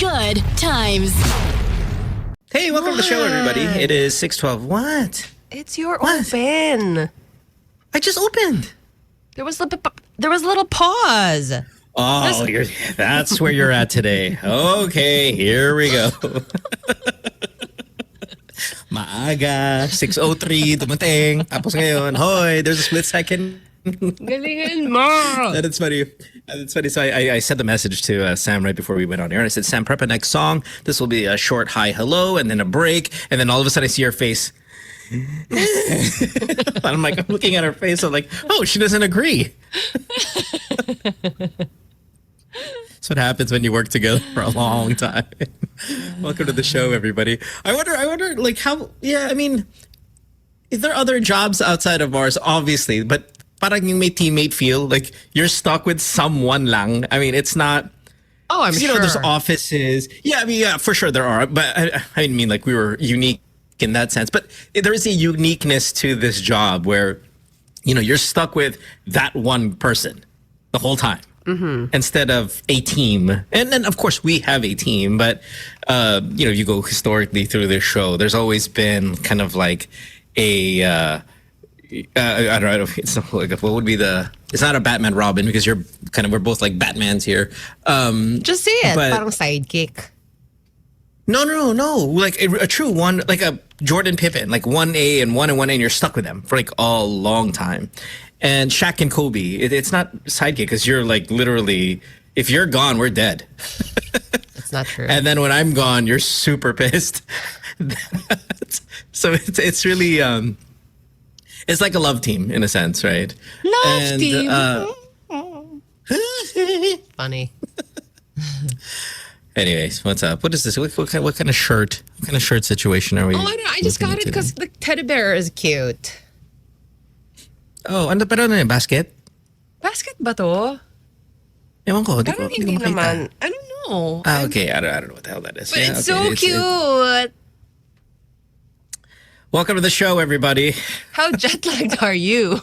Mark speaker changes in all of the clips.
Speaker 1: Good times.
Speaker 2: Hey, welcome to the show, everybody. It is 6:12. What?
Speaker 3: It's your
Speaker 2: What?
Speaker 3: open.
Speaker 2: I just opened.
Speaker 3: There was a little pause.
Speaker 2: Oh, that's where you're at today. Okay, here we go. Maaga, 6:03, dumating. Tapos ngayon, hoy, there's a split second.
Speaker 3: Galingan mo.
Speaker 2: And it's funny. So I sent the message to Sam right before we went on air. I said, Sam, prep a next song. This will be a short hi, hello, and then a break. And then all of a sudden I see her face. I'm looking at her face. I'm like, oh, she doesn't agree. That's what happens when you work together for a long time. Welcome to the show, everybody. I wonder, like, how, yeah, I mean, is there other jobs outside of ours? Obviously, but parang yung may teammate feel like you're stuck with someone lang. I mean, it's not.
Speaker 3: Oh, I'm
Speaker 2: sure. You know, there's offices. Yeah, I mean, yeah, for sure there are. But I didn't mean like we were unique in that sense. But there is a uniqueness to this job where, you know, you're stuck with that one person the whole time. Mm-hmm. Instead of a team. And then, of course, we have a team. But, you know, you go historically through this show, there's always been kind of like a... I don't know. It's not like what would be the? It's not a Batman Robin because we're both like Batmans here.
Speaker 3: Just say it. Parang sidekick.
Speaker 2: No. Like a true one, like a Jordan Pippen, like 1A and 1A, and you're stuck with them for like a long time. And Shaq and Kobe, it's not sidekick because you're like literally, if you're gone, we're dead.
Speaker 3: That's not true.
Speaker 2: And then when I'm gone, you're super pissed. So it's really. It's like a love team in a sense, right?
Speaker 3: Love team. Funny.
Speaker 2: Anyways, what's up? What is this? What kind of shirt? What kind of shirt situation are we?
Speaker 3: Oh, I know. I just got it because the teddy bear is cute.
Speaker 2: Oh, pero ano yung basket?
Speaker 3: Basket ba to?
Speaker 2: Ewan ko,
Speaker 3: Parang hindi naman. I don't know.
Speaker 2: Okay. I don't know what the hell that is.
Speaker 3: But it's so cute.
Speaker 2: Welcome to the show, everybody.
Speaker 3: How jet-lagged are you?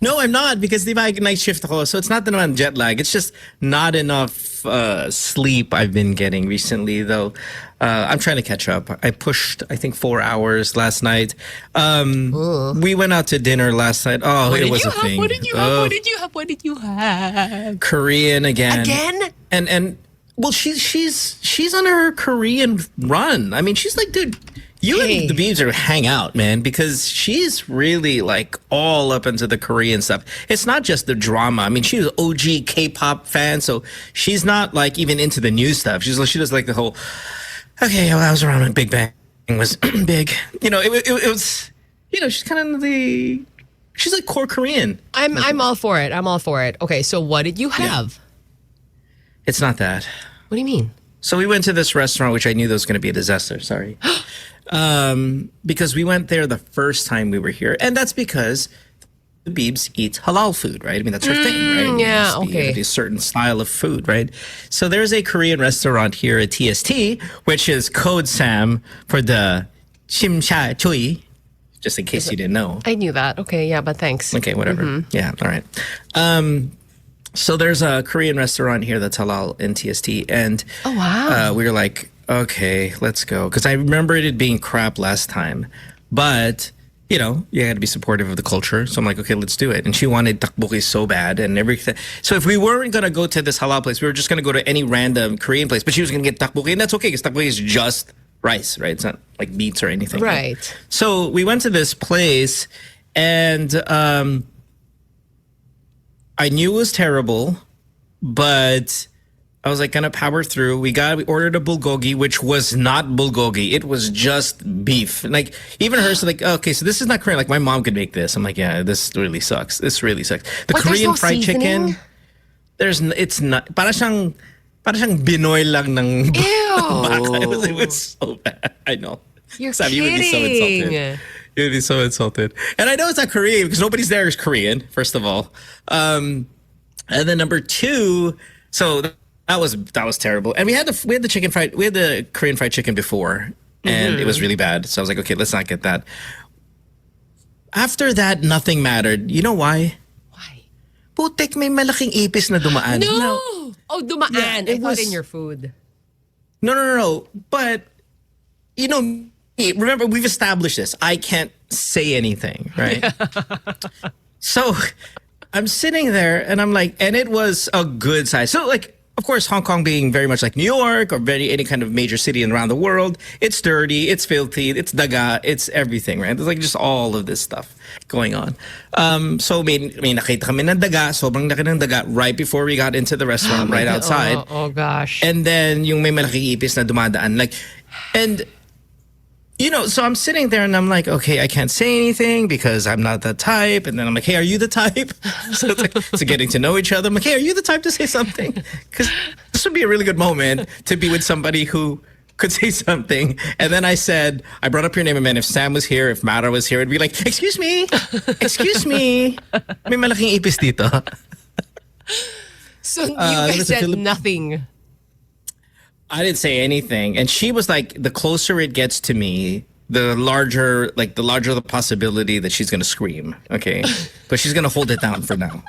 Speaker 2: No, I'm not because di ba night shift ako. So it's not that I'm jet lag. It's just not enough sleep I've been getting recently, though. I'm trying to catch up. I pushed, I think, 4 hours last night. We went out to dinner last night. Oh, it was a thing.
Speaker 3: What did you have? What did you have?
Speaker 2: Korean again.
Speaker 3: Again?
Speaker 2: And well, she's on her Korean run. I mean, she's like, dude. You and the Beebs are hang out, man, because she's really like all up into the Korean stuff. It's not just the drama. I mean, she was OG K-pop fan, so she's not like even into the new stuff. She does like the whole. Okay, well, I was around when Big Bang was big. You know, it was. You know, she's kind of she's like core Korean.
Speaker 3: I'm all for it. I'm all for it. Okay, so what did you have?
Speaker 2: Yeah. It's not that.
Speaker 3: What do you mean?
Speaker 2: So we went to this restaurant, which I knew that was going to be a disaster. Sorry. Because we went there the first time we were here. And that's because the Beebs eat halal food, right? I mean, that's her thing, right?
Speaker 3: Yeah, okay.
Speaker 2: It's a certain style of food, right? So there's a Korean restaurant here at TST, which is code Sam for the Shimcha Choi, just in case you didn't know.
Speaker 3: I knew that. Okay, yeah, but thanks.
Speaker 2: Okay, whatever. Mm-hmm. Yeah, all right. So there's a Korean restaurant here that's halal in TST. And
Speaker 3: oh, wow.
Speaker 2: We were like, okay, let's go. Because I remembered it being crap last time. But, you know, you had to be supportive of the culture. So I'm like, okay, let's do it. And she wanted tteokbokki so bad and everything. So if we weren't going to go to this halal place, we were just going to go to any random Korean place. But she was going to get tteokbokki. And that's okay because tteokbokki is just rice, right? It's not like beets or anything.
Speaker 3: Right.
Speaker 2: So we went to this place and I knew it was terrible, but I was like, gonna power through. We ordered a bulgogi, which was not bulgogi. It was just beef. Like even her said, like, okay, so this is not Korean. Like my mom could make this. I'm like, yeah, this really sucks. This really sucks. The Korean fried chicken, it's not. Para siyang Binoy lang ng baka. It was so bad. I know.
Speaker 3: You're
Speaker 2: Sam,
Speaker 3: kidding.
Speaker 2: You would be so insulted. You would be so insulted. And I know it's not Korean because nobody's there is Korean, first of all. And then number two, so that was terrible. And we had the Korean fried chicken before, and it was really bad. So I was like, okay, let's not get that. After that, nothing mattered. You know why?
Speaker 3: Why?
Speaker 2: putik, may malaking ipis na dumaan.
Speaker 3: No!
Speaker 2: Now,
Speaker 3: Oh, dumaan.
Speaker 2: Yeah,
Speaker 3: I thought in your food.
Speaker 2: no. But, you know, remember, we've established this. I can't say anything, right? So I'm sitting there and I'm like, and it was a good size. So, like, of course, Hong Kong being very much like New York or any kind of major city around the world, it's dirty, it's filthy, it's daga, it's everything, right? There's like just all of this stuff going on. So may nakita kami ng daga, sobrang laki ng daga right before we got into the restaurant, right outside.
Speaker 3: Oh gosh.
Speaker 2: And then yung may malaking ipis na dumadaan. Like, and you know, so I'm sitting there and I'm like, okay, I can't say anything because I'm not that type. And then I'm like, hey, are you the type? So it's like, so getting to know each other. I'm like, hey, are you the type to say something? Because this would be a really good moment to be with somebody who could say something. And then I brought up your name, and man, if Sam was here, if Mara was here, it'd be like, excuse me, may malaking ipis dito.
Speaker 3: So you guys said nothing.
Speaker 2: I didn't say anything. And she was like, the closer it gets to me, the larger the possibility that she's going to scream. Okay. But she's going to hold it down for now.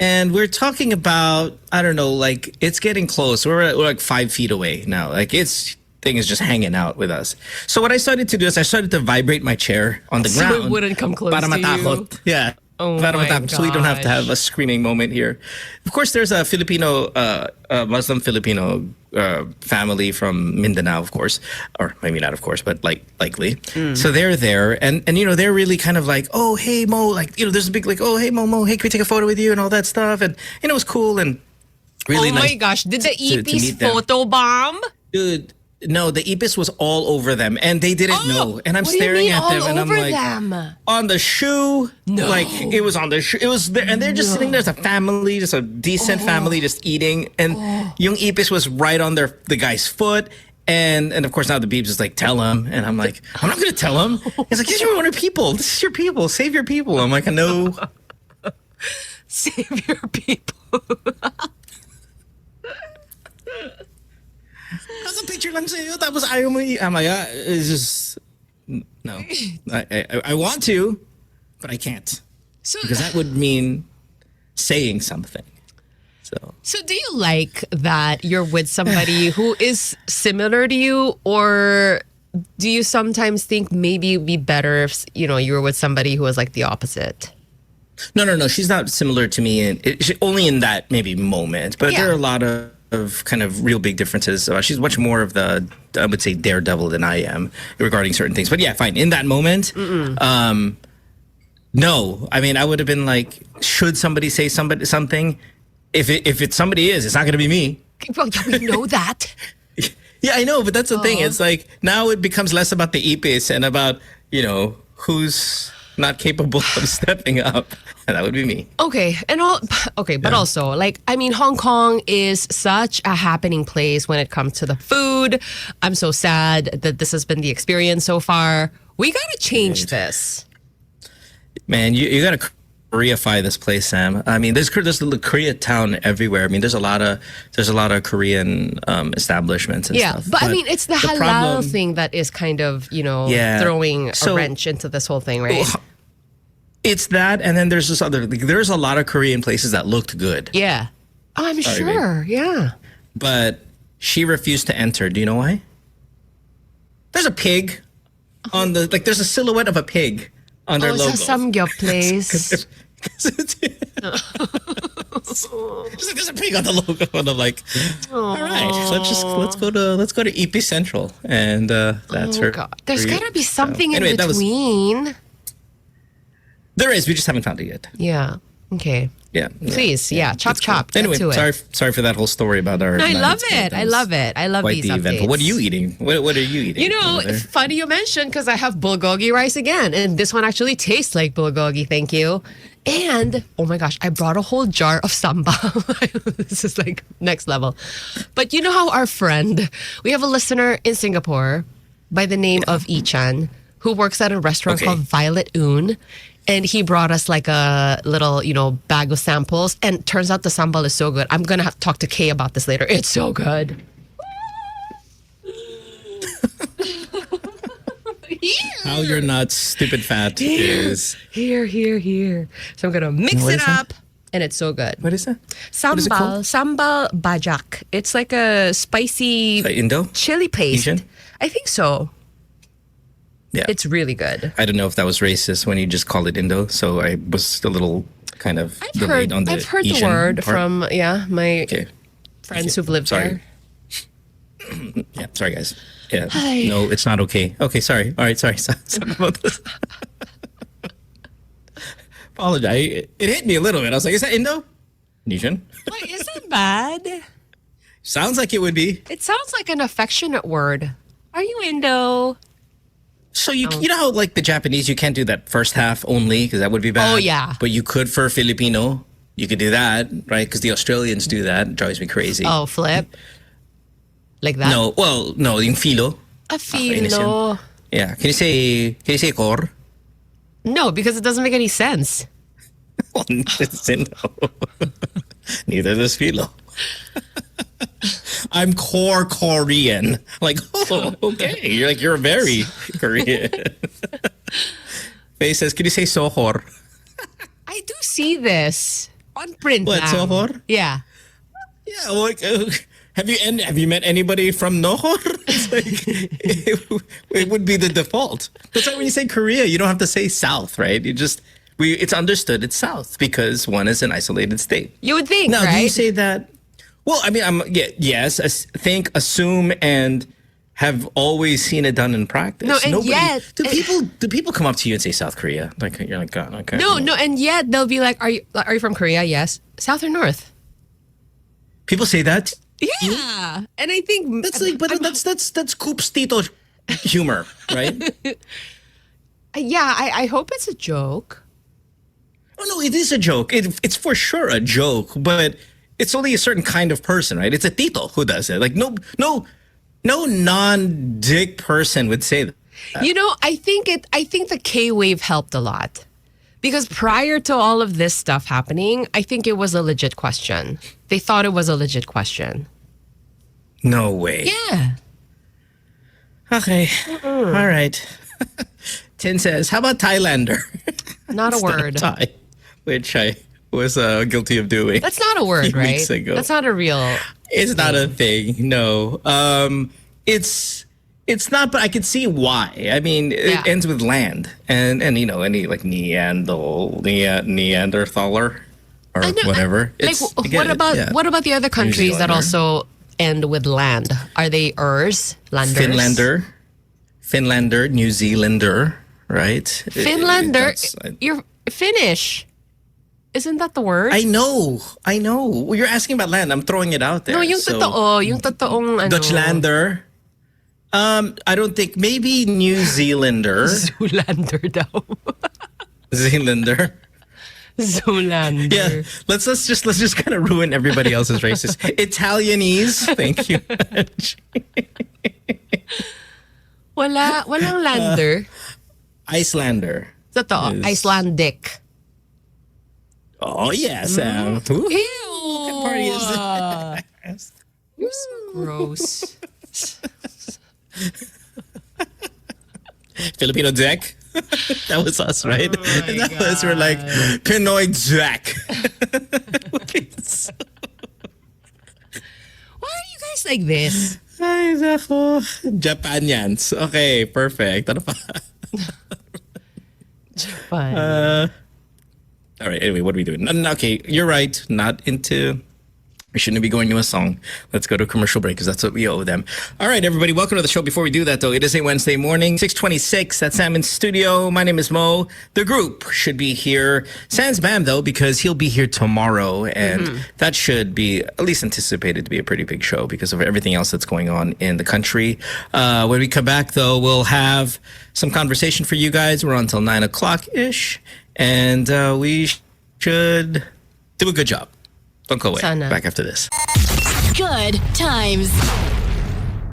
Speaker 2: And we're talking about, I don't know, like it's getting close. We're like 5 feet away now. Like thing is just hanging out with us. So what I started to do is I started to vibrate my chair on the ground.
Speaker 3: So it wouldn't come close
Speaker 2: para
Speaker 3: to
Speaker 2: matakot.
Speaker 3: you.
Speaker 2: Yeah.
Speaker 3: Oh my gosh.
Speaker 2: So we don't have to have a screaming moment here. Of course, there's a Filipino, Muslim Filipino family from Mindanao, of course, or maybe not, of course, but likely. So they're there, and you know they're really kind of like, oh hey Mo, like you know there's a big like, oh hey Mo, hey can we take a photo with you and all that stuff, and you know it was cool and really nice.
Speaker 3: Oh my gosh, did the
Speaker 2: to
Speaker 3: Ipis
Speaker 2: meet them.
Speaker 3: photo bomb?
Speaker 2: Dude. No, the ipis was all over them, and they didn't know. And I'm
Speaker 3: What do you
Speaker 2: staring
Speaker 3: mean
Speaker 2: at them,
Speaker 3: all
Speaker 2: and I'm
Speaker 3: over
Speaker 2: like,
Speaker 3: them?
Speaker 2: on the shoe.
Speaker 3: No.
Speaker 2: Like it was on the shoe. It was there, and they're just sitting there as a family, just a decent family, just eating. And yung ipis was right on the guy's foot. And of course now the beebs is like, tell him. And I'm like, I'm not gonna tell him. He's like, these are your people. This is your people. Save your people. I'm like, no.
Speaker 3: Save your people.
Speaker 2: Picture lang sa'yo, tapos ayaw mo I'm like, it's just no. I want to, but I can't. Because that would mean saying something.
Speaker 3: So do you like that you're with somebody who is similar to you, or do you sometimes think maybe it'd be better if you were with somebody who was like the opposite?
Speaker 2: No. She's not similar to me, only in that maybe moment. But there are a lot of kind of real big differences. She's much more of the, I would say, daredevil than I am regarding certain things. But yeah, fine. In that moment, no. I mean, I would have been like, should somebody say something? If it's somebody it's not going to be me.
Speaker 3: Well, we know that.
Speaker 2: Yeah, I know, but that's the thing. It's like now it becomes less about the ipis and about who's not capable of stepping up, and that would be me.
Speaker 3: Okay, but also, like, I mean, Hong Kong is such a happening place when it comes to the food. I'm so sad that this has been the experience so far. We gotta change this.
Speaker 2: Man, you gotta Koreafy this place, Sam. I mean, there's the Koreatown everywhere. I mean, there's a lot of Korean establishments and stuff.
Speaker 3: But I mean, it's the halal thing that is kind of throwing a wrench into this whole thing, right?
Speaker 2: It's that, and then there's this other. There's a lot of Korean places that looked good.
Speaker 3: Yeah, I'm sure. Babe. Yeah,
Speaker 2: but she refused to enter. Do you know why? There's a pig on the there's a silhouette of a pig on their logo.
Speaker 3: It's a samgyeop place.
Speaker 2: There's a pig on the logo, and I'm like, all right, so let's go to EP Central, and that's her.
Speaker 3: God. There's gotta be something in between.
Speaker 2: There is. We just haven't found it yet.
Speaker 3: Yeah. Okay.
Speaker 2: Yeah.
Speaker 3: Please. Yeah. Chop.
Speaker 2: Anyway,
Speaker 3: get to it.
Speaker 2: sorry for that whole story about our.
Speaker 3: I love it. I love
Speaker 2: quite
Speaker 3: these
Speaker 2: the
Speaker 3: updates.
Speaker 2: eventful. What are you eating? What are you eating?
Speaker 3: It's funny you mentioned because I have bulgogi rice again, and this one actually tastes like bulgogi. Thank you. And oh my gosh, I brought a whole jar of sambal. This is like next level. But you know how we have a listener in Singapore by the name of Ichan who works at a restaurant called Violet Un. And he brought us like a little, bag of samples. And turns out the sambal is so good. I'm going to have to talk to Kay about this later. It's so good.
Speaker 2: How you're not stupid fat is...
Speaker 3: Here. So I'm going to mix it up. and it's so good.
Speaker 2: What is that? What is it
Speaker 3: Sambal,
Speaker 2: called?
Speaker 3: sambal bajak. It's like a spicy
Speaker 2: Indo?
Speaker 3: chili paste.
Speaker 2: Asian?
Speaker 3: I think so.
Speaker 2: Yeah.
Speaker 3: It's really good.
Speaker 2: I don't know if that was racist when you just called it Indo, so I was a little kind of delayed on the
Speaker 3: I've heard the
Speaker 2: Asian
Speaker 3: word
Speaker 2: part.
Speaker 3: from my
Speaker 2: Okay.
Speaker 3: friends who've lived
Speaker 2: Sorry.
Speaker 3: there.
Speaker 2: Yeah, sorry guys. Yeah.
Speaker 3: Hi.
Speaker 2: No, it's not okay. Okay, sorry. All right, sorry. Sorry about this. Apologize. It hit me a little bit. I was like, is that Indo? Asian?
Speaker 3: Wait, isn't bad?
Speaker 2: Sounds like it would be.
Speaker 3: It sounds like an affectionate word. Are you Indo?
Speaker 2: So you know how like the Japanese, you can't do that first half only because that would be bad.
Speaker 3: Oh, yeah.
Speaker 2: But you could for Filipino. You could do that, right? Because the Australians do that. It drives me crazy.
Speaker 3: Oh, flip. Like that?
Speaker 2: No, well, no, yung filo.
Speaker 3: A filo.
Speaker 2: Yeah. Can you say core?
Speaker 3: No, because it doesn't make any sense.
Speaker 2: Well, it's no. Neither does filo. I'm core Korean. Like, oh, okay. You're very Korean. Faye says, can you say sohor?
Speaker 3: I do see this on print.
Speaker 2: What,
Speaker 3: lang.
Speaker 2: sohor?
Speaker 3: Yeah.
Speaker 2: Yeah, like, have you met anybody from Nohor? It's like, it would be the default. That's why when you say Korea, you don't have to say South, right? It's understood it's South because one is an isolated state.
Speaker 3: You would think,
Speaker 2: Now,
Speaker 3: right?
Speaker 2: do you say that? Well, I mean, think, assume, and have always seen it done in practice.
Speaker 3: No, and yet-
Speaker 2: do people come up to you and say South Korea? Like you're like, God, okay.
Speaker 3: No, and yet they'll be like, "Are you from Korea?" Yes. South or North?
Speaker 2: People say that.
Speaker 3: Yeah, and I think
Speaker 2: That's like, but that's Coops Tito humor, right?
Speaker 3: yeah. I hope it's a joke.
Speaker 2: Oh no, it is a joke. It's for sure a joke, but it's only a certain kind of person, right? It's a Tito who does it. Like no non-dick person would say that.
Speaker 3: You know, I think the K wave helped a lot. Because prior to all of this stuff happening, I think it was a legit question. They thought it was a legit question.
Speaker 2: No way.
Speaker 3: Yeah.
Speaker 2: Okay. All right. Tin says, how about Thailander?
Speaker 3: Not a
Speaker 2: Instead of
Speaker 3: word.
Speaker 2: Thai, which I was guilty of doing.
Speaker 3: That's not a word,
Speaker 2: few
Speaker 3: right?
Speaker 2: weeks ago.
Speaker 3: That's not a real.
Speaker 2: It's not a thing. No. It's not, but I could see why. I mean,
Speaker 3: Yeah.
Speaker 2: it ends with land, and any like Neanderthaler or
Speaker 3: I know,
Speaker 2: whatever.
Speaker 3: Like, what about the other countries that
Speaker 2: Zealander.
Speaker 3: also end with land? Are they ers, landers?
Speaker 2: Finlander, New Zealander, right?
Speaker 3: Finlander.
Speaker 2: That's-
Speaker 3: You're Finnish. Isn't that the word?
Speaker 2: I know. Well, you're asking about land. I'm throwing it out there.
Speaker 3: no, yung
Speaker 2: So,
Speaker 3: totoo. Yung totoong ano.
Speaker 2: Dutchlander. I don't think, maybe New Zealander.
Speaker 3: Zoolander daw.
Speaker 2: Zealander.
Speaker 3: Zoolander.
Speaker 2: Yeah, let's just kind of ruin everybody else's races. Italianese, thank you.
Speaker 3: Walang lander.
Speaker 2: Icelander.
Speaker 3: Totoo.
Speaker 2: is-
Speaker 3: Icelandic.
Speaker 2: Oh yeah, Sam. Ooh,
Speaker 3: Ew.
Speaker 2: party is this?
Speaker 3: You're so gross.
Speaker 2: Filipino Jack. That was us, right? And that was we're like Pinoy Jack.
Speaker 3: Why are you guys like this?
Speaker 2: Ay, nako. Japanians. Okay, perfect. Ano pa?
Speaker 3: Fun.
Speaker 2: All right, anyway, what are we doing? Okay, you're right. Not into... We shouldn't be going to a song. Let's go to a commercial break because that's what we owe them. All right, everybody, welcome to the show. Before we do that, though, it is a Wednesday morning, 6:26. That's Sam in studio. My name is Mo. The group should be here. Sans Bam, though, because he'll be here tomorrow, and that should be at least anticipated to be a pretty big show because of everything else that's going on in the country. When we come back, though, we'll have some conversation for you guys. We're on until 9 o'clock-ish, and we should do a good job. Don't go away.
Speaker 3: Sana.
Speaker 2: Back after this.
Speaker 1: Good times.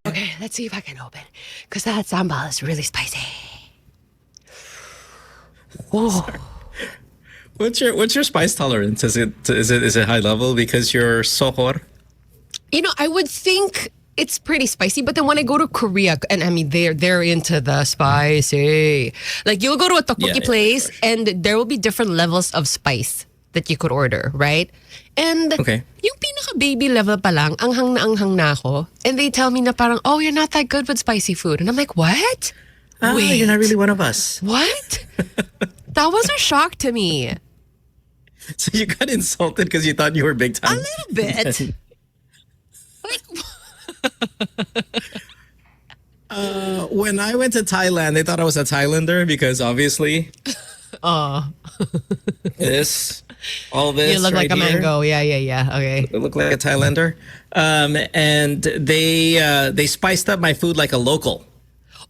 Speaker 3: Okay, let's see if I can open. Because that sambal is really spicy. Oh,
Speaker 2: What's your spice tolerance? Is it high level because you're sohor?
Speaker 3: you know, I would think it's pretty spicy, but then when I go to Korea, and I mean they're into the spicy. Like you'll go to a tteokbokki
Speaker 2: Yeah,
Speaker 3: place,
Speaker 2: for sure.
Speaker 3: and there will be different levels of spice. that you could order, right? And
Speaker 2: Okay.
Speaker 3: yung pinaka-baby level pa lang, anghang na ako. And they tell me na parang, oh, you're not that good with spicy food. And I'm like, what? Wait.
Speaker 2: You're not really one of us.
Speaker 3: What? That was a shock to me.
Speaker 2: So you got insulted because you thought you were big time?
Speaker 3: A little bit. Like,
Speaker 2: when I went to Thailand, they thought I was a Thailander because obviously all this
Speaker 3: you look
Speaker 2: right
Speaker 3: like a
Speaker 2: here,
Speaker 3: mango. Yeah. Okay.
Speaker 2: I look like a Thailander. And they spiced up my food like a local.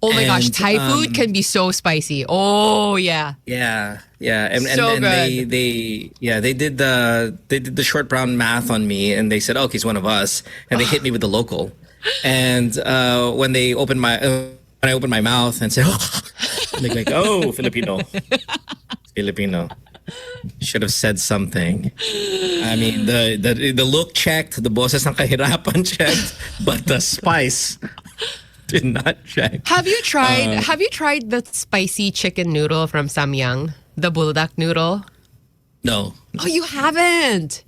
Speaker 3: Oh my gosh,
Speaker 2: And,
Speaker 3: Thai food can be so spicy. Oh yeah.
Speaker 2: Yeah, and
Speaker 3: So good.
Speaker 2: they did the short brown math on me, and they said, "Oh, he's one of us," and they hit me with the local. And when I opened my mouth and said, "Oh," they're like, "Oh, Filipino." Should have said something. I mean, the look checked, the boses ng kahirapan checked, but the spice did not check.
Speaker 3: Have you tried the spicy chicken noodle from Samyang? The buldak noodle?
Speaker 2: No,
Speaker 3: Oh, you haven't.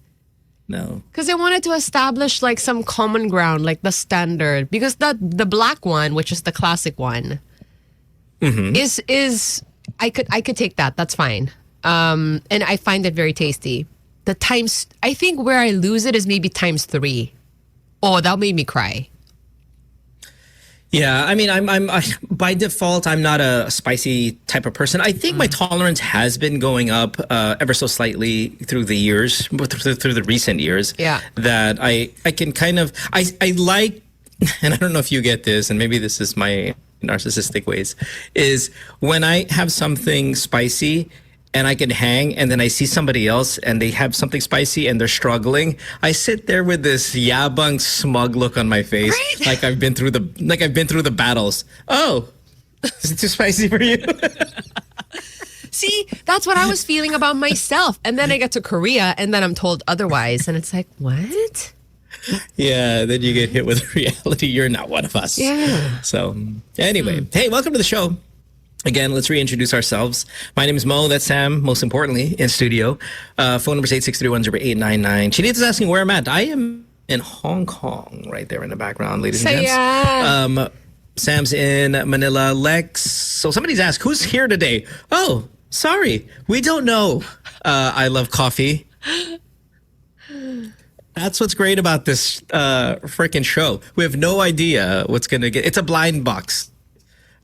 Speaker 2: no.
Speaker 3: Because I wanted to establish like some common ground, like the standard. Because the black one, which is the classic one, is I could take that. That's fine. And I find it very tasty. I think where I lose it is maybe times 3. Oh, that made me cry.
Speaker 2: Yeah, I mean, I by default, I'm not a spicy type of person. I think my tolerance has been going up ever so slightly through the years, through the recent years.
Speaker 3: Yeah.
Speaker 2: That I can kind of, I like, and I don't know if you get this, and maybe this is my narcissistic ways, is when I have something spicy and I can hang, and then I see somebody else and they have something spicy and they're struggling, I sit there with this yabang smug look on my face,
Speaker 3: Right?
Speaker 2: like I've been through the battles. Oh, is it too spicy for you?
Speaker 3: See, that's what I was feeling about myself. And then I get to Korea and then I'm told otherwise. And it's like, what?
Speaker 2: Yeah, then you get hit with reality. You're not one of us.
Speaker 3: Yeah.
Speaker 2: So anyway, hey, welcome to the show. Again, let's reintroduce ourselves. My name is Mo. That's Sam, most importantly, in studio. Phone number is 8631-0899. Chinita's asking where I'm at. I am in Hong Kong, right there in the background, ladies and gents. Sam's in Manila. Lex. So somebody's asked, who's here today? Oh, sorry. We don't know. I love coffee. That's what's great about this freaking show. We have no idea what's going to get. It's a blind box.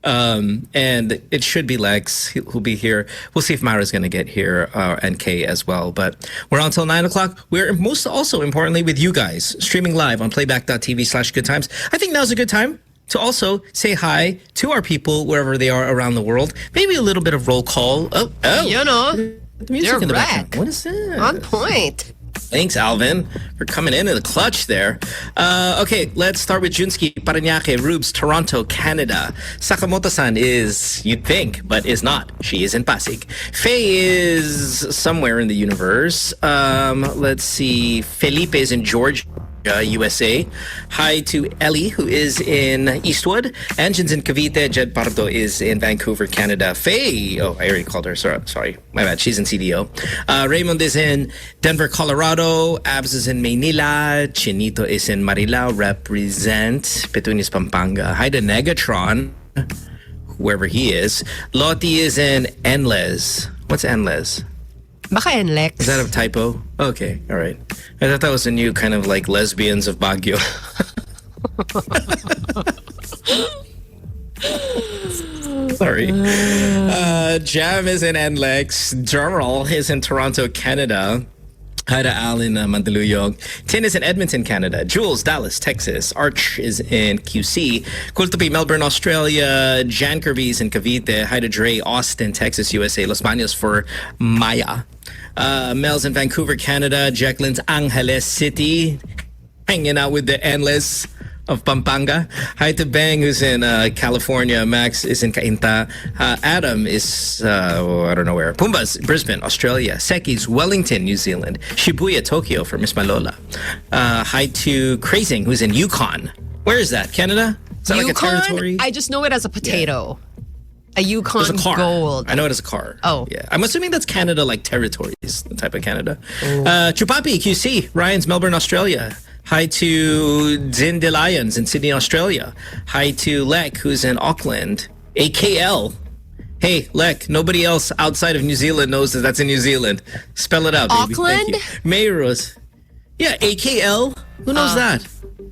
Speaker 2: And it should be Lex who'll be here. We'll see if Mara's going to get here, and Kay as well. But we're on till 9 o'clock. We're most also importantly with you guys, streaming live on playback.tv/goodtimes. I think now's a good time to also say hi to our people wherever they are around the world. Maybe a little bit of roll call. Oh,
Speaker 3: You know,
Speaker 2: the music
Speaker 3: you're
Speaker 2: in the
Speaker 3: wreck.
Speaker 2: background. What is that?
Speaker 3: On point.
Speaker 2: Thanks, Alvin, for coming in the clutch there. Okay, let's start with Junski, Parañaque, Rubes, Toronto, Canada. Sakamoto-san is, you'd think, but is not. She is in Pasig. Faye is somewhere in the universe. Let's see. Felipe is in Georgia, USA. Hi to Ellie, who is in Eastwood. Anjan's in Cavite. Jed Pardo is in Vancouver, Canada. Faye, oh, I already called her. Sorry, my bad. She's in CDO. Raymond is in Denver, Colorado. Abs is in Maynila. Chinito is in Marilao. Represent. Petunias, Pampanga. Hi to Negatron, wherever he is. Lottie is in Enles. What's Enles?
Speaker 3: Baka NLEX.
Speaker 2: Is that a typo? Okay, all right. I thought that was a new kind of like lesbians of Baguio. Sorry. Jam is in NLEX. Dermal is in Toronto, Canada. Hi to Al in Mandaluyong. Tin is in Edmonton, Canada. Jules, Dallas, Texas. Arch is in QC. Kultupi, Melbourne, Australia. Jan Kirby's in Cavite. Hi to Dre, Austin, Texas, USA. Los Baños for Maya. Mel's in Vancouver, Canada. Jacqueline's Angeles City. Hanging out with the endless of Pampanga. Hi to Bang, who's in California. Max is in Cainta. Adam is, I don't know where. Pumbas, Brisbane, Australia. Seki's, Wellington, New Zealand. Shibuya, Tokyo for Miss Malola. Hi to Crazing, who's in Yukon. Where is that? Canada? Is that like a
Speaker 3: Yukon?
Speaker 2: territory?
Speaker 3: I just know it as a potato. A Yukon
Speaker 2: There's a car.
Speaker 3: Gold.
Speaker 2: I know it is a car.
Speaker 3: Oh.
Speaker 2: Yeah. I'm assuming that's Canada, like territories, the type of Canada. Chupapi, QC, Ryan's Melbourne, Australia. Hi to Zin De Lions in Sydney, Australia. Hi to Lek, who's in Auckland. AKL. Hey, Lek, nobody else outside of New Zealand knows that that's in New Zealand. Spell it out, baby.
Speaker 3: Auckland?
Speaker 2: Mayros. Yeah, AKL. Who knows that?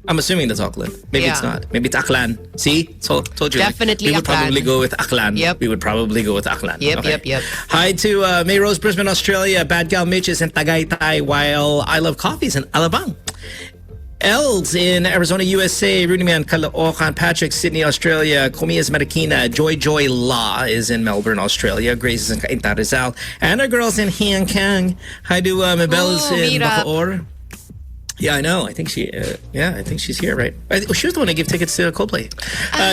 Speaker 2: I'm assuming that's Auckland. Maybe it's
Speaker 3: Yeah.
Speaker 2: not. Maybe it's Aklan. See? Told you.
Speaker 3: Definitely
Speaker 2: we would
Speaker 3: Aklan.
Speaker 2: probably go with Aklan.
Speaker 3: Yep.
Speaker 2: We would probably go with Aklan.
Speaker 3: Yep.
Speaker 2: Hi to May Rose, Brisbane, Australia. Bad Gal Mitch is in Tagaytay, while I Love Coffees in Alabang. Els in Arizona, USA. Rudy Man, Caloocan, Patrick, Sydney, Australia. Comias Marikina. Joy La is in Melbourne, Australia. Grace is in Cainta, Rizal. And our girls in Hang Kang. Hi to Mabel's in
Speaker 3: meet up.
Speaker 2: Bacoor. Yeah, I know. I think I think she's here, right? She was the one to give tickets to Coldplay.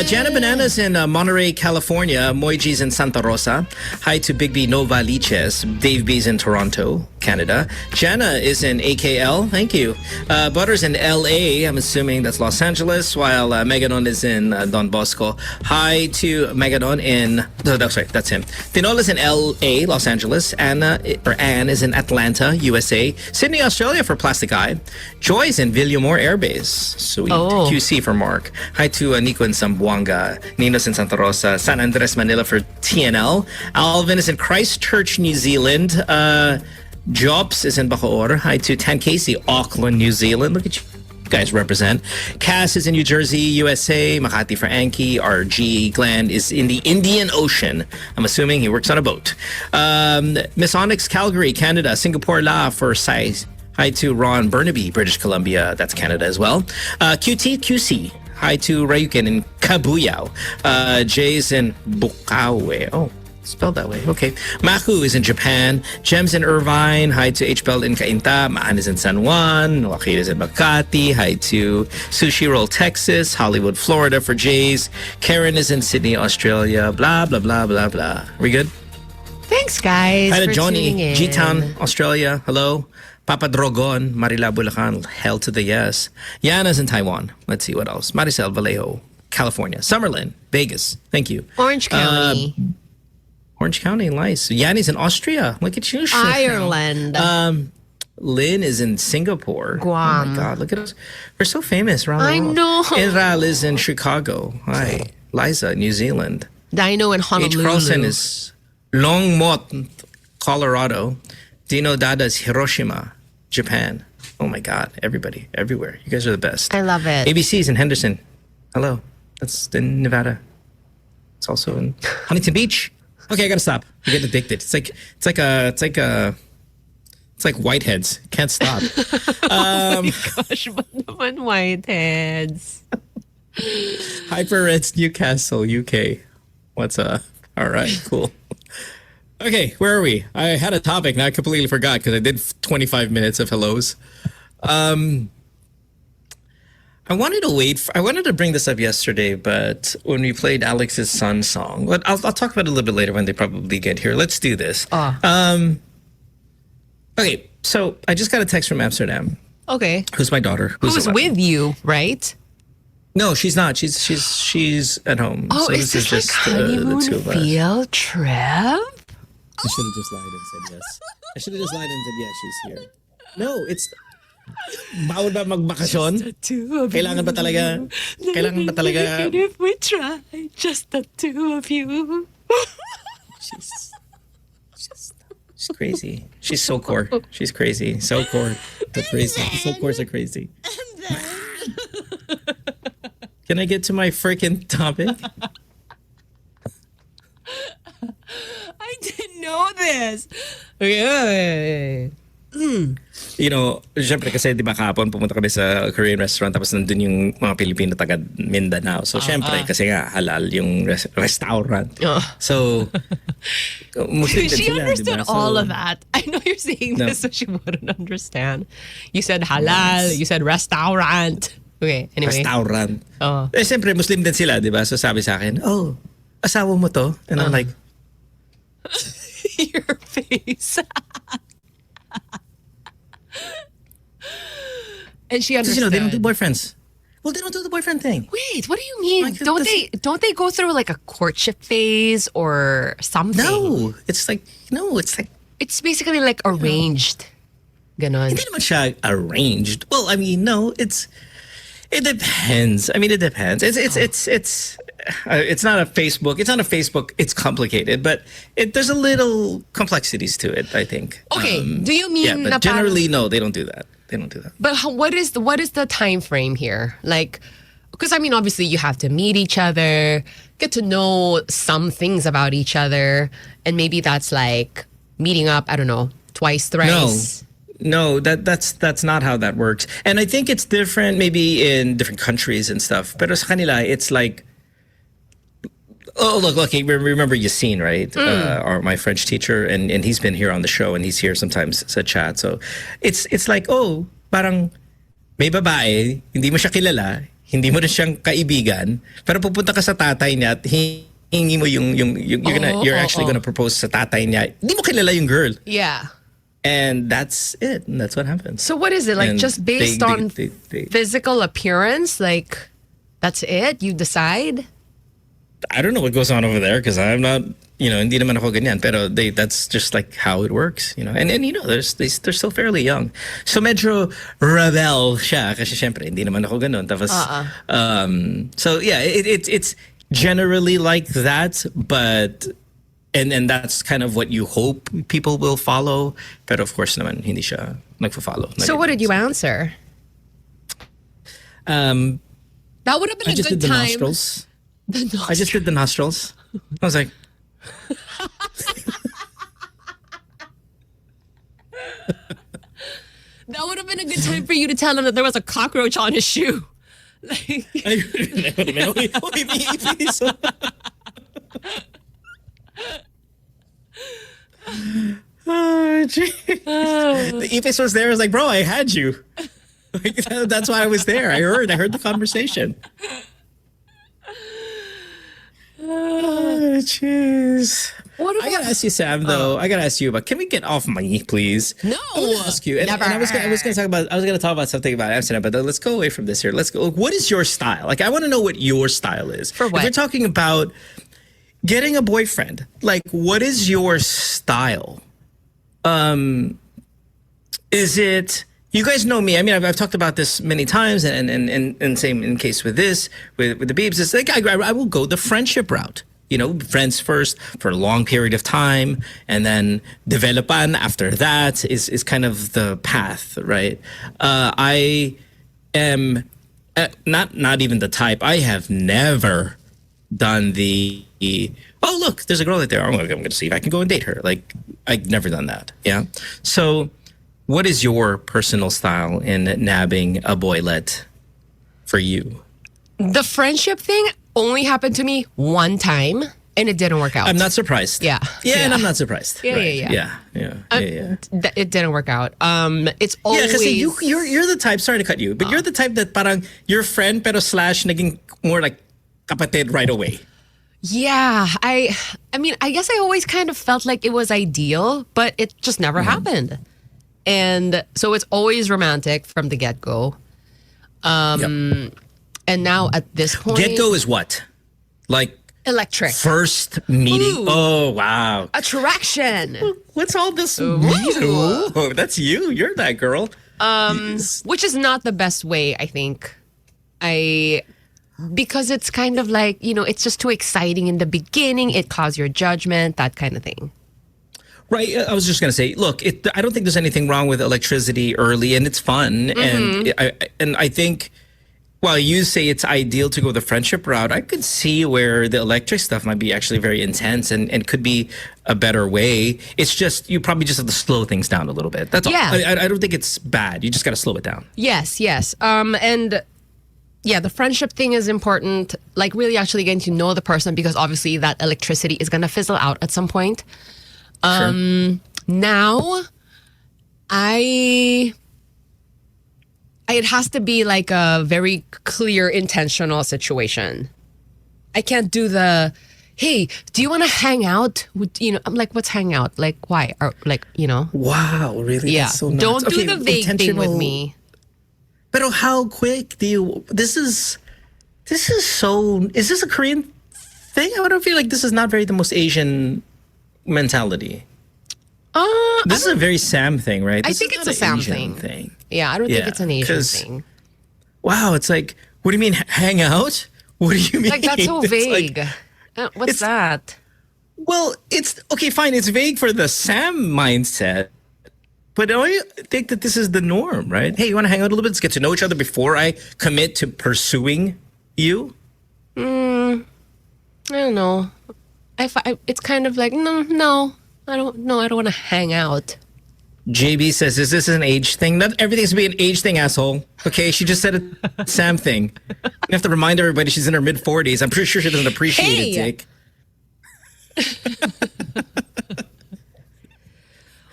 Speaker 2: Jana Bananas in Monterey, California. Moiji's in Santa Rosa. Hi to Big B Nova Liches. Dave B's in Toronto, Canada. Jana is in AKL. Thank you. Butters in LA. I'm assuming that's Los Angeles. While Megadon is in Don Bosco. Hi to Megadon in... No, sorry, that's him. Tinol is in LA, Los Angeles. Anne is in Atlanta, USA. Sydney, Australia for Plastic Eye. Joy's in Villamor Air Base. Sweet.
Speaker 3: Oh.
Speaker 2: QC for Mark. Hi to Nico in Zamboanga. Nino's in Santa Rosa. San Andres, Manila for TNL. Alvin is in Christchurch, New Zealand. Jobs is in Bacoor. Hi to Tan Casey, Auckland, New Zealand. Look at you guys represent. Cass is in New Jersey, USA. Makati for Anki. RG. Glenn is in the Indian Ocean. I'm assuming he works on a boat. Miss Onyx, Calgary, Canada. Singapore La for Size. Hi to Ron Burnaby, British Columbia. That's Canada as well. QC. Hi to Ryuken in Kabuyao. Jay's in Bukawe. Oh, spelled that way. Okay. Maku is in Japan. Jem's in Irvine. Hi to H-Bell in Cainta. Maan is in San Juan. Joaquin is in Makati. Hi to Sushi Roll, Texas. Hollywood, Florida for Jays. Karen is in Sydney, Australia. Blah, blah, blah, blah, blah. We good?
Speaker 3: Thanks, guys.
Speaker 2: Hi to
Speaker 3: for tuning
Speaker 2: Johnny,
Speaker 3: in.
Speaker 2: G-Town, Australia. Hello. Papa Drogon, Marila Bulacan, hell to the yes. Yana's in Taiwan. Let's see what else. Maricel Vallejo, California. Summerlin, Vegas. Thank you.
Speaker 3: Orange County.
Speaker 2: Orange County, nice. Yanni's in Austria. Look at you.
Speaker 3: Ireland.
Speaker 2: Lynn is in Singapore.
Speaker 3: Guam.
Speaker 2: Oh my God, look at us. We're so famous around the
Speaker 3: I
Speaker 2: world.
Speaker 3: know.
Speaker 2: Enral is in Chicago. Hi. Liza, New Zealand.
Speaker 3: Dino in
Speaker 2: H.
Speaker 3: Honolulu.
Speaker 2: Carlson is Longmont, Colorado. Dino Dada's Hiroshima, Japan. Oh my God, everybody, everywhere. You guys are the best.
Speaker 3: I love it.
Speaker 2: ABC's in Henderson. Hello. That's in Nevada. It's also in Huntington Beach. Okay, I gotta stop. I get addicted. It's like whiteheads. Can't stop.
Speaker 3: Gosh, ba't naman whiteheads?
Speaker 2: Hyper Reds, Newcastle, UK. What's up? All right, cool. Okay, where are we? I had a topic, now I completely forgot because I did 25 minutes of hellos. I wanted to bring this up yesterday, but when we played Alex's Sun song, but I'll talk about it a little bit later when they probably get here. Let's do this. Okay, so I just got a text from Amsterdam.
Speaker 3: Okay.
Speaker 2: Who's my daughter?
Speaker 3: Who's
Speaker 2: 11.
Speaker 3: with you, right?
Speaker 2: No, she's not. She's at home.
Speaker 3: Oh,
Speaker 2: so
Speaker 3: is this like honeymoon
Speaker 2: the two of us.
Speaker 3: field trip?
Speaker 2: I should have just lied and said yes. I should have just lied and said yes, she's here. No, it's... Bawal ba magbakasyon?
Speaker 3: The two of
Speaker 2: Kailangan ba talaga? Kailangan ba talaga?
Speaker 3: If we try, just the two of you.
Speaker 2: She's crazy. She's so core. She's crazy. So core. So crazy. So core. So crazy. Can I get to my freaking topic?
Speaker 3: I didn't know this. Okay.
Speaker 2: You know, syempre kasi di ba kahapon pumunta kami sa Korean restaurant tapos nandun yung mga Pilipino taga Mindanao. So syempre kasi nga halal yung restaurant. So Muslim din
Speaker 3: She
Speaker 2: sila,
Speaker 3: understood
Speaker 2: diba? So,
Speaker 3: all of that. I know you're saying
Speaker 2: No.
Speaker 3: this so she wouldn't understand. You said halal, you said restaurant. Okay, anyway.
Speaker 2: Restaurant.
Speaker 3: Oh.
Speaker 2: Eh syempre Muslim din sila, di ba? So sabi sa akin, oh, asawa mo to? And I'm like,
Speaker 3: Your face. And she
Speaker 2: because, you know,
Speaker 3: understood.
Speaker 2: they don't do boyfriends. Well, they don't do the boyfriend thing.
Speaker 3: Wait, what do you mean?
Speaker 2: Like,
Speaker 3: Don't they go through like a courtship phase or something?
Speaker 2: No, it's like
Speaker 3: It's basically like arranged. Ganon.
Speaker 2: hindi naman siya arranged. Well, I mean, no, it depends. I mean, it depends. It's not a Facebook. It's not a Facebook. It's complicated, but there's a little complexities to it, I think.
Speaker 3: Okay, do you mean
Speaker 2: Yeah,
Speaker 3: na
Speaker 2: but generally, no, they don't do that. They don't do that.
Speaker 3: But what is the time frame here? Like, because I mean, obviously you have to meet each other, get to know some things about each other, and maybe that's like meeting up. I don't know, twice, thrice.
Speaker 2: No, that's not how that works. And I think it's different, maybe in different countries and stuff. Pero sa kanila, it's like. Oh, look, okay, remember Yassine, right? My French teacher, and he's been here on the show, and he's here sometimes sa chat. So it's like, oh, parang may babae, hindi mo siya kilala, hindi mo rin siyang kaibigan, pero pupunta ka sa tatay niya at hingi mo you're actually gonna propose sa tatay niya. Hindi mo kilala yung girl.
Speaker 3: Yeah.
Speaker 2: And that's it. And that's what happens.
Speaker 3: So what is it? Like
Speaker 2: And
Speaker 3: just based on physical appearance? Like that's it? You decide?
Speaker 2: I don't know what goes on over there because I'm not, hindi naman ako ganyan. Pero that's just like how it works, And they're still fairly young. So medyo rebel siya kasi syempre hindi naman ako ganun. Tapos, so yeah, it's generally like that, but and that's kind of what you hope people will follow. But of course naman hindi siya nagfo-follow.
Speaker 3: So what did you answer? That would have been
Speaker 2: I just
Speaker 3: good
Speaker 2: did the
Speaker 3: time.
Speaker 2: nostrils. I just did the nostrils. I was like,
Speaker 3: that would have been a good time for you to tell him that there was a cockroach on his shoe. Like,
Speaker 2: oh, geez. The ipis was there. I was like, bro, I had you. Like, that's why I was there. I heard the conversation. Oh, jeez. I gotta ask you, Sam. Though I gotta ask you about. Can we get off me, please?
Speaker 3: No.
Speaker 2: I want to ask you. And,
Speaker 3: Never.
Speaker 2: and I was gonna talk about something about Amsterdam, but let's go away from this here. Let's go. What is your style? Like, I want to know what your style is.
Speaker 3: For what?
Speaker 2: If you're talking about getting a boyfriend, like, what is your style? Is it? You guys know me. I mean, I've talked about this many times, and same in case with this, with the Beebs. It's like I will go the friendship route. Friends first for a long period of time, and then developan after that is kind of the path, right? I am not even the type. I have never done the oh look, there's a girl right there. I'm going to see if I can go and date her. Like, I've never done that. Yeah, so. What is your personal style in nabbing a boylet for you?
Speaker 3: the friendship thing only happened to me one time, and it didn't work out.
Speaker 2: I'm not surprised.
Speaker 3: Yeah.
Speaker 2: And I'm not surprised.
Speaker 3: Yeah,
Speaker 2: Right.
Speaker 3: yeah.
Speaker 2: Yeah.
Speaker 3: It didn't work out. It's always...
Speaker 2: Yeah, kasi you're the type, sorry to cut you, but you're the type that parang your friend pero slash naging more like kapatid right away.
Speaker 3: Yeah, I mean, I guess I always kind of felt like it was ideal, but it just never happened. And so it's always romantic from the get-go. And now at this point...
Speaker 2: Get-go is what? Like
Speaker 3: electric.
Speaker 2: first meeting?
Speaker 3: Ooh.
Speaker 2: Oh, wow.
Speaker 3: Attraction.
Speaker 2: What's all this mean? Oh, that's you. You're that girl.
Speaker 3: Which is not the best way, I think. Because it's kind of like, it's just too exciting in the beginning. It clouds your judgment, that kind of thing.
Speaker 2: Right. I was just going to say, look, I don't think there's anything wrong with electricity early, and it's fun. And I think while you say it's ideal to go the friendship route, I could see where the electric stuff might be actually very intense and could be a better way. It's just, you probably just have to slow things down a little bit. That's all. I don't think it's bad. You just got to slow it down.
Speaker 3: Yes. And yeah, the friendship thing is important. Like really actually getting to know the person, because obviously that electricity is going to fizzle out at some point.
Speaker 2: Sure.
Speaker 3: Now, it has to be like a very clear, intentional situation. I can't do the, hey, do you want to hang out? I'm like, what's hang out? Like, why? Or like,
Speaker 2: Wow, really?
Speaker 3: Yeah.
Speaker 2: That's so nuts.
Speaker 3: Don't do
Speaker 2: Okay,
Speaker 3: the vague thing with me.
Speaker 2: But how quick do you? This is so. Is this a Korean thing? I don't feel like this is not very the most Asian mentality. This is a very Sam thing, right?
Speaker 3: I
Speaker 2: This
Speaker 3: think
Speaker 2: is
Speaker 3: it's
Speaker 2: not
Speaker 3: a Sam
Speaker 2: Asian
Speaker 3: thing. Yeah, I don't think it's an Asian thing.
Speaker 2: Wow, it's like, what do you mean hang out? What do you mean?
Speaker 3: Like, that's so
Speaker 2: It's
Speaker 3: vague.
Speaker 2: like,
Speaker 3: What's that?
Speaker 2: well, it's okay, fine. It's vague for the Sam mindset, but I think that this is the norm, right? Hey, you want to hang out a little bit? Let's get to know each other before I commit to pursuing you.
Speaker 3: I don't know. It's kind of like no. I don't want to hang out.
Speaker 2: JB says, is this an age thing? Not everything's be an age thing, asshole. Okay, she just said a Sam thing. You have to remind everybody she's in her mid-40s. I'm pretty sure she doesn't appreciate it, Dick.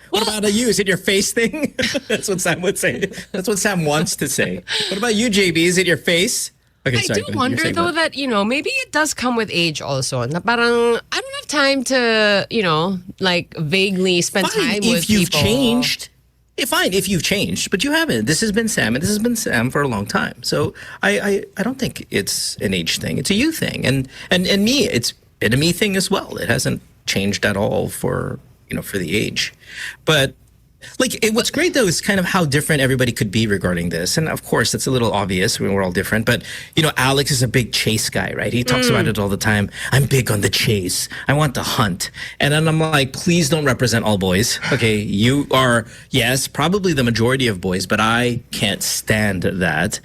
Speaker 2: What about you? Is it your face thing? That's what Sam would say. That's what Sam wants to say. What about you, JB? Is it your face? Okay,
Speaker 3: I do wonder though that, maybe it does come with age also. Na parang I don't have time to, like vaguely spend time with
Speaker 2: if you've
Speaker 3: people.
Speaker 2: changed. Fine, if you've changed, but you haven't. This has been Sam, and this has been Sam for a long time. So I don't think it's an age thing. It's a you thing, and me, it's been a me thing as well. It hasn't changed at all for for the age, but. Like, what's great, though, is kind of how different everybody could be regarding this. And, of course, it's a little obvious when we're all different. But, Alex is a big chase guy, right? He talks about it all the time. I'm big on the chase. I want to hunt. And then I'm like, please don't represent all boys. Okay, you are, yes, probably the majority of boys, but I can't stand that.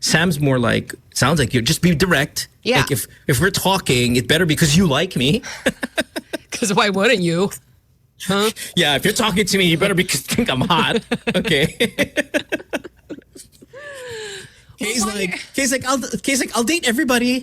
Speaker 2: Sam's more like, sounds like you just be direct.
Speaker 3: Yeah.
Speaker 2: Like, if we're talking, it better because you like me.
Speaker 3: Because why wouldn't you? Huh?
Speaker 2: Yeah, if you're talking to me, you better because think I'm hot. Okay. Kay's like, I'll date everybody.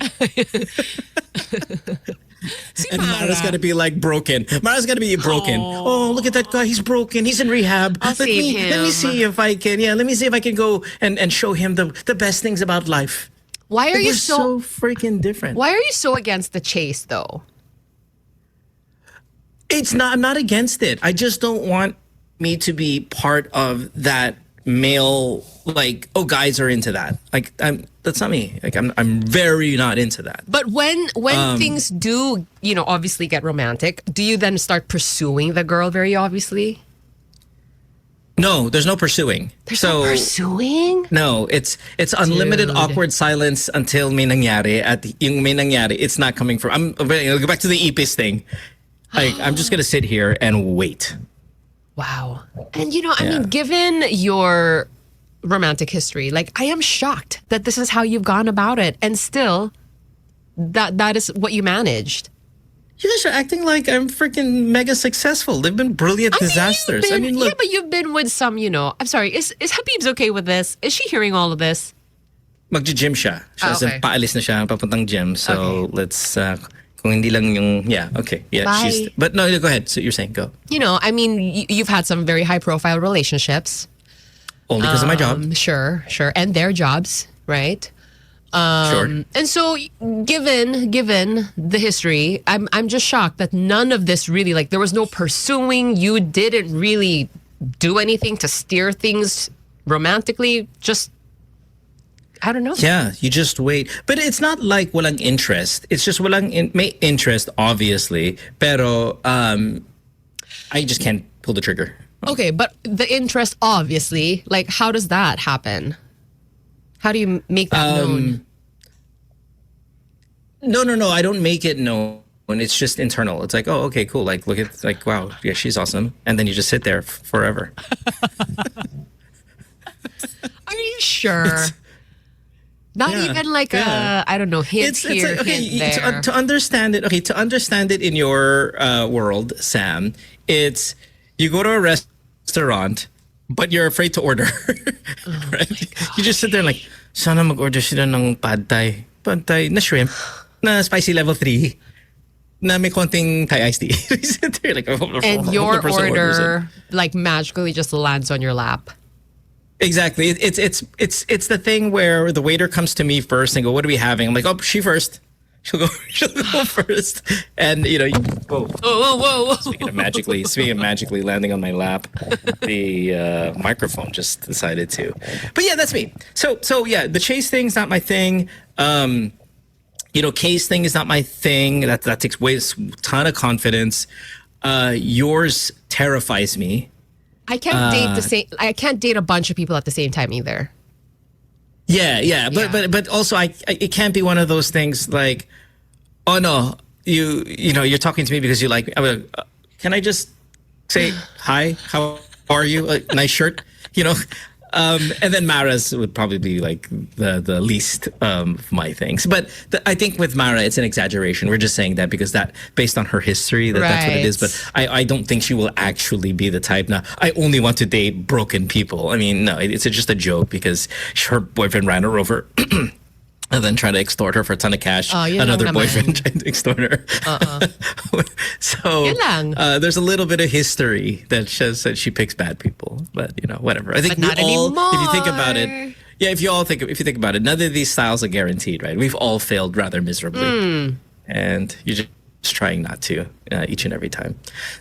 Speaker 2: And Mara's got to be like broken. Mara's got to be broken. Oh, look at that guy. He's broken. He's in rehab. Let me see if I can. Yeah, let me see if I can go and show him the best things about life.
Speaker 3: Why are you
Speaker 2: so freaking different?
Speaker 3: Why are you so against the chase though?
Speaker 2: It's not. I'm not against it. I just don't want me to be part of that male. Like, oh, guys are into that. Like, that's not me. Like, I'm very not into that.
Speaker 3: But when things do, obviously get romantic, do you then start pursuing the girl very obviously?
Speaker 2: No, there's no pursuing.
Speaker 3: There's no pursuing?
Speaker 2: No, it's unlimited awkward silence until may nangyari. At yung may nangyari, it's not coming from. I'll go back to the ipis thing. Like, I'm just gonna sit here and wait.
Speaker 3: Wow. And I mean, given your romantic history, like, I am shocked that this is how you've gone about it, and still, that is what you managed.
Speaker 2: You guys are acting like I'm freaking mega successful. They've been brilliant disasters.
Speaker 3: Look.
Speaker 2: Yeah,
Speaker 3: but you've been with some, I'm sorry, is Habib's okay with this? Is she hearing all of this?
Speaker 2: Magji-gym siya.
Speaker 3: Okay.
Speaker 2: Paalis na siya, papuntang gym. So
Speaker 3: Okay.
Speaker 2: let's, kung hindi lang yung, yeah, okay. Yeah,
Speaker 3: Bye.
Speaker 2: but no, go ahead. So you're saying, go.
Speaker 3: I mean, you've had some very high profile relationships.
Speaker 2: Only because of my job.
Speaker 3: Sure. And their jobs, right?
Speaker 2: Sure.
Speaker 3: And so, given the history, I'm just shocked that none of this really, like, there was no pursuing. You didn't really do anything to steer things romantically. Just, I don't know.
Speaker 2: Yeah, you just wait. But it's not like walang interest. It's just may interest, obviously. Pero I just can't pull the trigger.
Speaker 3: Okay, but the interest, obviously, like, how does that happen? How do you make that known?
Speaker 2: No. I don't make it known. It's just internal. It's like, oh, okay, cool. Like, look at, like, wow, yeah, she's awesome. And then you just sit there forever.
Speaker 3: Are you sure? Not even like a, I don't know, hint here,
Speaker 2: like, okay,
Speaker 3: hint there.
Speaker 2: to understand it. Okay, to understand it in your world, Sam, it's you go to a restaurant, but you're afraid to order. Right? You just sit there and like, sana mag-order sila ng pad thai na shrimp, na spicy level 3, na may konting Thai iced tea. You sit there like,
Speaker 3: and your order like magically just lands on your lap.
Speaker 2: Exactly. It's the thing where the waiter comes to me first and go, what are we having? I'm like, oh, she first. She'll go first, and whoa.
Speaker 3: Whoa.
Speaker 2: Speaking of magically landing on my lap, the microphone just decided to. But yeah, that's me. So yeah, the chase thing's not my thing. Case thing is not my thing. That takes a ton of confidence. Yours terrifies me.
Speaker 3: I can't date a bunch of people at the same time either.
Speaker 2: Yeah. But also it can't be one of those things like, oh no, you're talking to me because you like me. Can I just say hi? How are you? Nice shirt, And then Mara's would probably be like the least of my things. But I think with Mara, it's an exaggeration. We're just saying that because based on her history, that's what it is. But I don't think she will actually be the type. Now, I only want to date broken people. I mean, no, it's just a joke because her boyfriend ran her over. And then try to extort her for a ton of cash. Another boyfriend trying to extort her. So there's a little bit of history that says that she picks bad people. But whatever. I think
Speaker 3: but not anymore.
Speaker 2: If you think about it, if you think about it, none of these styles are guaranteed, right? We've all failed rather miserably, and you're just trying not to each and every time.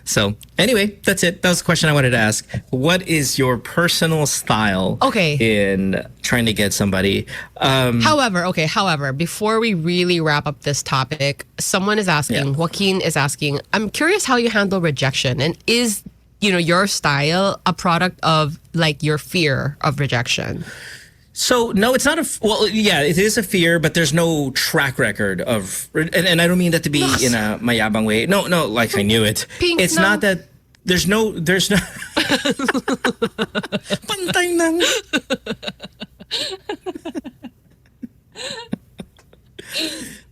Speaker 2: So anyway, that's it. That was the question I wanted to ask. What is your personal style in trying to get somebody?
Speaker 3: However, before we really wrap up this topic, someone is asking, Joaquin is asking, I'm curious how you handle rejection, and is your style a product of like your fear of rejection?
Speaker 2: So no, it's not it is a fear, but there's no track record of, and I don't mean that to be in a mayabang way. No, like I knew it. It's not that there's no. Pantay nang.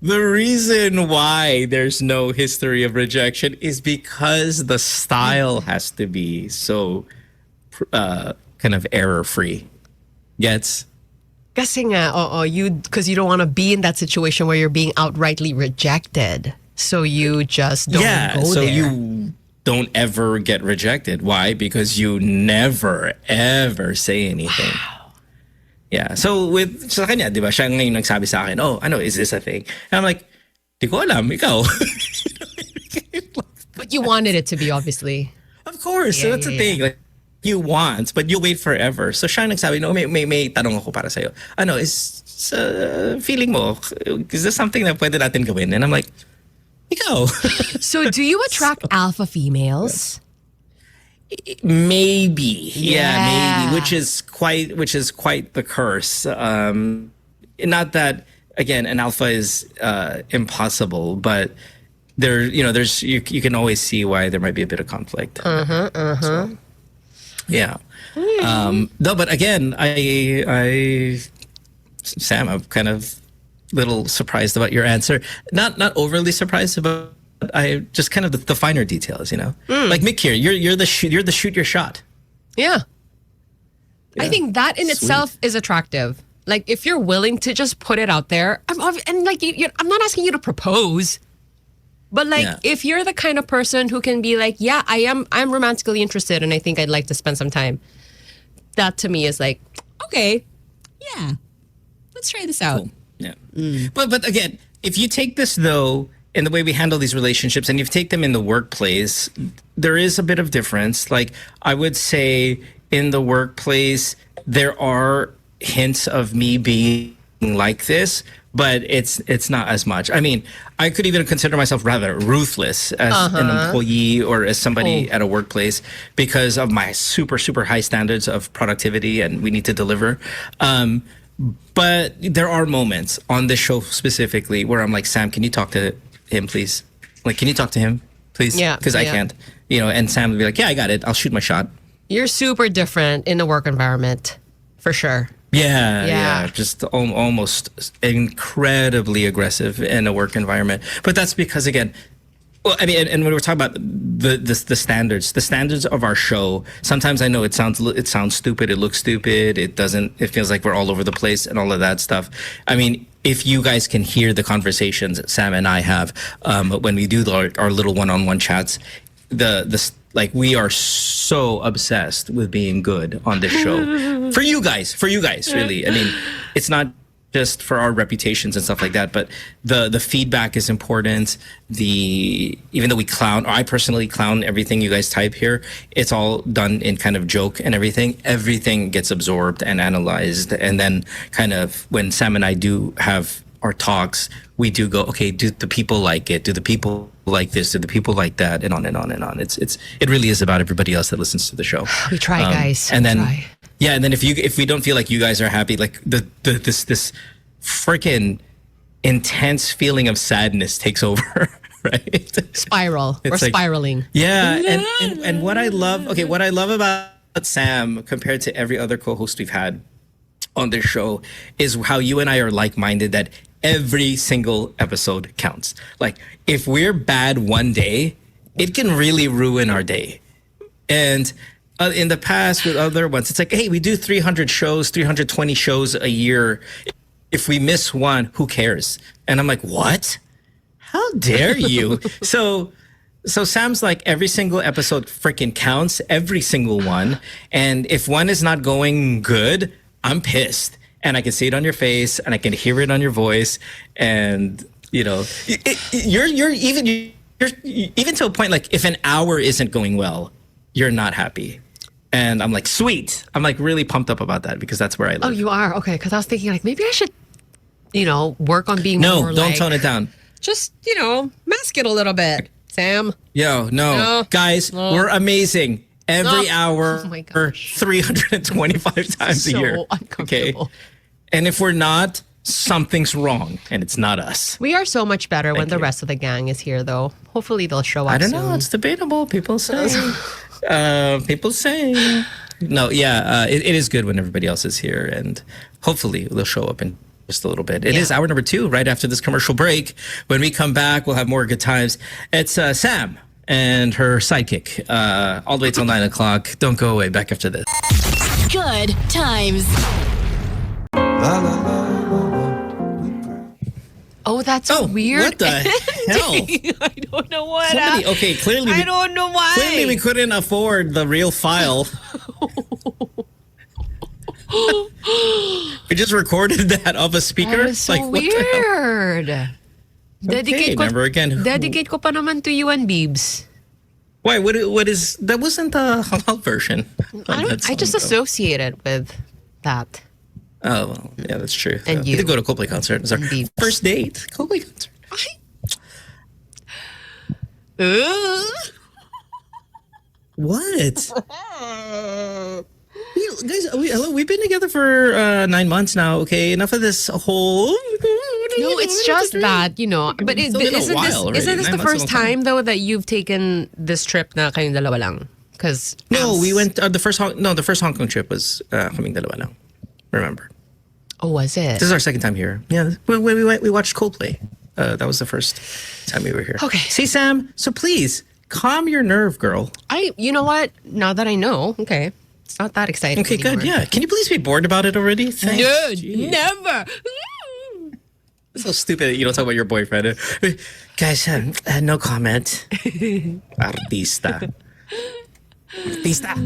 Speaker 2: The reason why there's no history of rejection is because the style has to be so kind of error-free. Gets?
Speaker 3: Kasi nga, because you don't want to be in that situation where you're being outrightly rejected. So you just don't go
Speaker 2: so
Speaker 3: there.
Speaker 2: You don't ever get rejected. Why? Because you never, ever say anything. Wow. Yeah. So sa kanya, di ba, siya ngayon nagsabi sa akin, is this a thing? And I'm like, di ko alam, ikaw.
Speaker 3: But you wanted it to be, obviously.
Speaker 2: Of course. So that's the thing. Like, you want, but you wait forever. So siya nagsabi, may tanong ako para sa'yo. Is feeling mo, is this something that pwede natin gawin? And I'm like, ikaw.
Speaker 3: So do you attract alpha females?
Speaker 2: Maybe. Yeah, maybe. Which is quite the curse. Not that, again, an alpha is impossible, but there's you can always see why there might be a bit of conflict. So, yeah. No, but again, Sam, I'm kind of little surprised about your answer. Not overly surprised, but I just kind of the finer details, Like Mick here, you're the shoot your shot.
Speaker 3: Yeah. I think that in itself is attractive. Like if you're willing to just put it out there, I'm not asking you to propose. But if you're the kind of person who can be like, I'm romantically interested and I think I'd like to spend some time. That to me is like, okay, yeah, let's try this out.
Speaker 2: Cool. Yeah. But again, if you take this though, in the way we handle these relationships and you take them in the workplace, there is a bit of difference. Like I would say in the workplace, there are hints of me being like this, but it's not as much. I mean, I could even consider myself rather ruthless as an employee or as somebody at a workplace because of my super, super high standards of productivity and we need to deliver. But there are moments on this show specifically where I'm like, Sam, can you talk to him, please? Like, can you talk to him, please?
Speaker 3: Yeah.
Speaker 2: Because I can't. And Sam would be like, yeah, I got it. I'll shoot my shot.
Speaker 3: You're super different in the work environment, for sure.
Speaker 2: Yeah. Just almost incredibly aggressive in a work environment. But that's because, again, well, I mean, and when we're talking about the standards of our show, sometimes I know it sounds stupid, it looks stupid, it feels like we're all over the place and all of that stuff. I mean, if you guys can hear the conversations Sam and I have when we do our little one-on-one chats, we are so obsessed with being good on this show. For you guys, really. I mean, it's not just for our reputations and stuff like that, but the feedback is important. Even though we clown, or I personally clown everything you guys type here, it's all done in kind of joke and everything. Everything gets absorbed and analyzed, and then kind of when Sam and I do have our talks, we do go, okay, do the people like it? Do the people like this? Do the people like that? And on and on and on. It really is about everybody else that listens to the show.
Speaker 3: We try, guys.
Speaker 2: And then
Speaker 3: try.
Speaker 2: Yeah, and then if we don't feel like you guys are happy, like this freaking intense feeling of sadness takes over, right?
Speaker 3: Spiral. We're
Speaker 2: It's like-
Speaker 3: spiraling.
Speaker 2: Yeah, and what I love about Sam compared to every other co-host we've had on this show is how you and I are like-minded, that every single episode counts. Like if we're bad one day, it can really ruin our day. And in the past with other ones, it's like, hey, we do 300 shows, 320 shows a year. If we miss one, who cares? And I'm like, what? How dare you? So Sam's like, every single episode freaking counts, every single one. And if one is not going good, I'm pissed. And I can see it on your face, and I can hear it on your voice. And, you know, you're even to a point, like if an hour isn't going well, you're not happy. And I'm like, sweet. I'm like really pumped up about that because that's where I live.
Speaker 3: Oh, you are? Okay, because I was thinking like maybe I should, work on being
Speaker 2: No,
Speaker 3: more
Speaker 2: don't
Speaker 3: like,
Speaker 2: tone it down.
Speaker 3: just, mask it a little bit, Sam.
Speaker 2: Yo, no. Guys, we're amazing. Every hour,
Speaker 3: Oh my gosh.
Speaker 2: 325 times a
Speaker 3: So
Speaker 2: year.
Speaker 3: uncomfortable.
Speaker 2: And if we're not, something's wrong, and it's not us.
Speaker 3: We are so much better when the
Speaker 2: you.
Speaker 3: rest of the gang is here, though. Hopefully they'll show up
Speaker 2: I don't
Speaker 3: soon.
Speaker 2: know. It's debatable. People say. People say. No, yeah, it is good when everybody else is here, and hopefully they'll show up in just a little bit. It is hour number 2, right after this commercial break. When we come back, we'll have more good times. It's Sam and her sidekick all the way till 9 o'clock. Don't go away. Back after this.
Speaker 1: Good times.
Speaker 3: Oh, that's weird.
Speaker 2: What the hell?
Speaker 3: I don't know what.
Speaker 2: Somebody, okay, clearly
Speaker 3: I don't know why.
Speaker 2: Clearly we couldn't afford the real file. We just recorded that off a speaker.
Speaker 3: That is so
Speaker 2: what the hell?
Speaker 3: weird.
Speaker 2: Remember again.
Speaker 3: Dedicate ko pa naman to you and Biebs.
Speaker 2: Why? What is that? Wasn't the halal version?
Speaker 3: I just associate it with that.
Speaker 2: Oh, well, yeah, that's true.
Speaker 3: And
Speaker 2: We
Speaker 3: you.
Speaker 2: did go to Coldplay concert. It was our
Speaker 3: Indeed.
Speaker 2: first date. Coldplay concert. What? Guys, we've been together for 9 months now. Okay, enough of this whole.
Speaker 3: No, it's just that, But
Speaker 2: It's been a
Speaker 3: isn't
Speaker 2: while
Speaker 3: this
Speaker 2: already.
Speaker 3: isn't this
Speaker 2: 9
Speaker 3: the
Speaker 2: months is a
Speaker 3: first
Speaker 2: long time.
Speaker 3: time though that you've taken this trip na kayong dalawa lang? Because
Speaker 2: No, we went. The first Hong Kong trip was kaming dalawa lang. Remember?
Speaker 3: Oh, was it?
Speaker 2: This is our second time here. Yeah, we watched Coldplay. That was the first time we were here.
Speaker 3: Okay.
Speaker 2: See, Sam. So please calm your nerve, girl.
Speaker 3: You know what? Now that I know, okay, it's not that exciting.
Speaker 2: Okay, good.
Speaker 3: anymore.
Speaker 2: Yeah. Can you please be bored about it already? Thanks.
Speaker 3: No,
Speaker 2: Jeez.
Speaker 3: never.
Speaker 2: It's so stupid that you don't talk about your boyfriend. Guys, no comment. Artista. Artista.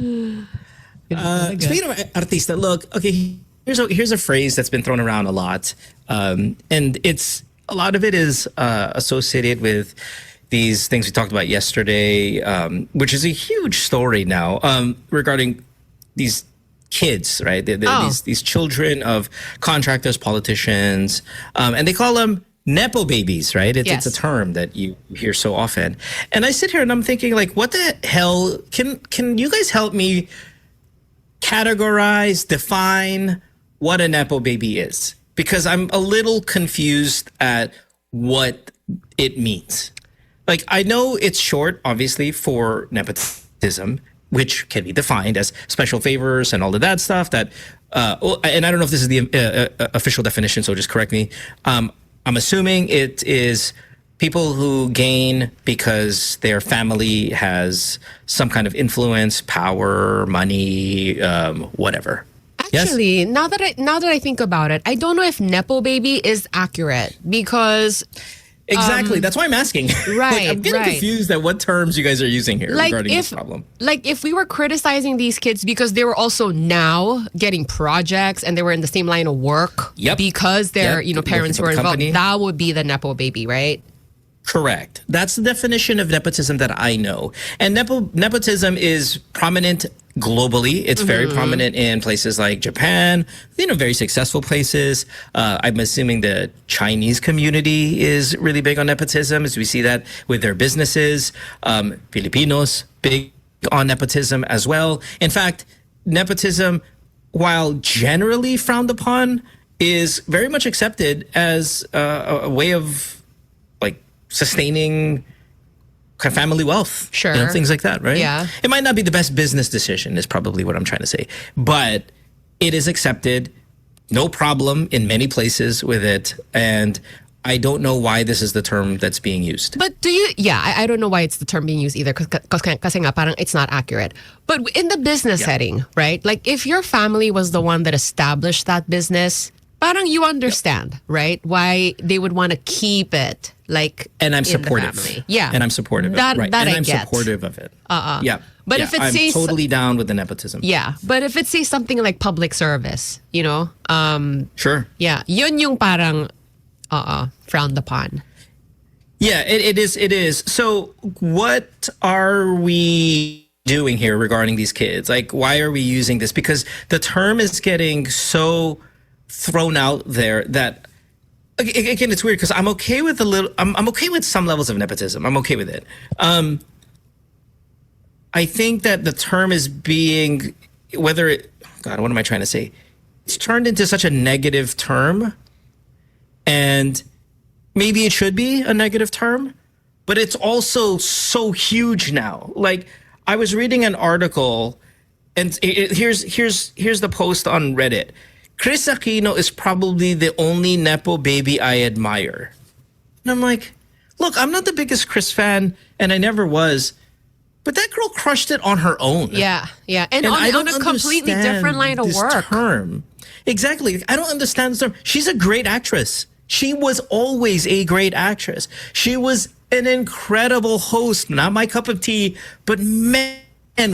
Speaker 2: Speaking of artista, look, okay, here's a phrase that's been thrown around a lot. And it's a lot of it is associated with these things we talked about yesterday, which is a huge story now regarding these kids, right? These children of contractors, politicians, and they call them nepo babies, right? It's a term that you hear so often. And I sit here and I'm thinking, like, what the hell? Can you guys help me categorize, define what a nepo baby is? Because I'm a little confused at what it means. Like, I know it's short, obviously, for nepotism, which can be defined as special favors and all of that stuff. And I don't know if this is the official definition, so just correct me. I'm assuming it is people who gain because their family has some kind of influence, power, money, whatever.
Speaker 3: Actually, now that I think about it, I don't know if nepo baby is accurate because
Speaker 2: Exactly. That's why I'm asking.
Speaker 3: Right,
Speaker 2: I'm getting
Speaker 3: right.
Speaker 2: confused at what terms you guys are using here regarding this problem.
Speaker 3: Like if we were criticizing these kids because they were also now getting projects and they were in the same line of work because their parents were involved, that would be the nepo baby, right?
Speaker 2: Correct. That's the definition of nepotism that I know. And nepotism is prominent globally. It's very prominent in places like Japan, very successful places. I'm assuming the Chinese community is really big on nepotism, as we see that with their businesses. Filipinos, big on nepotism as well. In fact, nepotism, while generally frowned upon, is very much accepted as a way of sustaining family wealth,
Speaker 3: sure,
Speaker 2: things like that, right?
Speaker 3: Yeah.
Speaker 2: It might not be the best business decision, is probably what I'm trying to say, but it is accepted, no problem in many places with it, and I don't know why this is the term that's being used.
Speaker 3: But do you? Yeah, I don't know why it's the term being used either, because nga parang it's not accurate. But in the business setting, right? Like if your family was the one that established that business, parang you understand, right? Why they would want to keep it.
Speaker 2: And I'm supportive.
Speaker 3: Yeah.
Speaker 2: And I'm supportive
Speaker 3: that,
Speaker 2: of it. Right.
Speaker 3: That
Speaker 2: and
Speaker 3: I
Speaker 2: I'm
Speaker 3: get.
Speaker 2: supportive of it.
Speaker 3: Yeah. But if it
Speaker 2: I'm
Speaker 3: says
Speaker 2: totally down with the nepotism.
Speaker 3: Yeah. But if it says something like public service,
Speaker 2: sure.
Speaker 3: Yeah. Yun yung parang frowned upon.
Speaker 2: Yeah, it is. So what are we doing here regarding these kids? Like, why are we using this? Because the term is getting so thrown out there that again, it's weird because I'm okay with I'm okay with some levels of nepotism. I'm okay with it. I think that the term is being, what am I trying to say? It's turned into such a negative term, and maybe it should be a negative term, but it's also so huge now. Like, I was reading an article, and here's the post on Reddit. Chris Aquino is probably the only nepo baby I admire. And I'm like, look, I'm not the biggest Chris fan, and I never was, but that girl crushed it on her own.
Speaker 3: Yeah. And on a completely different line of work.
Speaker 2: Term. Exactly. I don't understand this term. She's a great actress. She was always a great actress. She was an incredible host. Not my cup of tea, but man,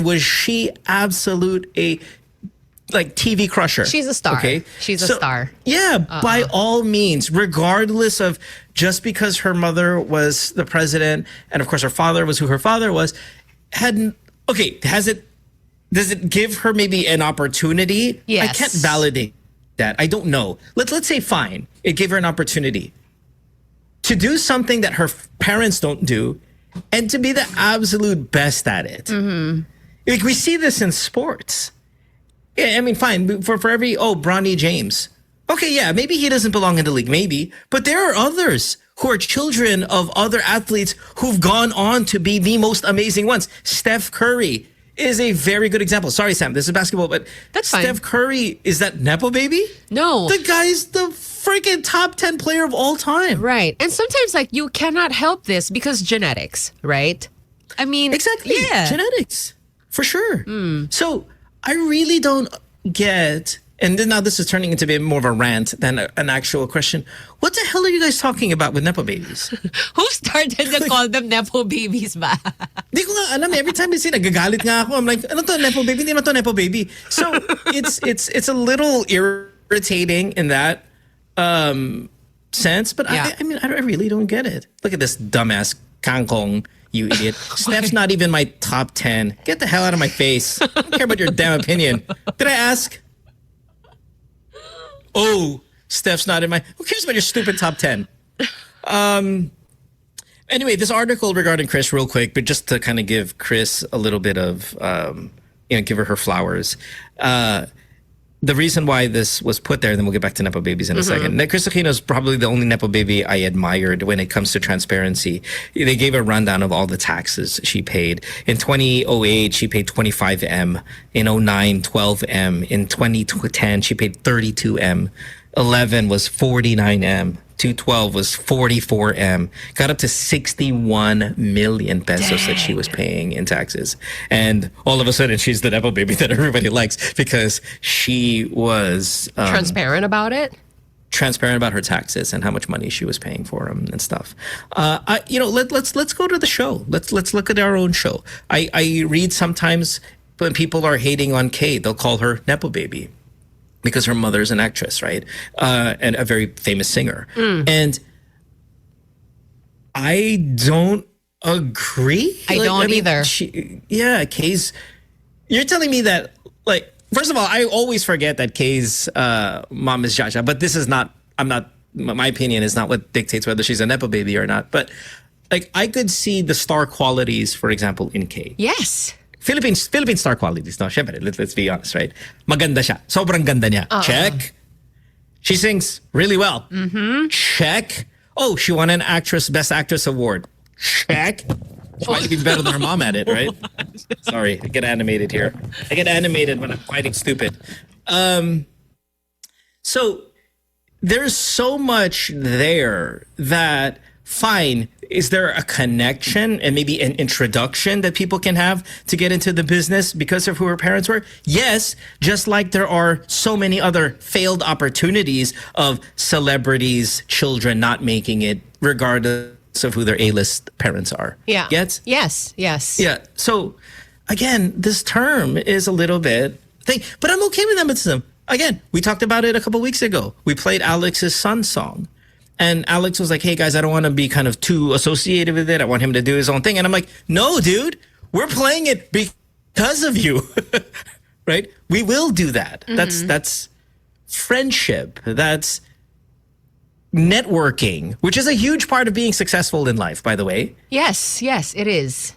Speaker 2: was she absolute TV crusher.
Speaker 3: She's a star.
Speaker 2: Okay?
Speaker 3: She's a star.
Speaker 2: Yeah, by all means, regardless of just because her mother was the president and of course her father was who her father was, does it give her maybe an opportunity?
Speaker 3: Yes.
Speaker 2: I can't validate that. I don't know. Let's say fine. It gave her an opportunity to do something that her parents don't do and to be the absolute best at it. Mm-hmm. Like, we see this in sports. Yeah, I mean, fine. For every, Bronny James. Okay, yeah, maybe he doesn't belong in the league, maybe. But there are others who are children of other athletes who've gone on to be the most amazing ones. Steph Curry is a very good example. Sorry, Sam, this is basketball, but
Speaker 3: that's fine.
Speaker 2: Steph Curry, is that nepo baby?
Speaker 3: No.
Speaker 2: The guy's the freaking top 10 player of all time.
Speaker 3: Right. And sometimes, you cannot help this because genetics, right? I mean,
Speaker 2: exactly.
Speaker 3: Yeah.
Speaker 2: Genetics, for sure. So I really don't get, and then now this is turning into a bit more of a rant than an actual question. What the hell are you guys talking about with nepo babies?
Speaker 3: Who started to call them nepo babies ba?
Speaker 2: Di ko nga alam. Every time I see, nagagalit nga ako. I'm like, ano to, nepo baby? Hindi naman to nepo baby. So it's a little irritating in that sense, but
Speaker 3: yeah.
Speaker 2: I really don't get it. Look at this dumbass kangkong. You idiot. Steph's not even my top 10. Get the hell out of my face. I don't care about your damn opinion. Did I ask? Oh, Steph's not in my... Who cares about your stupid top 10? Anyway, this article regarding Chris real quick, but just to kind of give Chris a little bit of, give her flowers. The reason why this was put there, and then we'll get back to nepo babies in a second. Chris Aquino is probably the only nepo baby I admired when it comes to transparency. They gave a rundown of all the taxes she paid. In 2008, she paid 25M. In 2009, 12M. In 2010, she paid 32M. 11 was 49M. 2012 was 44M. Got up to 61 million pesos that she was paying in taxes. And all of a sudden, she's the nepo baby that everybody likes because she was...
Speaker 3: transparent about it?
Speaker 2: transparent about her taxes and how much money she was paying for them and stuff. Let's go to the show. Let's look at our own show. I read sometimes when people are hating on Kay, they'll call her nepo baby because her mother's an actress, right? And a very famous singer. And I don't agree.
Speaker 3: I don't either.
Speaker 2: Kay's. You're telling me that, like, first of all, I always forget that Kay's mom is Jaja, but this is not. My opinion is not what dictates whether she's a nepo baby or not. But like, I could see the star qualities, for example, in Kay.
Speaker 3: Yes.
Speaker 2: Philippine star qualities. No, syempre, let's be honest, right? Maganda siya. Sobrang ganda niya. Check. She sings really well. Check. Oh, she won an Best Actress award. Check. She might be better than her mom at it, right? Sorry, I get animated here. I get animated when I'm fighting stupid. So there's so much there that, fine, is there a connection and maybe an introduction that people can have to get into the business because of who her parents were? Yes, just like there are so many other failed opportunities of celebrities, children not making it regardless of who their A-list parents are.
Speaker 3: Yeah.
Speaker 2: Gets?
Speaker 3: Yes.
Speaker 2: Yeah. So, again, this term is a little bit but I'm okay with nepotism. Again, we talked about it a couple weeks ago. We played Alex's son's song. And Alex was like, hey, guys, I don't want to be kind of too associated with it. I want him to do his own thing. And I'm like, no, dude, we're playing it because of you. Right? We will do that. That's friendship. That's networking, which is a huge part of being successful in life, by the way.
Speaker 3: Yes, it is.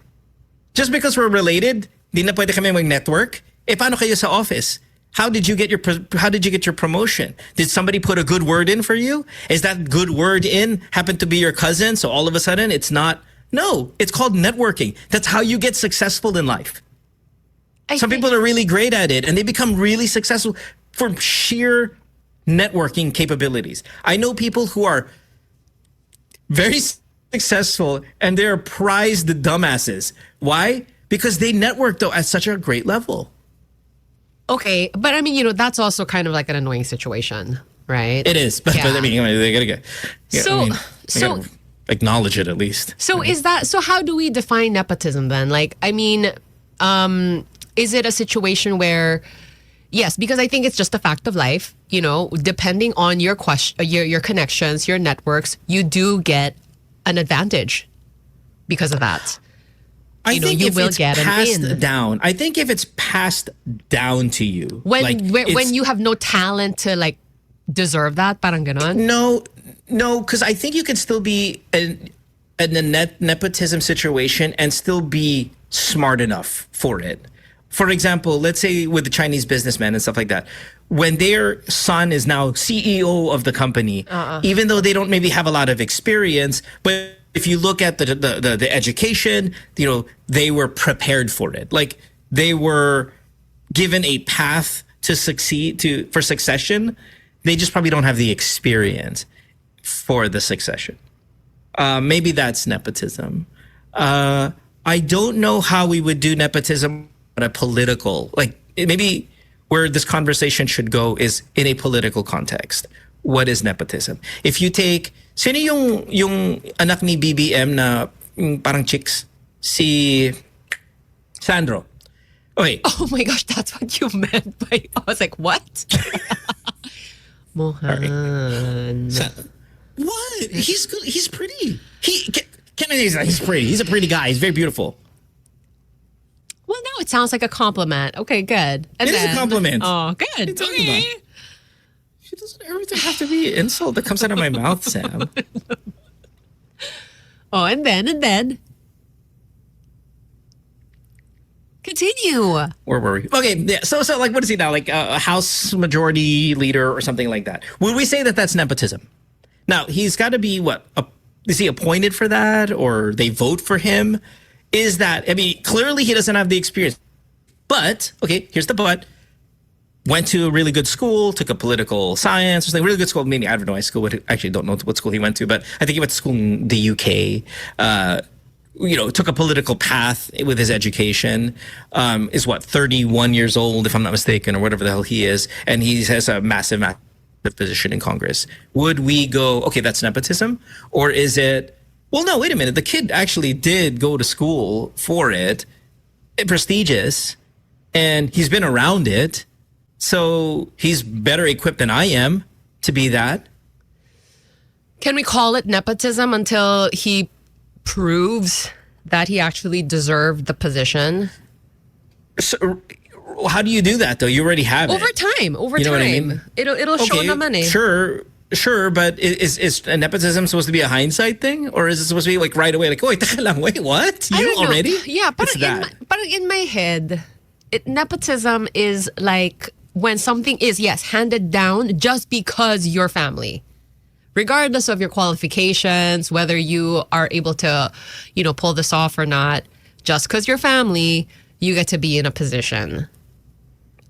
Speaker 2: Just because we're related, di na pwede kami mag-network. Paano kayo sa office? How did you get your promotion? Did somebody put a good word in for you? Is that good word in happen to be your cousin? So all of a sudden it's not. No, it's called networking. That's how you get successful in life. Some people are really great at it and they become really successful from sheer networking capabilities. I know people who are very successful and they're prized dumbasses. Why? Because they network though at such a great level.
Speaker 3: Okay, but I mean, that's also kind of like an annoying situation, right?
Speaker 2: It is, but I mean, they gotta get.
Speaker 3: So
Speaker 2: acknowledge it at least.
Speaker 3: So So how do we define nepotism then? Like, I mean, is it a situation where, yes, because I think it's just a fact of life. Depending on your your connections, your networks, you do get an advantage because of that.
Speaker 2: I think if it's passed down. I think if it's passed down to you,
Speaker 3: when you have no talent to like deserve that, parang ganon.
Speaker 2: No, because I think you can still be in a nepotism situation and still be smart enough for it. For example, let's say with the Chinese businessmen and stuff like that, when their son is now CEO of the company, even though they don't maybe have a lot of experience, but if you look at the education, they were prepared for it. Like they were given a path to succeed for succession. They just probably don't have the experience for the succession. Maybe that's nepotism. I don't know how we would do nepotism at a political, like maybe where this conversation should go is in a political context. What is nepotism? If you take, sino yung anak ni BBM na parang chicks? Si Sandro. Okay.
Speaker 3: Oh my gosh, that's what you meant by, I was like, what? Mohan.
Speaker 2: What? He's good. He's pretty. He's pretty. He's a pretty guy. He's very beautiful.
Speaker 3: Well, now it sounds like a compliment. Okay, good.
Speaker 2: It is a compliment.
Speaker 3: Oh, good. Okay.
Speaker 2: She doesn't everything have to be an insult that comes out of my mouth, Sam.
Speaker 3: Oh, and then. Continue.
Speaker 2: Where were we? Okay, yeah. So like, what is he now? Like a House Majority Leader or something like that? Would we say that that's nepotism? Now he's got to be what? Is he appointed for that, or they vote for him? Is that? I mean, clearly he doesn't have the experience. But okay, here's the but. Went to a really good school, took a political science or something. Really good school. Maybe I don't know. Actually don't know what school he went to, but I think he went to school in the UK. Took a political path with his education. Is 31 years old, if I'm not mistaken, or whatever the hell he is, and he has a massive the position in Congress, would we go, okay, that's nepotism? Or is it, well, no, wait a minute. The kid actually did go to school for it, prestigious, and he's been around it. So he's better equipped than I am to be that.
Speaker 3: Can we call it nepotism until he proves that he actually deserved the position?
Speaker 2: So, how do you do that though? You already have
Speaker 3: Over
Speaker 2: it.
Speaker 3: time. Over
Speaker 2: You know
Speaker 3: time.
Speaker 2: what I mean?
Speaker 3: It'll show the money.
Speaker 2: Sure, but is a nepotism supposed to be a hindsight thing, or is it supposed to be like right away? Like, wait, wait, what?
Speaker 3: I
Speaker 2: You
Speaker 3: don't know.
Speaker 2: already?
Speaker 3: Yeah, but
Speaker 2: It's
Speaker 3: in my head, nepotism is like when something is, yes, handed down just because you're family. Regardless of your qualifications, whether you are able to, pull this off or not, just because you're family, you get to be in a position.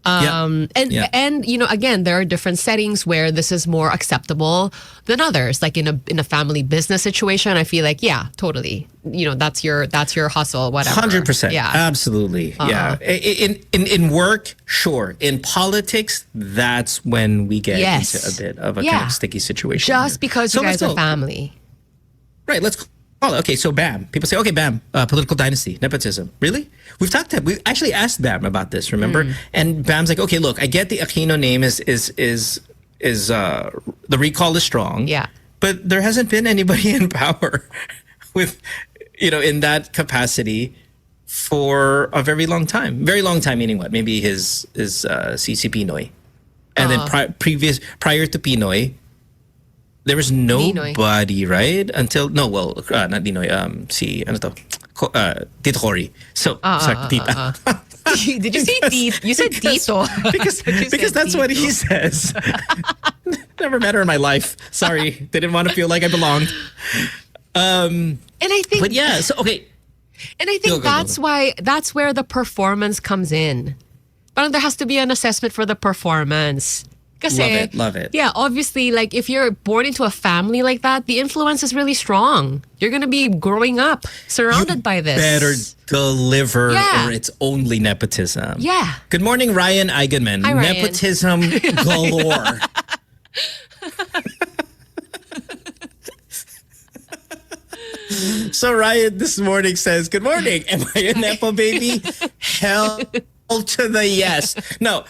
Speaker 3: And again, there are different settings where this is more acceptable than others. Like in a family business situation, I feel like, yeah, totally. That's your hustle, whatever.
Speaker 2: 100%.
Speaker 3: Yeah,
Speaker 2: Absolutely. Yeah. In work, sure. In politics, that's when we get into a bit of a kind of sticky situation.
Speaker 3: Just
Speaker 2: here.
Speaker 3: because you guys are family.
Speaker 2: Right. Let's call it. Okay. So BAM. People say, okay, BAM, political dynasty, nepotism. Really? We actually asked BAM about this, remember? And BAM's like, okay, look, I get the Aquino name is the recall is strong.
Speaker 3: Yeah.
Speaker 2: But there hasn't been anybody in power with, in that capacity for a very long time. Very long time meaning what? Maybe his si Pinoy. And then prior to Pinoy, there was nobody, right? Until, not Ninoy, Tito Cory. So, sorry, Tita.
Speaker 3: Did you say Tito? You said Tito.
Speaker 2: Because that's what he says. Never met her in my life. Sorry. Didn't want to feel like I belonged.
Speaker 3: And I think...
Speaker 2: But yeah, so, okay.
Speaker 3: And I think that's where the performance comes in. But there has to be an assessment for the performance. Kasi,
Speaker 2: love it.
Speaker 3: Yeah, obviously, like if you're born into a family like that, the influence is really strong. You're going to be growing up surrounded by this.
Speaker 2: Better deliver or it's only nepotism.
Speaker 3: Yeah.
Speaker 2: Good morning, Ryan Eigenman.
Speaker 3: Hi, Ryan.
Speaker 2: Nepotism galore. So Ryan this morning says, good morning. Am I a nepo baby? Hell to the yes. No.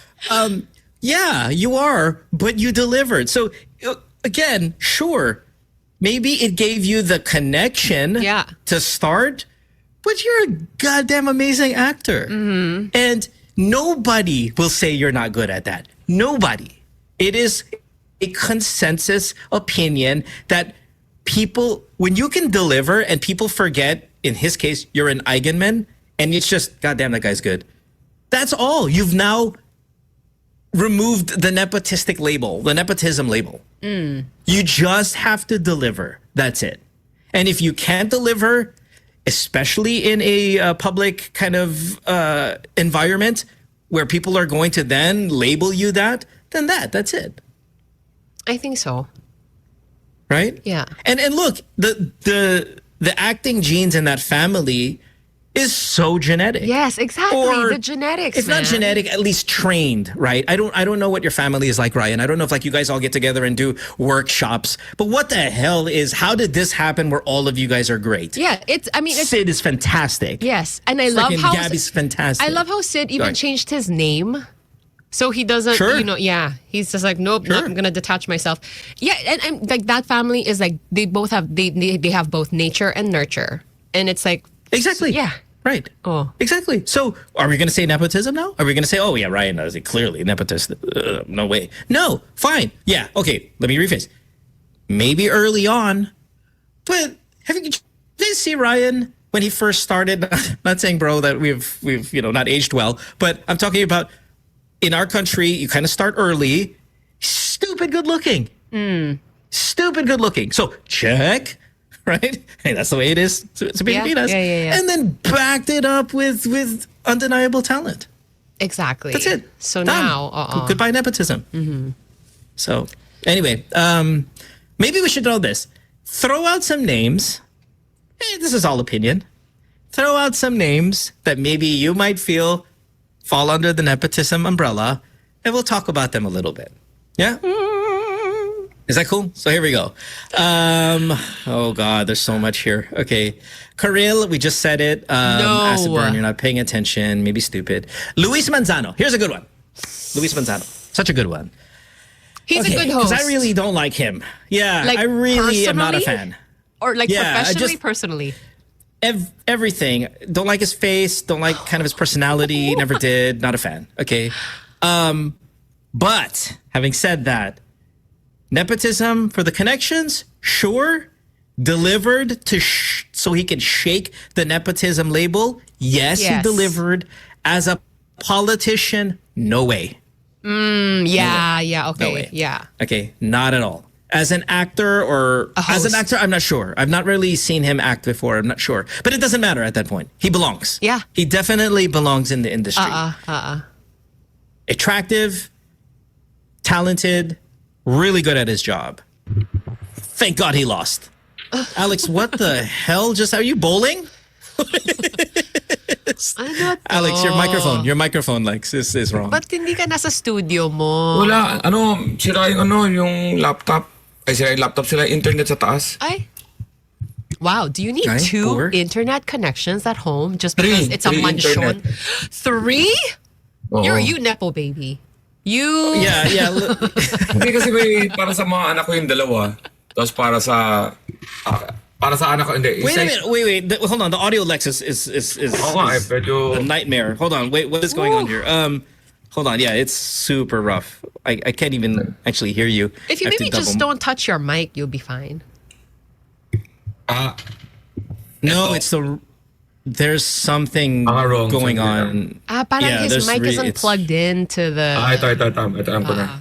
Speaker 2: Yeah, you are, but you delivered. So again, sure, maybe it gave you the connection to start, but you're a goddamn amazing actor. And nobody will say you're not good at that. Nobody. It is a consensus opinion that people, when you can deliver and people forget, in his case, you're an Eigenman, and it's just, goddamn, that guy's good. That's all. You've now removed the nepotistic label, the nepotism label. You just have to deliver. That's it. And if you can't deliver, especially in a public kind of environment where people are going to then label you that, then that's it.
Speaker 3: I think so.
Speaker 2: Right?
Speaker 3: Yeah.
Speaker 2: And look, the acting genes in that family is so genetic.
Speaker 3: Yes, exactly.
Speaker 2: Or
Speaker 3: the genetics.
Speaker 2: It's not genetic, at least trained, right? I don't know what your family is like, Ryan. I don't know if like you guys all get together and do workshops. But what the hell how did this happen where all of you guys are great?
Speaker 3: Yeah,
Speaker 2: Sid is fantastic.
Speaker 3: Yes, and I love how
Speaker 2: Gabby's fantastic.
Speaker 3: I love how Sid even changed his name. So he doesn't, he's just like, nope, I'm going to detach myself. Yeah, and like that family is like, they both have, they have both nature and nurture. And it's like.
Speaker 2: Exactly.
Speaker 3: Yeah.
Speaker 2: Right.
Speaker 3: Oh.
Speaker 2: Exactly. So are we going to say nepotism now? Are we going to say, oh yeah, Ryan does it clearly, nepotism? No way. No, fine. Yeah, okay, let me rephrase. Maybe early on, but did you see Ryan when he first started? Not saying, bro, that we've not aged well, but I'm talking about in our country, you kind of start early. Stupid good looking. Stupid good looking. So check, right? Hey, that's the way it is. It's a big penis.
Speaker 3: Yeah.
Speaker 2: And then backed it up with undeniable talent.
Speaker 3: Exactly.
Speaker 2: That's it.
Speaker 3: So
Speaker 2: done.
Speaker 3: now,
Speaker 2: Goodbye nepotism. So anyway, maybe we should know this. Throw out some names. This is all opinion. Throw out some names that maybe you might feel fall under the nepotism umbrella, and we'll talk about them a little bit. Yeah? Is that cool? So here we go. Oh God, there's so much here. Okay. Karylle, we just said it.
Speaker 3: No.
Speaker 2: Acid burn, you're not paying attention. Maybe stupid. Luis Manzano. Here's a good one. Luis Manzano. Such a good one.
Speaker 3: He's a good host.
Speaker 2: Because I really don't like him. Yeah,
Speaker 3: Like,
Speaker 2: I really am not a
Speaker 3: personally?
Speaker 2: fan.
Speaker 3: Or like
Speaker 2: Yeah,
Speaker 3: professionally, personally.
Speaker 2: Everything. Don't like his face. Don't like kind of his personality. Never did. Not a fan. Okay. But having said that, nepotism for the connections, sure. Delivered to so he can shake the nepotism label. Yes, he
Speaker 3: Yes.
Speaker 2: delivered. As a politician, no way.
Speaker 3: Yeah,
Speaker 2: No
Speaker 3: okay.
Speaker 2: way.
Speaker 3: Yeah.
Speaker 2: Okay, not at all. As an actor or as an
Speaker 3: host.
Speaker 2: actor, I'm not sure. I've not really seen him act before. I'm not sure. But it doesn't matter at that point. He belongs.
Speaker 3: Yeah.
Speaker 2: He definitely belongs in the industry. Attractive, talented, really good at his job. Thank God he lost. Alex, what the hell? Just are you bowling?
Speaker 3: Ano to?
Speaker 2: Alex, your microphone, Lex, is wrong.
Speaker 3: Ba't hindi ka nasa studio mo?
Speaker 4: Wala, sira yung laptop. Ay, sira yung laptop, sira yung internet sa taas.
Speaker 3: Ay. Wow, do you need
Speaker 2: Ay,
Speaker 3: 2
Speaker 2: poor.
Speaker 3: internet connections at home just
Speaker 4: Three.
Speaker 3: because it's a
Speaker 4: Three
Speaker 3: mansion?
Speaker 4: internet.
Speaker 3: 3?
Speaker 4: Oo.
Speaker 3: You nepo baby. You
Speaker 2: yeah.
Speaker 4: Hindi kasi para sa mga anak ko yung dalawa. Tapos para sa anak ko, hindi.
Speaker 2: Wait a minute. Wait. Hold on. The audio, Lex, is
Speaker 4: Oo nga, medyo...
Speaker 2: a nightmare. Hold on. Wait, what is going on here? Hold on. Yeah, it's super rough. I can't even actually hear you.
Speaker 3: If you
Speaker 2: I have to
Speaker 3: maybe just
Speaker 2: double-
Speaker 3: don't touch your mic, you'll be fine.
Speaker 2: No, it's there's something
Speaker 4: Wrong,
Speaker 2: going
Speaker 4: something
Speaker 2: on.
Speaker 3: Parang
Speaker 2: Yeah,
Speaker 3: his
Speaker 2: there's
Speaker 3: mic isn't
Speaker 2: it's-
Speaker 3: plugged into the
Speaker 4: Ito, alam ko na.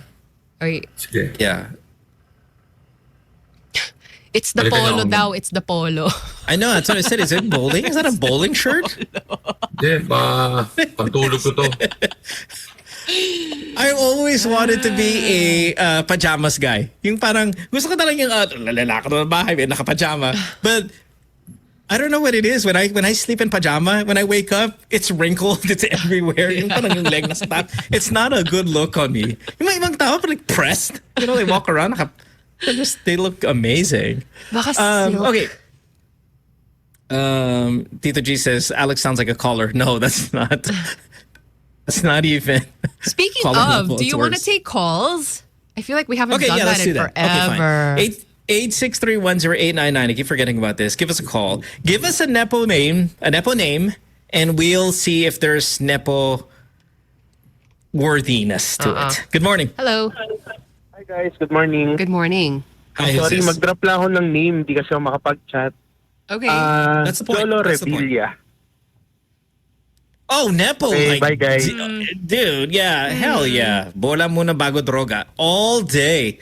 Speaker 3: Ay,
Speaker 4: Sige.
Speaker 2: Yeah.
Speaker 3: it's the
Speaker 4: Balikan
Speaker 3: polo
Speaker 4: ako.
Speaker 3: daw, it's the polo.
Speaker 2: I know. That's what I said. Is it bowling? Is that a bowling shirt?
Speaker 4: Hindi, pantulog ko to.
Speaker 2: I always wanted to be a pajamas guy. Yung parang, gusto ko talagang yung lalaki ng bahay, naka-pajama. But I don't know what it is. When I sleep in pajama, when I wake up, it's wrinkled. It's everywhere. Yung parang yung leg nasa top. It's not a good look on me. Yung mga ibang tao, parang pressed. You know, they walk around, they look amazing.
Speaker 3: Baka silk.
Speaker 2: Okay. Tito G says, Alex sounds like a caller. No, that's not. That's not even.
Speaker 3: Speaking
Speaker 2: Caller
Speaker 3: of,
Speaker 2: level,
Speaker 3: do
Speaker 2: it's
Speaker 3: you want to
Speaker 2: worse.
Speaker 3: take calls? I feel like we haven't
Speaker 2: Okay,
Speaker 3: done
Speaker 2: yeah,
Speaker 3: that
Speaker 2: let's
Speaker 3: in
Speaker 2: do that.
Speaker 3: forever.
Speaker 2: Okay, fine. 863108999. I keep forgetting about this. Give us a call. Give us a nepo name, and we'll see if there's nepo worthiness to it. Good morning.
Speaker 3: Hello.
Speaker 5: Hi guys, good morning.
Speaker 3: Good morning.
Speaker 2: Hi, who's
Speaker 5: Sorry,
Speaker 2: this?
Speaker 5: mag-drop lang ako ng name, di kasi ako makapag-chat.
Speaker 3: Okay.
Speaker 2: That's the point.
Speaker 5: Lolo
Speaker 2: That's the point.
Speaker 5: Revilla.
Speaker 2: Oh, nepo.
Speaker 5: Okay,
Speaker 2: like,
Speaker 5: bye, guys.
Speaker 2: Dude, yeah, hell yeah. Bola muna bago droga. All day.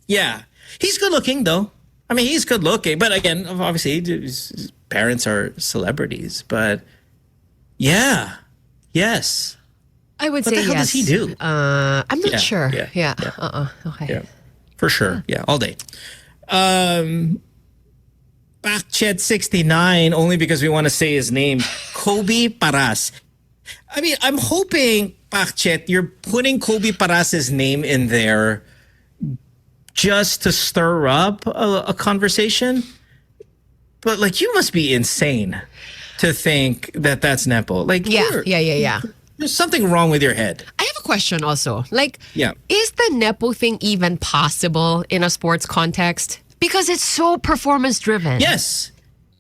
Speaker 2: Yeah. He's good looking, though. I mean, he's good looking. But again, obviously, his parents are celebrities. But yeah. Yes.
Speaker 3: I would
Speaker 2: What
Speaker 3: say
Speaker 2: the hell
Speaker 3: yes.
Speaker 2: does he do?
Speaker 3: I'm not
Speaker 2: Yeah,
Speaker 3: sure.
Speaker 2: yeah,
Speaker 3: Yeah.
Speaker 2: yeah.
Speaker 3: Okay.
Speaker 2: Yeah. For sure. Yeah, all day. Backchat69, only because we want to say his name. Kobe Paras. I mean, I'm hoping, Backchat, you're putting Kobe Paras's name in there just to stir up a conversation. But, like, you must be insane to think that that's Nepo. Like,
Speaker 3: Yeah.
Speaker 2: there's something wrong with your head.
Speaker 3: I have a question also. Like,
Speaker 2: Yeah.
Speaker 3: is the Nepo thing even possible in a sports context? Because it's so performance driven.
Speaker 2: Yes.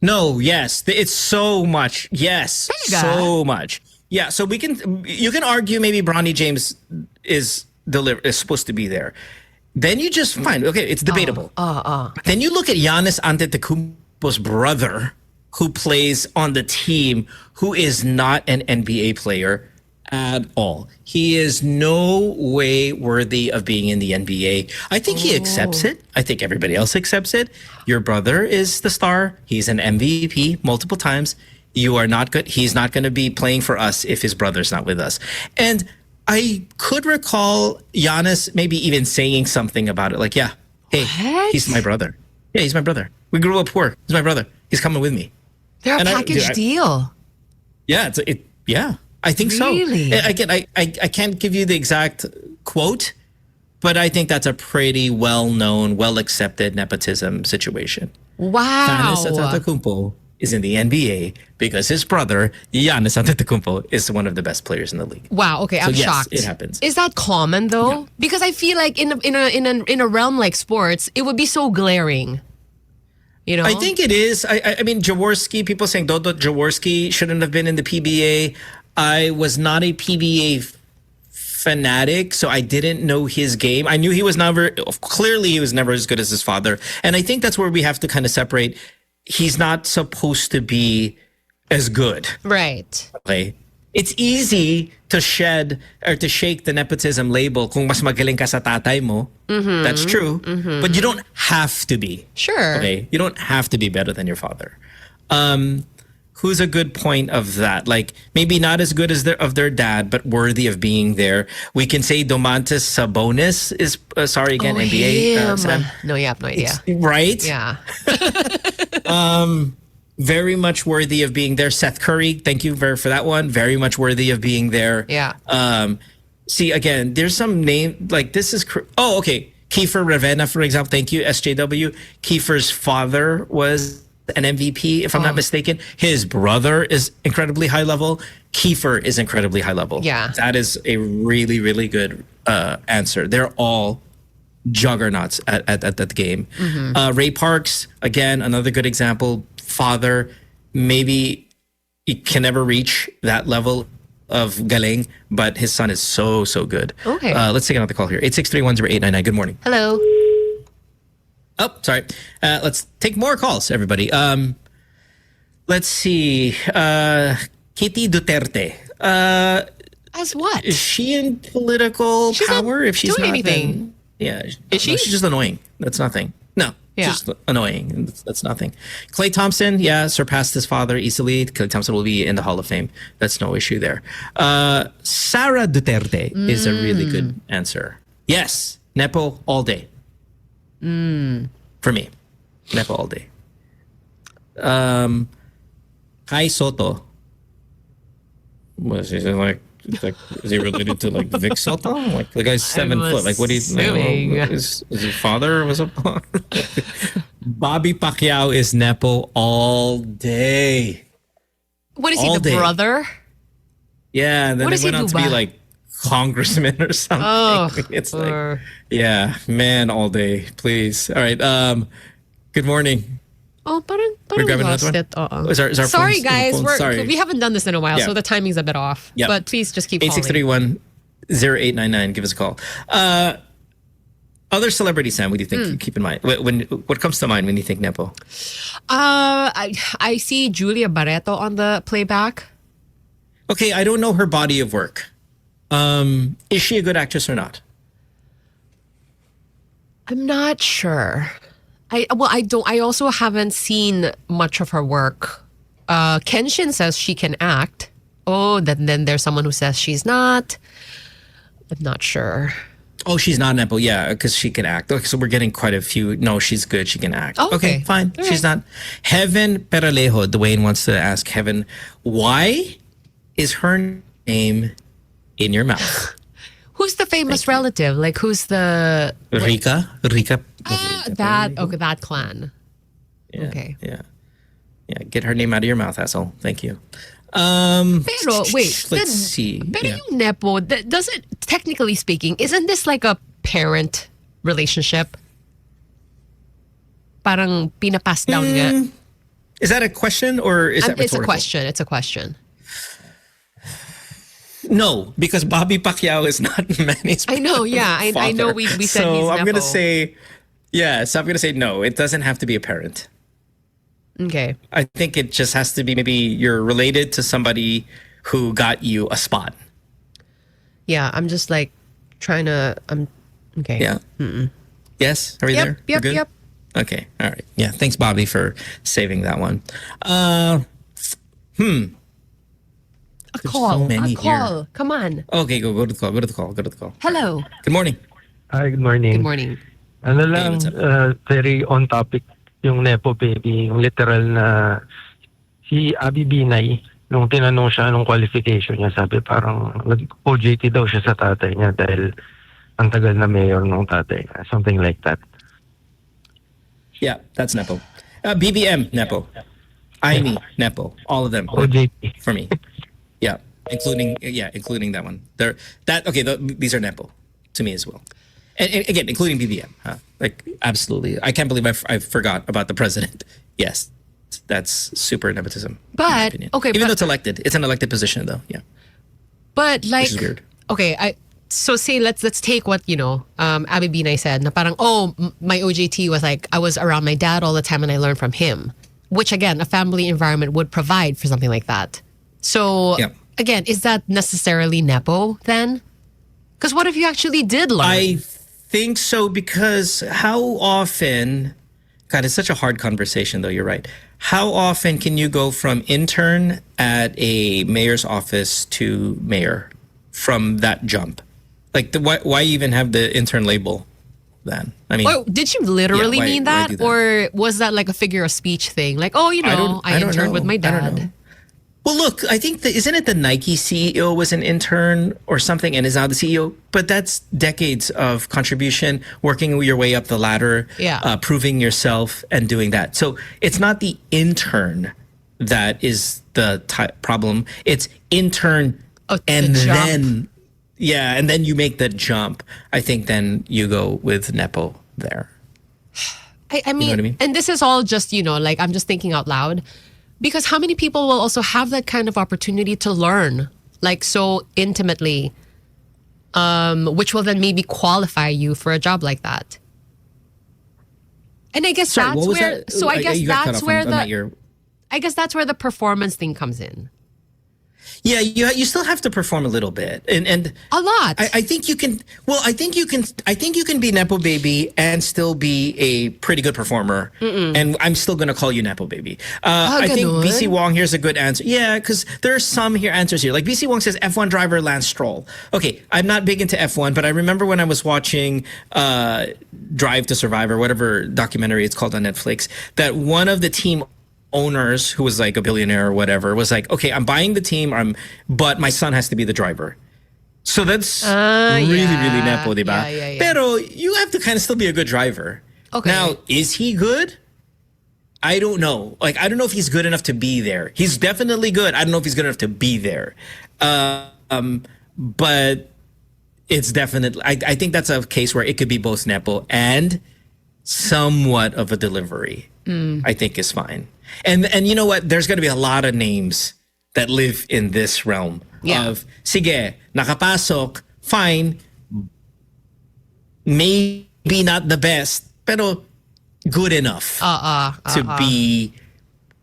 Speaker 2: No, yes. It's so much. Yes.
Speaker 3: Talaga?
Speaker 2: So much. Yeah, so you can argue maybe Bronny James is supposed to be there. Then you just fine. Okay, it's debatable. Then you look at Giannis Antetokounmpo's brother who plays on the team who is not an NBA player at all. He is no way worthy of being in the NBA. I think he accepts it. I think everybody else accepts it. Your brother is the star. He's an MVP multiple times. You are not good. He's not going to be playing for us if his brother's not with us. And I could recall Giannis maybe even saying something about it. Like, yeah, hey,
Speaker 3: What?
Speaker 2: he's my brother. Yeah, he's my brother. We grew up poor. He's my brother. He's coming with me.
Speaker 3: They're a
Speaker 2: And
Speaker 3: package deal.
Speaker 2: Yeah, yeah, I think
Speaker 3: Really?
Speaker 2: so. I can't give you the exact quote, but I think that's a pretty well-known, well-accepted nepotism situation.
Speaker 3: Wow.
Speaker 2: Giannis Antetokounmpo is in the NBA because his brother Giannis Antetokounmpo is one of the best players in the league.
Speaker 3: Wow. Okay, I'm
Speaker 2: yes,
Speaker 3: shocked.
Speaker 2: it happens.
Speaker 3: Is that common though?
Speaker 2: Yeah.
Speaker 3: Because I feel like in a realm like sports, it would be so glaring. You know?
Speaker 2: I think it is. I mean, Jaworski, people saying Dodo Jaworski shouldn't have been in the PBA. I was not a PBA fanatic, so I didn't know his game. I knew he was never, clearly he was never as good as his father. And I think that's where we have to kind of separate. He's not supposed to be as good.
Speaker 3: Right.
Speaker 2: Okay? It's easy to shed or to shake the nepotism label kung mas magaling ka sa tatay mo. That's true. But you don't have to be.
Speaker 3: Sure.
Speaker 2: Okay? You don't have to be better than your father. Who's a good point of that? Like, maybe not as good as their dad, but worthy of being there. We can say Domantas Sabonis is, NBA.
Speaker 3: Him.
Speaker 2: Sam.
Speaker 3: No, you have no idea.
Speaker 2: Right?
Speaker 3: Yeah.
Speaker 2: Very much worthy of being there. Seth Curry, thank you for that one. Very much worthy of being there.
Speaker 3: Yeah.
Speaker 2: See, again, there's some name, like this is, okay. Kiefer Ravenna, for example, thank you, SJW. Kiefer's father was an MVP, if I'm not mistaken. His brother is incredibly high level. Kiefer is incredibly high level.
Speaker 3: Yeah.
Speaker 2: That is a really, really good answer. They're all juggernauts at the game. Ray Parks, again, another good example. Father, maybe he can never reach that level of galing, but his son is so good.
Speaker 3: Okay.
Speaker 2: Let's take another call here. 863-10899. Good morning.
Speaker 3: Hello.
Speaker 2: Oh, sorry. Let's take more calls, everybody. Let's see. Kitty Duterte.
Speaker 3: As what?
Speaker 2: Is she in political
Speaker 3: She's not
Speaker 2: power? If she's
Speaker 3: doing
Speaker 2: not,
Speaker 3: anything.
Speaker 2: then yeah.
Speaker 3: Is she?
Speaker 2: No, she's just annoying. That's nothing. No,
Speaker 3: Yeah.
Speaker 2: just annoying. That's nothing. Klay Thompson, yeah, surpassed his father easily. Klay Thompson will be in the Hall of Fame. That's no issue there. Sara Duterte is a really good answer. Yes, Nepo all day. For me, Nepo all day. Kai Soto. Was he like? Is he related to like Vic Soto? Like the guy's 7 foot. Like what do you
Speaker 3: assuming.
Speaker 2: is his father was a Bobby Pacquiao is Nepo all day.
Speaker 3: What is he,
Speaker 2: All
Speaker 3: the
Speaker 2: day.
Speaker 3: brother?
Speaker 2: Yeah, and then
Speaker 3: What
Speaker 2: he
Speaker 3: does he
Speaker 2: went on
Speaker 3: do
Speaker 2: to be
Speaker 3: ba?
Speaker 2: like congressman or something.
Speaker 3: Oh,
Speaker 2: It's like yeah, man, all day. Please. All right. Good morning.
Speaker 3: Oh, parang
Speaker 2: We're grabbing
Speaker 3: lost
Speaker 2: another
Speaker 3: it.
Speaker 2: one? Is our
Speaker 3: Sorry,
Speaker 2: phones-
Speaker 3: guys.
Speaker 2: phones- sorry.
Speaker 3: We haven't done this in a while,
Speaker 2: Yeah.
Speaker 3: so the timing's a bit off.
Speaker 2: Yeah.
Speaker 3: But please just keep calling.
Speaker 2: 8631-0899. Give us a call. Other celebrities, Sam, what do you think? Keep in mind. What comes to mind when you think Nepo?
Speaker 3: I see Julia Barreto on the playback.
Speaker 2: Okay, I don't know her body of work. Is she a good actress or not?
Speaker 3: I'm not sure. I also haven't seen much of her work. Kenshin says she can act. Oh, then there's someone who says she's not. I'm not sure.
Speaker 2: Oh, she's not Nepo. Yeah, because she can act. Okay, so we're getting quite a few. No, she's good. She can act.
Speaker 3: Oh, okay.
Speaker 2: Fine.
Speaker 3: All
Speaker 2: She's
Speaker 3: right.
Speaker 2: not. Heaven Peralejo. Dwayne wants to ask Heaven, why is her name in your mouth?
Speaker 3: Who's the famous relative? Like who's the
Speaker 2: Rika?
Speaker 3: that clan?
Speaker 2: Yeah,
Speaker 3: Okay.
Speaker 2: Yeah. Get her name out of your mouth, asshole. Thank you.
Speaker 3: Pero wait,
Speaker 2: Let's see.
Speaker 3: Pero
Speaker 2: Yeah.
Speaker 3: yung Nepo, doesn't, technically speaking, isn't this like a parent relationship? Parang pinapass down nga.
Speaker 2: Is that a question or is that
Speaker 3: It's a
Speaker 2: rhetorical?
Speaker 3: question. It's a question.
Speaker 2: No, because Bobby Pacquiao is not Manny's
Speaker 3: I know, yeah. I know
Speaker 2: father.
Speaker 3: we said
Speaker 2: so
Speaker 3: he's
Speaker 2: I'm
Speaker 3: Nepo.
Speaker 2: gonna say, so I'm gonna say no. It doesn't have to be a parent.
Speaker 3: Okay.
Speaker 2: I think it just has to be maybe you're related to somebody who got you a spot.
Speaker 3: Yeah, I'm just like trying to. Okay.
Speaker 2: Yeah. Yes. Are we
Speaker 3: Yep,
Speaker 2: there?
Speaker 3: yep,
Speaker 2: We're good?
Speaker 3: yep.
Speaker 2: Okay. All right. Yeah. Thanks, Bobby, for saving that one.
Speaker 3: A call.
Speaker 2: many
Speaker 3: A call.
Speaker 2: here.
Speaker 3: Come on.
Speaker 2: Okay. Go to the call.
Speaker 3: Hello.
Speaker 2: Good morning.
Speaker 5: Hi, good morning.
Speaker 3: Good morning.
Speaker 5: Ano lang,
Speaker 2: what's up?
Speaker 5: very on topic yung Nepo baby, yung literal na si Abby Binay, nung tinanong siya anong qualification niya, sabi parang nag-OJT daw siya sa tatay niya dahil ang tagal na mayor ng tatay. Something like that.
Speaker 2: Yeah, that's nepo. BBM nepo. IME nepo. All of them
Speaker 5: OJT.
Speaker 2: for me. Yeah, including that one. These are nepo to me as well. And again, including BBM. Like absolutely, I can't believe I forgot about the president. Yes, that's super nepotism.
Speaker 3: But,
Speaker 2: in my opinion.
Speaker 3: okay,
Speaker 2: even
Speaker 3: but-
Speaker 2: though it's elected, it's an elected position though. Yeah,
Speaker 3: But like,
Speaker 2: which is weird.
Speaker 3: okay, so say let's take what Abby Binay said. Na parang my OJT was like I was around my dad all the time and I learned from him, which again a family environment would provide for something like that. So
Speaker 2: Yeah.
Speaker 3: again, is that necessarily nepo then? Because what if you actually did learn?
Speaker 2: I think so because how often? God, it's such a hard conversation though. You're right. How often can you go from intern at a mayor's office to mayor from that jump? Like, why even have the intern label then? I mean,
Speaker 3: Oh, did you literally
Speaker 2: Yeah, why-
Speaker 3: mean
Speaker 2: why
Speaker 3: that?
Speaker 2: do that?
Speaker 3: Or was that like a figure of speech thing? Like, I
Speaker 2: don't
Speaker 3: interned
Speaker 2: know.
Speaker 3: with my
Speaker 2: I don't know.
Speaker 3: dad.
Speaker 2: Well, look, I think isn't it the Nike CEO was an intern or something and is now the CEO? But that's decades of contribution, working your way up the ladder,
Speaker 3: Yeah.
Speaker 2: proving yourself and doing that. So it's not the intern that is the problem. It's intern
Speaker 3: The
Speaker 2: and
Speaker 3: jump.
Speaker 2: then you make the jump. I think then you go with nepo there.
Speaker 3: I mean,
Speaker 2: what I mean?
Speaker 3: and this is all just, like I'm just thinking out loud. Because how many people will also have that kind of opportunity to learn, like so intimately, which will then maybe qualify you for a job like that? And I guess
Speaker 2: Sorry,
Speaker 3: that's
Speaker 2: what was
Speaker 3: where.
Speaker 2: that?
Speaker 3: So I guess
Speaker 2: You got cut
Speaker 3: that's
Speaker 2: off
Speaker 3: where
Speaker 2: on that ear.
Speaker 3: I guess that's where the performance thing comes in.
Speaker 2: Yeah, you still have to perform a little bit, and
Speaker 3: A lot.
Speaker 2: I think you can. Well, I think you can be nepo baby and still be a pretty good performer. And I'm still gonna call you nepo baby. I think
Speaker 3: ganun?
Speaker 2: BC Wong here's a good answer. Yeah, because there are some answers here. Like BC Wong says, F1 driver Lance Stroll. Okay, I'm not big into F1, but I remember when I was watching Drive to Survive or whatever documentary it's called on Netflix, that one of the team owners who was like a billionaire or whatever was like, okay, I'm buying the team, but my son has to be the driver. So that's really nepo, diba?
Speaker 3: Yeah.
Speaker 2: Pero you have to kind of still be a good driver.
Speaker 3: Okay.
Speaker 2: Now, is he good? I don't know. Like, I don't know if he's good enough to be there. He's definitely good. I don't know if he's good enough to be there. But it's definitely, I think that's a case where it could be both nepo and somewhat of a delivery. I think is fine. And you know what? There's going to be a lot of names that live in this realm of sige, nakapasok, fine, maybe not the best, pero good enough to be,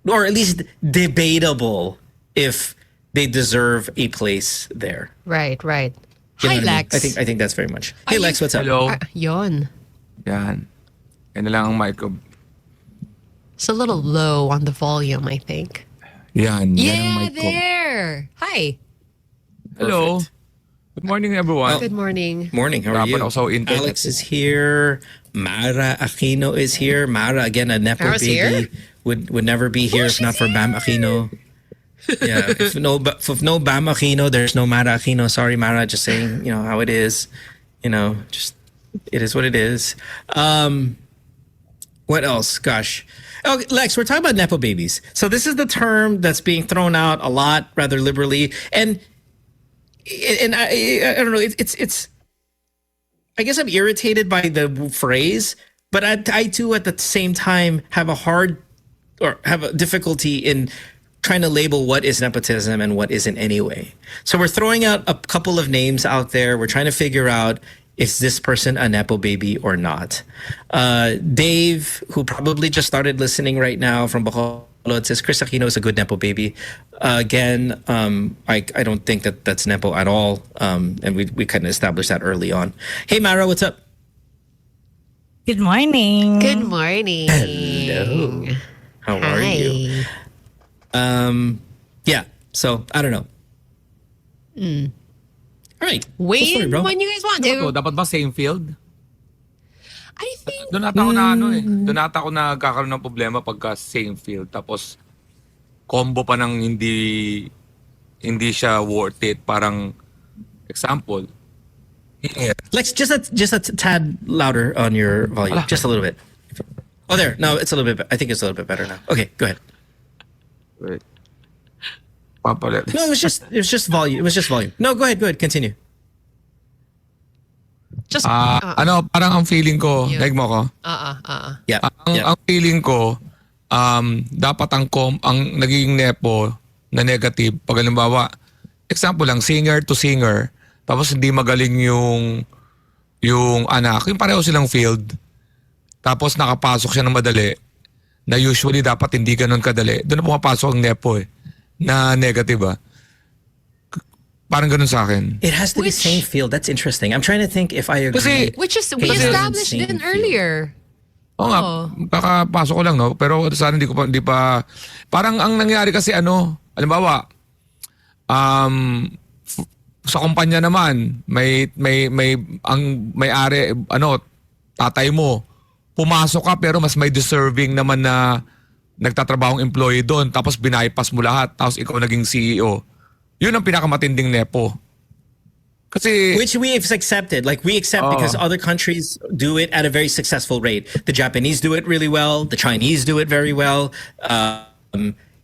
Speaker 2: or at least debatable if they deserve a place there.
Speaker 3: Right.
Speaker 2: You know
Speaker 3: Hi,
Speaker 2: what I mean?
Speaker 3: Lex.
Speaker 2: I think that's very much. Hey,
Speaker 3: Are
Speaker 2: Lex,
Speaker 3: you-
Speaker 2: what's up?
Speaker 6: Hello.
Speaker 3: Yon.
Speaker 6: Yan. Yan na lang ang mic ko.
Speaker 3: It's a little low on the volume, I think.
Speaker 6: Yan. Yan ang
Speaker 3: Yeah,
Speaker 6: mic ko.
Speaker 3: there. Hi.
Speaker 6: Hello.
Speaker 2: Perfect.
Speaker 6: Good morning, everyone.
Speaker 3: Good morning.
Speaker 2: Morning, how are
Speaker 6: Dapat
Speaker 2: you?
Speaker 6: ako so intense.
Speaker 2: Alex is here. Mara Aquino is here. Mara, again, a nepo
Speaker 3: Mara's
Speaker 2: baby.
Speaker 3: here?
Speaker 2: Would never be here if not for Bam Aquino. Yeah, if no Bam Aquino, there's no Mara Aquino. Sorry, Mara, just saying, how it is. Just it is what it is. What else? Gosh. Oh, Lex, we're talking about nepo babies. So this is the term that's being thrown out a lot, rather liberally, and I don't know. It's. I guess I'm irritated by the phrase, but I too at the same time have a difficulty in trying to label what is nepotism and what isn't anyway. So we're throwing out a couple of names out there. We're trying to figure out, is this person a nepo baby or not? Dave, who probably just started listening right now from Bacolod, says Chris Aquino is a good nepo baby. Again, I don't think that's nepo at all. And we kind of established that early on. Hey, Mara, what's up?
Speaker 7: Good morning.
Speaker 3: Good morning.
Speaker 2: Hello. How are you? Yeah, so I don't know. All right.
Speaker 3: Weigh
Speaker 2: Cool story,
Speaker 3: in
Speaker 2: bro.
Speaker 3: when you guys want
Speaker 6: Ano to?
Speaker 3: to.
Speaker 6: Dapat ba same field?
Speaker 3: I think
Speaker 6: Doon ata ako Doon ata ako nagkakaroon ng problema pagka same field. Tapos, combo pa ng hindi siya worth it. Parang, example,
Speaker 4: Yeah.
Speaker 2: Lex, just a tad louder on your volume, just a little bit. Oh, there. No, it's a little bit. I think it's a little bit better now. Okay, go ahead.
Speaker 6: Wait. Papalit.
Speaker 2: No, it was just volume. It was just volume. No, go ahead. Continue.
Speaker 3: Just,
Speaker 6: Ano, parang ang feeling ko,
Speaker 3: Yun.
Speaker 6: like mo ko,
Speaker 2: Yeah.
Speaker 6: ang feeling ko, dapat ang nagiging nepo na negative, pag halimbawa, example lang, singer to singer, tapos hindi magaling yung anak, yung pareho silang field, tapos nakapasok siya ng madali, na usually dapat hindi ganun kadali, doon na pumapasok ang nepo na negative Parang ganun sa akin.
Speaker 2: It has to be
Speaker 3: Which-
Speaker 2: same field. That's interesting. I'm trying to think if I agree.
Speaker 3: which is, we
Speaker 2: Kasi-
Speaker 3: established
Speaker 2: Same
Speaker 3: din
Speaker 2: field.
Speaker 3: earlier.
Speaker 6: Oo nga, kakapasok ko lang, no? Pero sana hindi pa, parang ang nangyari kasi halimbawa, sa kumpanya naman, may may-ari, tatay mo, pumasok ka pero mas may deserving naman na nagtatrabahong employee doon, tapos bypass mo lahat, tapos ikaw naging CEO. Yun ang pinakamatinding nepo. Kasi,
Speaker 2: Which we have accepted. Like we accept because other countries do it at a very successful rate. The Japanese do it really well. The Chinese do it very well.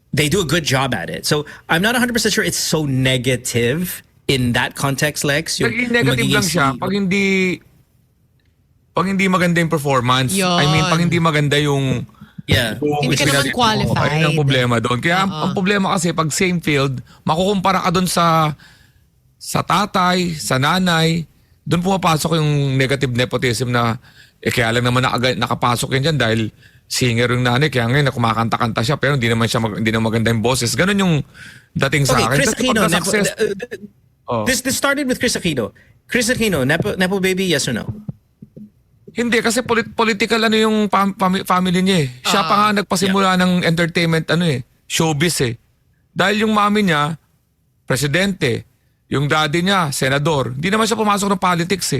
Speaker 2: They do a good job at it. So I'm not 100% sure it's so negative in that context, Lex. Yung
Speaker 6: naging negative lang siya
Speaker 2: CEO.
Speaker 6: pag hindi maganda yung performance. I mean, pag hindi maganda yung
Speaker 2: Yeah.
Speaker 3: Hindi ka naman qualified.
Speaker 6: Ayun ang problema doon. Kaya ang problema kasi pag same field, makukumpara ka doon sa tatay, sa nanay, doon pumapasok yung negative nepotism na kaya lang naman nakapasok yan dyan dahil singer yung nanay, kaya ngayon kumakanta-kanta siya pero hindi naman maganda yung boses. Ganun yung dating sa
Speaker 2: Okay,
Speaker 6: akin.
Speaker 2: Chris
Speaker 6: Kasi
Speaker 2: Aquino.
Speaker 6: pagka success,
Speaker 2: This started with Chris Aquino. Chris Aquino, nepo baby, yes or no?
Speaker 6: hindi kasi political yung family niya Siya pa nga nagpasimula ng entertainment showbiz Dahil yung mami niya, presidente, yung daddy niya, senador. Hindi naman siya pumasok ng politics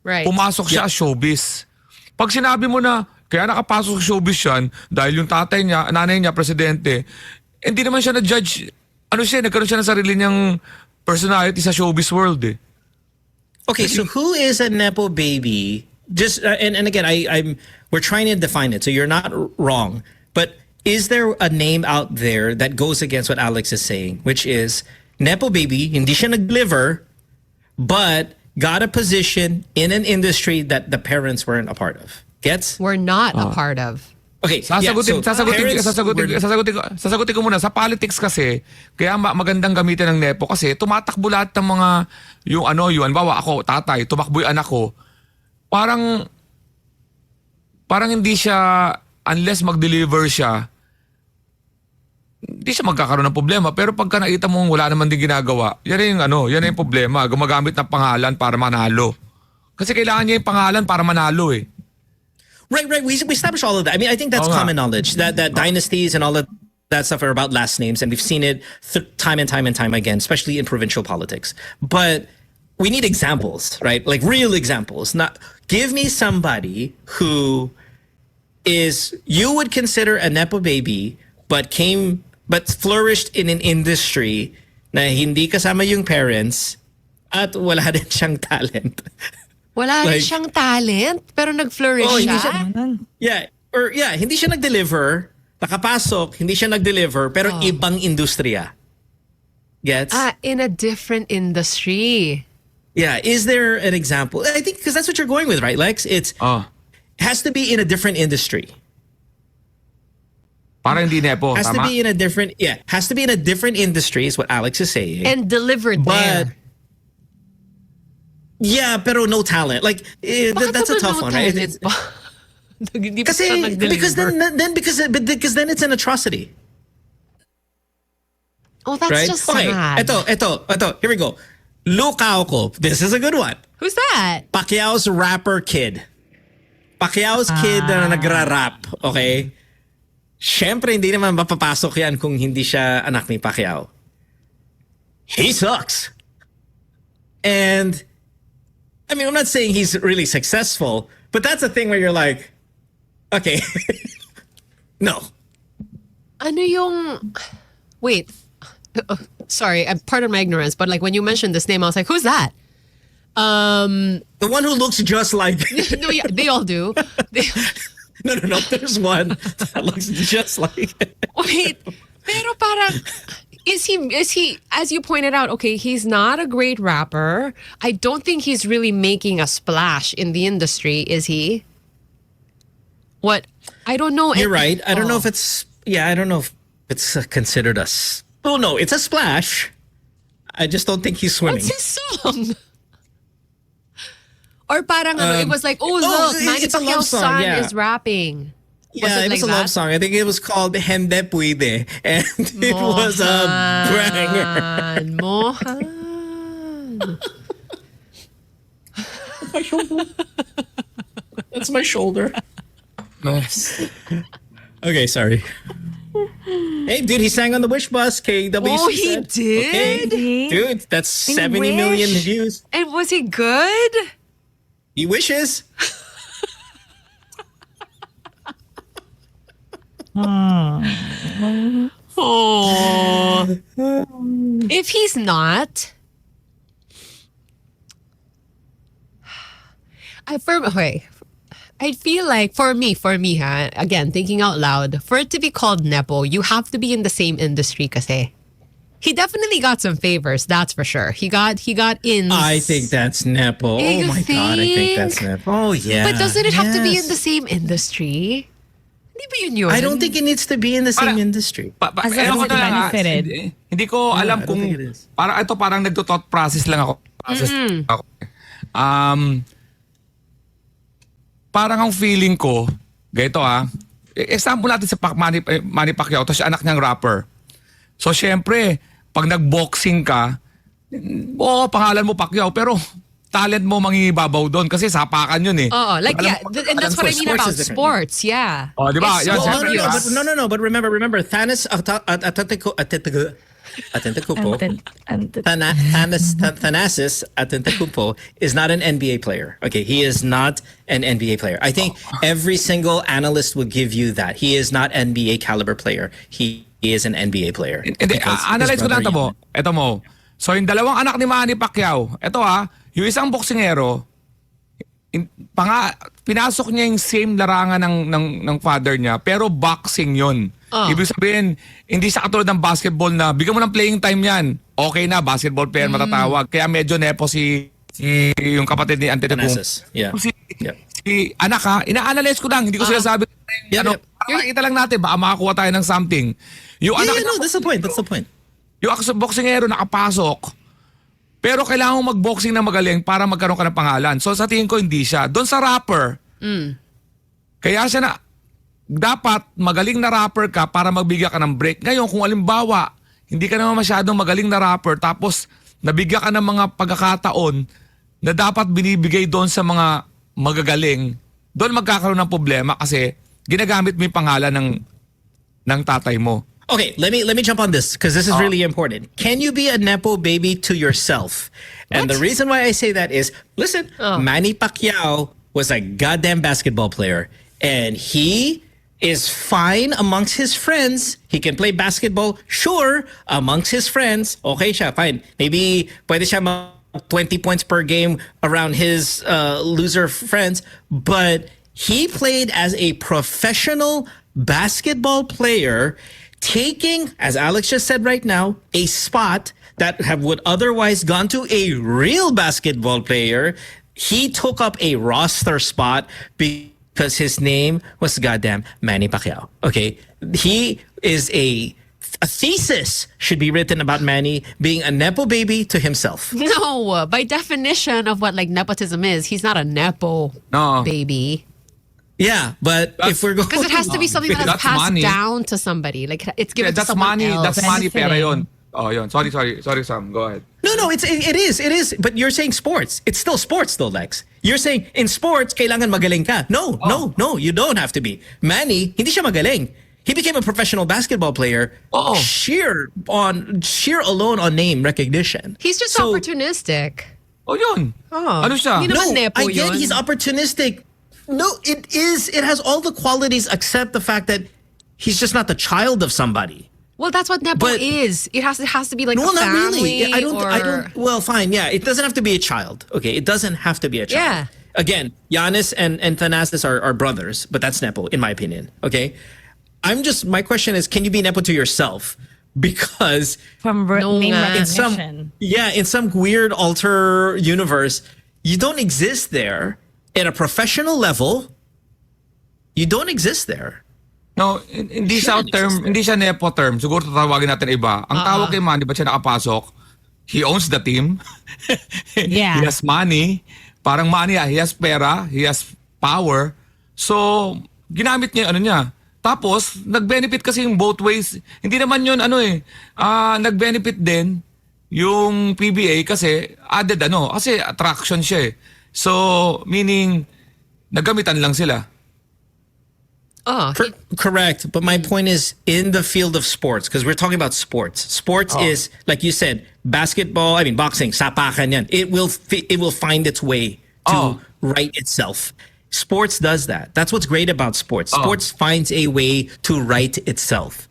Speaker 3: Right.
Speaker 6: Pumasok siya showbiz. Pag sinabi mo na, kaya nakapasok sa showbiz yan, dahil yung nanay niya, presidente, hindi naman siya na-judge. Nagkaroon siya ng sarili niyang personality sa showbiz world
Speaker 2: Okay, so who is a nepo baby? Just and again, we're trying to define it. So you're not wrong, but is there a name out there that goes against what Alex is saying, which is nepo baby, hindi siya nag-deliver, but got a position in an industry that the parents weren't a part of. Gets?
Speaker 3: We're not a part of.
Speaker 2: Okay,
Speaker 6: Sasagutin ko muna sa politics kasi kaya magandang gamitin ng nepo kasi tumatakbo lahat ng mga yung bawa ako tatay tumakbo yung anak ko parang hindi siya unless mag-deliver siya hindi siya magkakaroon ng problema pero pagka nakita mo wala naman din ginagawa yan yung problema gumagamit ng pangalan para manalo kasi kailangan niya yung pangalan para manalo
Speaker 2: Right. We established all of that. I mean, I think that's common knowledge that dynasties and all of that stuff are about last names, and we've seen it time and time again, especially in provincial politics. But we need examples, right? Like real examples. Not give me somebody who is you would consider a nepo baby, but flourished in an industry na hindi kasama yung parents at wala din siyang talent.
Speaker 3: Wala rin
Speaker 2: Like-
Speaker 3: siyang talent, pero nag-flourish
Speaker 2: hindi
Speaker 3: siya.
Speaker 2: hindi siya nag-deliver, nakapasok, hindi siya nag-deliver, pero ibang industriya. Gets?
Speaker 3: In a different industry.
Speaker 2: Yeah, is there an example? I think because that's what you're going with, right, Lex? It has to be in a different industry.
Speaker 6: para hindi nepo
Speaker 2: Has to
Speaker 6: tama
Speaker 2: be in a different has to be in a different industry is what Alex is saying.
Speaker 3: And delivered
Speaker 2: But-
Speaker 3: there.
Speaker 2: Yeah, pero no talent. Like that's a
Speaker 3: Bakit
Speaker 2: tough
Speaker 3: naman
Speaker 2: one,
Speaker 3: no
Speaker 2: right?
Speaker 3: talent pa? Hindi pa
Speaker 2: Kasi
Speaker 3: siya nag-deliver.
Speaker 2: because then it's an atrocity.
Speaker 3: Oh, that's
Speaker 2: Right?
Speaker 3: just
Speaker 2: Okay,
Speaker 3: sad.
Speaker 2: ito. Here we go. Lukaw ko. This is a good one.
Speaker 3: Who's that?
Speaker 2: Pacquiao's rapper kid. Pacquiao's kid na nagra-rap. Okay? Siyempre, hindi naman mapapasok yan kung hindi siya anak ni Pacquiao. He sucks. And, I mean, I'm not saying he's really successful, but that's a thing where you're like, okay, no.
Speaker 3: Ano yung... Wait. Sorry, pardon my ignorance, but like when you mentioned this name, I was like, who's that?
Speaker 2: The one who looks just like...
Speaker 3: No, yeah, they all do.
Speaker 2: No. There's one that looks just like...
Speaker 3: Wait, pero parang, is he, as you pointed out, okay, he's not a great rapper. I don't think he's really making a splash in the industry, is he? What? I don't know.
Speaker 2: You're right. I don't know if it's... Yeah, I don't know if it's considered Well, no, it's a splash. I just don't think he's swimming.
Speaker 3: What's his song? Or parang it was like, look, Manny
Speaker 2: it's a love
Speaker 3: Pacquiao's
Speaker 2: song,
Speaker 3: son
Speaker 2: yeah.
Speaker 3: is rapping.
Speaker 2: Yeah, it was
Speaker 3: like
Speaker 2: a love
Speaker 3: that?
Speaker 2: song. I think it was called Hindi Puide. And it was a banger.
Speaker 3: Mohan.
Speaker 2: My shoulder. That's my shoulder.
Speaker 6: Nice.
Speaker 2: Okay, sorry. Hey, dude, he sang on the Wish Bus. KWC
Speaker 3: Oh, he
Speaker 2: said.
Speaker 3: did?
Speaker 2: Okay. Dude, that's 70 million
Speaker 7: Wish?
Speaker 2: views.
Speaker 3: And was he good?
Speaker 2: He wishes.
Speaker 3: Oh. If he's not, I feel like for me, again, thinking out loud, for it to be called Nepo, you have to be in the same industry kasi. He definitely got some favors, that's for sure. He got ins.
Speaker 2: I think that's Nepo.
Speaker 3: You
Speaker 2: Oh my God, I think that's
Speaker 3: think?
Speaker 2: Nepo. Oh, yeah.
Speaker 3: But doesn't it have to be in
Speaker 2: Yes.
Speaker 3: the same industry? Hindi ba yun yun?
Speaker 2: I don't think it needs to be in the same
Speaker 6: Para-
Speaker 2: industry.
Speaker 7: As long
Speaker 6: Ewan ko
Speaker 7: as
Speaker 6: na lang,
Speaker 7: benefited.
Speaker 6: hindi ko alam
Speaker 2: I don't
Speaker 6: kung
Speaker 2: think it is.
Speaker 6: parang nagto-thought process lang ako. Parang ang feeling ko, ganito example natin sa Manny Pacquiao, tapos anak niyang rapper. So syempre, pag nag-boxing ka, pangalan mo Pacquiao, pero talent mo mangingibabaw doon kasi sapakan yun eh.
Speaker 3: Oh, like
Speaker 6: Alam
Speaker 3: yeah,
Speaker 6: mo,
Speaker 3: and that's what I mean
Speaker 2: sports
Speaker 3: about
Speaker 2: is different.
Speaker 3: sports, yeah.
Speaker 6: Oh, di ba?
Speaker 3: It's
Speaker 6: Yan,
Speaker 3: so
Speaker 6: siyempre,
Speaker 3: obvious.
Speaker 2: No, but remember, Thanos Thanasis Antetokounmpo is not an NBA player. Okay, he is not an NBA player. I think every single analyst would give you that. He is not NBA caliber player. He is an NBA player.
Speaker 6: Hindi,
Speaker 2: Because his
Speaker 6: analyze ko lang
Speaker 2: brother-
Speaker 6: ito mo. Ito mo. So yung dalawang anak ni Manny Pacquiao, ito yung isang boksingero, pinasok niya yung same larangan ng father niya, pero boxing yun. Ibig sabihin, hindi sa katulad ng basketball na bigyan mo ng playing time yan. Okay na, basketball player matatawag. Kaya medyo nepo si yung kapatid ni Antetokounmpo.
Speaker 2: Thanasis. Yeah. Yeah.
Speaker 6: Si anak ina-analyze ko lang, hindi ko sinasabi.
Speaker 2: Yeah, yeah.
Speaker 6: Para makita lang natin, baka makakuha tayo ng something. Yung
Speaker 2: Yeah,
Speaker 6: anak,
Speaker 2: no, that's the point. That's the point.
Speaker 6: yung boksingero nakapasok, pero kailangan mo mag-boxing na magaling para magkaroon ka ng pangalan. So sa tingin ko hindi siya. Doon sa rapper, kaya siya na, dapat magaling na rapper ka para magbigyan ka ng break. Ngayon, kung alimbawa, hindi ka naman masyadong magaling na rapper, tapos nabigyan ka ng mga pagkakataon na dapat binibigay doon sa mga magagaling, doon magkakaroon ng problema kasi ginagamit mo yung pangalan ng tatay mo.
Speaker 2: Okay, let me jump on this because this is really important. Can you be a nepo baby to yourself? And the reason why I say that is, listen, Manny Pacquiao was a goddamn basketball player, and he is fine amongst his friends. He can play basketball, sure, amongst his friends. Okay siya, fine. Maybe pwede siya 20 points per game around his loser friends, but he played as a professional basketball player, taking, as Alex just said right now, a spot that would otherwise gone to a real basketball player. He took up a roster spot because his name was goddamn Manny Pacquiao. Okay, he is a thesis should be written about Manny being a nepo baby to himself.
Speaker 3: No, by definition of what like nepotism is, he's not a nepo
Speaker 6: No.
Speaker 3: baby.
Speaker 2: Yeah, but if we're going,
Speaker 3: Because it has to be something that's
Speaker 6: That's
Speaker 3: passed
Speaker 6: money.
Speaker 3: down to somebody. Like it's given to
Speaker 6: That's
Speaker 3: someone
Speaker 6: money,
Speaker 3: else.
Speaker 6: that's money pera
Speaker 7: Benefiting.
Speaker 6: yun. Oh, yun. Sorry, Sam. Go ahead.
Speaker 2: No, it is. But you're saying sports. It's still sports though, Lex. You're saying in sports, kailangan magaling ka. No, you don't have to be. Manny, hindi siya magaling. He became a professional basketball player sheer alone on name recognition.
Speaker 3: He's just
Speaker 2: So-
Speaker 3: opportunistic.
Speaker 6: Oh, yun.
Speaker 3: Oh.
Speaker 6: Ano siya?
Speaker 3: Hindi naman
Speaker 2: No,
Speaker 3: nepo
Speaker 2: I get
Speaker 3: yun.
Speaker 2: he's opportunistic. No, it is. It has all the qualities except the fact that he's just not the child of somebody.
Speaker 3: Well, that's what nepo
Speaker 2: But-
Speaker 3: is. It has to be like
Speaker 2: No,
Speaker 3: a
Speaker 2: not
Speaker 3: family.
Speaker 2: really. I don't.
Speaker 3: Or...
Speaker 2: Well, fine. Yeah, it doesn't have to be a child. Okay, it doesn't have to be a child.
Speaker 3: Yeah.
Speaker 2: Again, Giannis and Thanasis are brothers, but that's nepo, in my opinion. Okay. My question is, can you be nepo to yourself? Because
Speaker 7: From
Speaker 3: No
Speaker 7: name
Speaker 3: nga.
Speaker 7: recognition.
Speaker 2: in some weird alter universe, you don't exist there in a professional level. You don't exist there.
Speaker 6: No, hindi siya term, hindi siya nepo term. Siguro tatawagin natin iba. Ang tawag kay Manny, ba't siya nakapasok? He owns the team.
Speaker 7: Yeah.
Speaker 6: He has money. Parang money, he has pera, he has power. So, ginamit niya yung ano niya. Tapos, nag-benefit kasi yung both ways. Hindi naman yun nag-benefit din yung PBA kasi added kasi attraction siya eh. So, meaning, naggamitan lang sila.
Speaker 3: Oh,
Speaker 2: Correct. But my point is in the field of sports, because we're talking about sports. Sports is, like you said, basketball, boxing, sapakan yan. It will find its way to right itself. Sports does that. That's what's great about sports. Sports finds a way to right itself.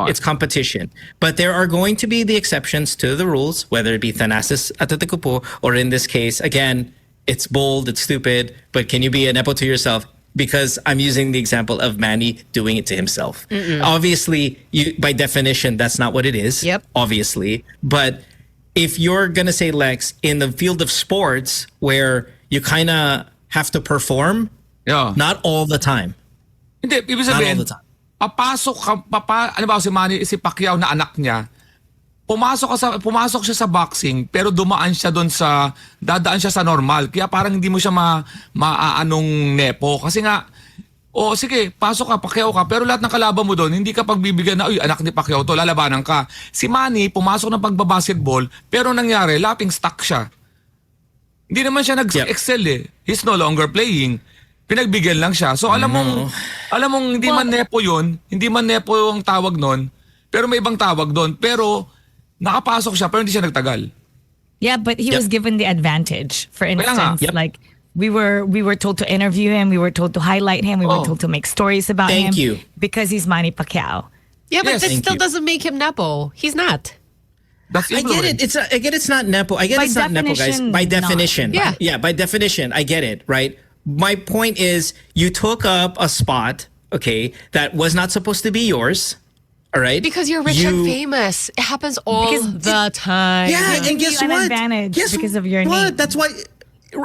Speaker 2: It's competition. But there are going to be the exceptions to the rules, whether it be Thanasis Atatakupo, or in this case, again, it's bold, it's stupid, but can you be a nepo to yourself? Because I'm using the example of Manny doing it to himself. Obviously, by definition, that's not what it is.
Speaker 3: Yep.
Speaker 2: Obviously. But if you're going to say, Lex, in the field of sports where you kind of have to perform, not all the time.
Speaker 6: Hindi, ibig
Speaker 2: Not all
Speaker 6: sabihin,
Speaker 2: the time.
Speaker 6: papasok ka, ano ba si Pacquiao na anak niya, pumasok siya sa boxing pero dadaan siya sa normal. Kaya parang hindi mo siya maaanong nepo. Kasi nga, sige, pasok ka, Pacquiao ka, pero lahat ng kalaban mo doon, hindi ka pagbibigyan na, anak ni Pacquiao to, lalabanan ka. Si Manny, pumasok ng pagbabasketball, pero nangyari, laughing stock siya. Hindi naman siya nag-excel eh. He's no longer playing. Pinagbigyan lang siya. So alam mong hindi man nepo yun, hindi man nepo yung tawag nun, pero may ibang tawag doon. Pero nakapasok siya pero hindi siya nagtagal.
Speaker 7: Yeah, but he was given the advantage. For instance,
Speaker 2: Yep.
Speaker 7: like we were told to interview him, we were told to highlight him, we were told to make stories about him
Speaker 2: Thank you.
Speaker 7: because he's Manny Pacquiao.
Speaker 3: yeah, but
Speaker 6: Yes,
Speaker 3: that
Speaker 2: thank
Speaker 3: still
Speaker 2: you.
Speaker 3: doesn't make him nepo. He's not.
Speaker 6: That's
Speaker 2: I get it.
Speaker 6: influence.
Speaker 2: I get it's not nepo. I get
Speaker 7: By
Speaker 2: it's not nepo, guys.
Speaker 7: definition,
Speaker 2: By
Speaker 7: not.
Speaker 2: definition.
Speaker 3: Yeah.
Speaker 2: Yeah, by definition, I get it, right? My point is you took up a spot, okay, that was not supposed to be yours. All right?
Speaker 3: Because you're rich and famous. It happens all the time.
Speaker 2: Yeah, and
Speaker 7: Give
Speaker 2: guess
Speaker 7: you an
Speaker 2: what?
Speaker 7: advantage
Speaker 2: Guess
Speaker 7: because of your
Speaker 2: what?
Speaker 7: name.
Speaker 2: That's why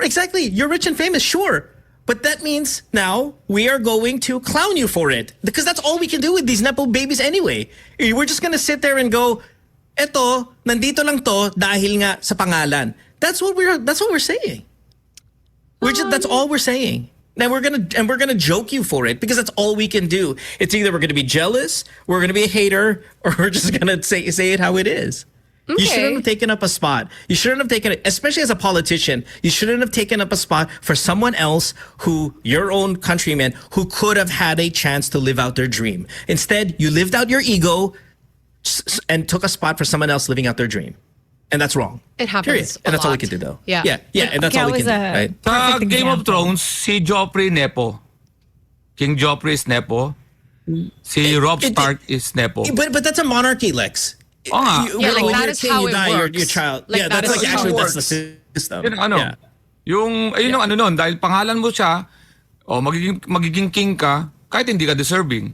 Speaker 2: exactly. You're rich and famous, sure. But that means now we are going to clown you for it. Because that's all we can do with these nepo babies anyway. We're just gonna sit there and go, eto, nandito lang to dahil nga sa pangalan. That's what we're saying. That's all we're saying. And we're gonna joke you for it because that's all we can do. It's either we're gonna be jealous, we're gonna be a hater, or we're just gonna say it how it is. You shouldn't have taken up a spot. You shouldn't have taken it, especially as a politician. You shouldn't have taken up a spot for someone else who, your own countryman, who could have had a chance to live out their dream. Instead, you lived out your ego and took a spot for someone else living out their dream. And that's wrong.
Speaker 3: It happens
Speaker 2: Period.
Speaker 3: a
Speaker 2: And that's all we
Speaker 3: lot.
Speaker 2: can do, though.
Speaker 3: Yeah.
Speaker 2: Yeah. And that's all we
Speaker 7: Pacquiao
Speaker 2: can do,
Speaker 7: is a-
Speaker 2: right?
Speaker 6: Sa
Speaker 7: Perfect
Speaker 6: Game of
Speaker 7: example.
Speaker 6: Thrones, si Joffrey nepo. King Joffrey is nepo. Si Robb Stark is nepo.
Speaker 2: But that's a monarchy, Lex.
Speaker 6: nga.
Speaker 3: Yeah, like
Speaker 2: when
Speaker 3: that
Speaker 2: you're
Speaker 3: is
Speaker 2: king,
Speaker 3: how
Speaker 2: you
Speaker 3: it
Speaker 2: die,
Speaker 3: works.
Speaker 2: Your child.
Speaker 3: Like,
Speaker 2: yeah,
Speaker 3: that
Speaker 2: that's
Speaker 3: is
Speaker 2: like
Speaker 3: how
Speaker 2: actually
Speaker 3: it
Speaker 2: that's the system.
Speaker 6: Yun ang
Speaker 2: Yeah.
Speaker 6: yung nun, dahil pangalan mo siya, magiging king ka, kahit hindi ka deserving.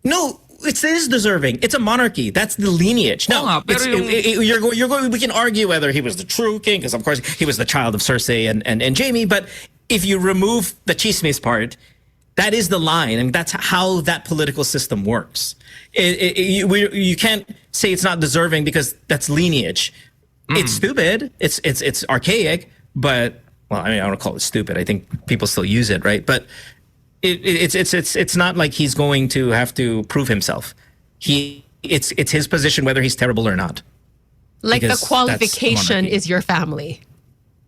Speaker 2: No, it is deserving. It's a monarchy. That's the lineage. No,
Speaker 6: Oo nga, pero
Speaker 2: you're going. We can argue whether he was the true king, because of course he was the child of Cersei and Jaime. But if you remove the chismes part, that is the line, and that's how that political system works. You can't say it's not deserving because that's lineage. It's stupid. It's archaic. But well, I mean, I don't call it stupid. I think people still use it, right? But it's not like he's going to have to prove himself. It's his position whether he's terrible or not.
Speaker 3: Like the
Speaker 2: Because that's
Speaker 3: qualification
Speaker 2: monarchy.
Speaker 3: is your family.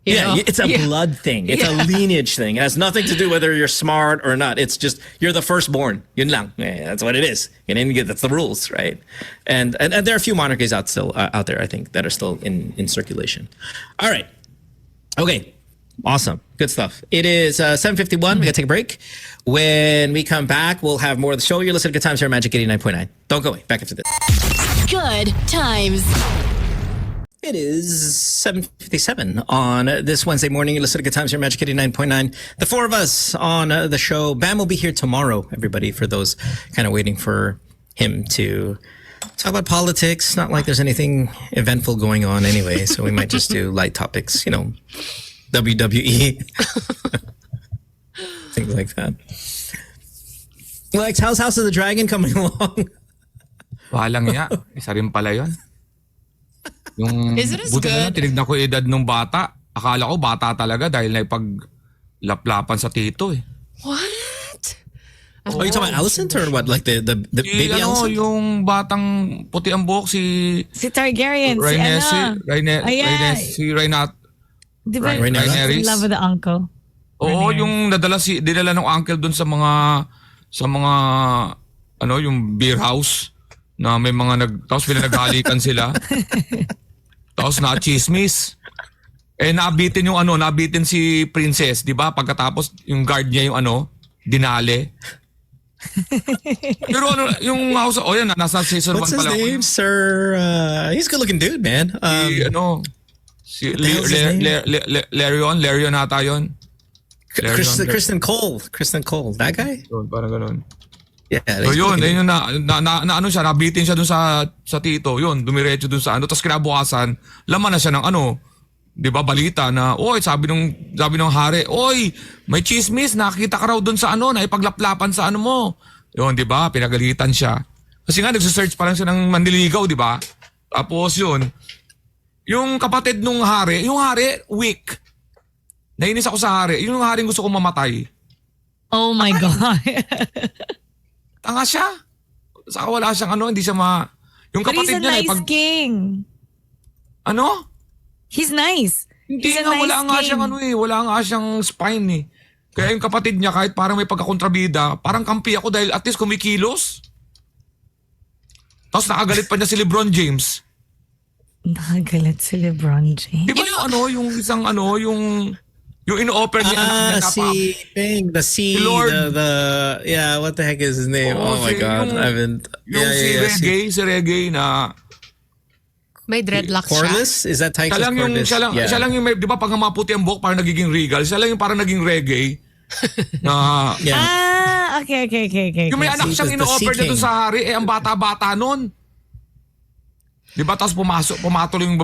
Speaker 3: You know?
Speaker 2: It's a blood thing. It's a lineage thing. It has nothing to do whether you're smart or not. It's just you're the firstborn. Yun lang. That's what it is. That's the rules, right? And there are a few monarchies out there, I think, that are still in circulation. All right. Okay. Awesome. Good stuff. It is 7:51. We got to take a break. When we come back, we'll have more of the show. You're listening to Good Times here on Magic 89.9. Don't go away. Back after this.
Speaker 1: Good times.
Speaker 2: It is 7:57 on this Wednesday morning. You're listening to Good Times here on Magic 89.9. The four of us on the show. Bam will be here tomorrow, everybody, for those kind of waiting for him to talk about politics. Not like there's anything eventful going on anyway, so we might just do light topics, WWE. Things like that. Lex, how's House of the Dragon coming along?
Speaker 6: Walang nga. Isa rin pala yun. Yung,
Speaker 3: Is it as
Speaker 6: buti na lang,
Speaker 3: good?
Speaker 6: tinignan ko yung edad nung bata. Akala ko bata talaga dahil naipaglaplapan sa tito eh.
Speaker 3: What?
Speaker 2: Oh, you talking about Alicent or what? Like the baby Alicent?
Speaker 6: Yung batang puti ang buhok si
Speaker 7: Targaryen, si
Speaker 6: Rhaenys.
Speaker 7: Di ba?
Speaker 6: Rhaenyra?
Speaker 7: In love with the uncle.
Speaker 6: Oo, yung dinala ng uncle dun sa mga yung beer house na may mga tapos naghalikan sila. Tapos na-chismis. Nabitin si Princess, di ba? Pagkatapos yung guard niya yung dinale. Pero yung house, yan, nasa season 1
Speaker 2: What's his
Speaker 6: pala.
Speaker 2: name, sir? He's a good looking dude, man.
Speaker 6: Si
Speaker 2: the hell's his name?
Speaker 6: Lerion ata yun.
Speaker 2: Kristen Cole. That guy?
Speaker 6: Yun, parang ganun.
Speaker 2: Yeah.
Speaker 6: So yun nabitin siya dun sa tito. Yun, dumiretso dun sa Tapos kinabukasan, laman na siya ng di ba, balita na, sabi nung hari, may chismis, nakita ka raw dun sa naipaglaplapan sa mo. Yun, di ba, pinagalitan siya. Kasi nga, nagsisearch pa lang siya ng manliligaw, di ba? Tapos yun, yung kapatid nung hari, weak. Nainis ako sa hari. Yung hari gusto kong mamatay.
Speaker 7: Oh my God.
Speaker 6: Tanga siya. Saka wala siyang hindi siya yung
Speaker 7: But he's
Speaker 6: kapatid
Speaker 7: a
Speaker 6: niya
Speaker 7: nice king. He's nice.
Speaker 6: Hindi
Speaker 7: He's a
Speaker 6: nga,
Speaker 7: nice
Speaker 6: wala nga
Speaker 7: king.
Speaker 6: siyang wala nga siyang spine eh. Kaya yung kapatid niya kahit parang may pagkakontrabida, parang kampi ako dahil at least kumikilos. Tapos nakagalit pa niya si LeBron James.
Speaker 7: Nakagalit si LeBron James.
Speaker 6: Di ba yung isang yung in-offer niya anak niya
Speaker 2: the
Speaker 6: Lord.
Speaker 2: what the heck is his name? Oh my God, I haven't.
Speaker 6: Si Reggae na
Speaker 3: May dreadlocks siya.
Speaker 2: Corliss? Is that Tychus Corliss?
Speaker 6: Siya lang yung di ba pag maputi ang buhok parang nagiging regal. Siya lang yung parang naging reggae. Na
Speaker 2: Yeah.
Speaker 7: Okay.
Speaker 6: yung may anak
Speaker 2: He
Speaker 6: siyang
Speaker 2: was the
Speaker 6: in-offer
Speaker 2: Sea
Speaker 6: niya doon
Speaker 2: King.
Speaker 6: sa hari, ang bata-bata nun. Di ba? Tapos pumatol yung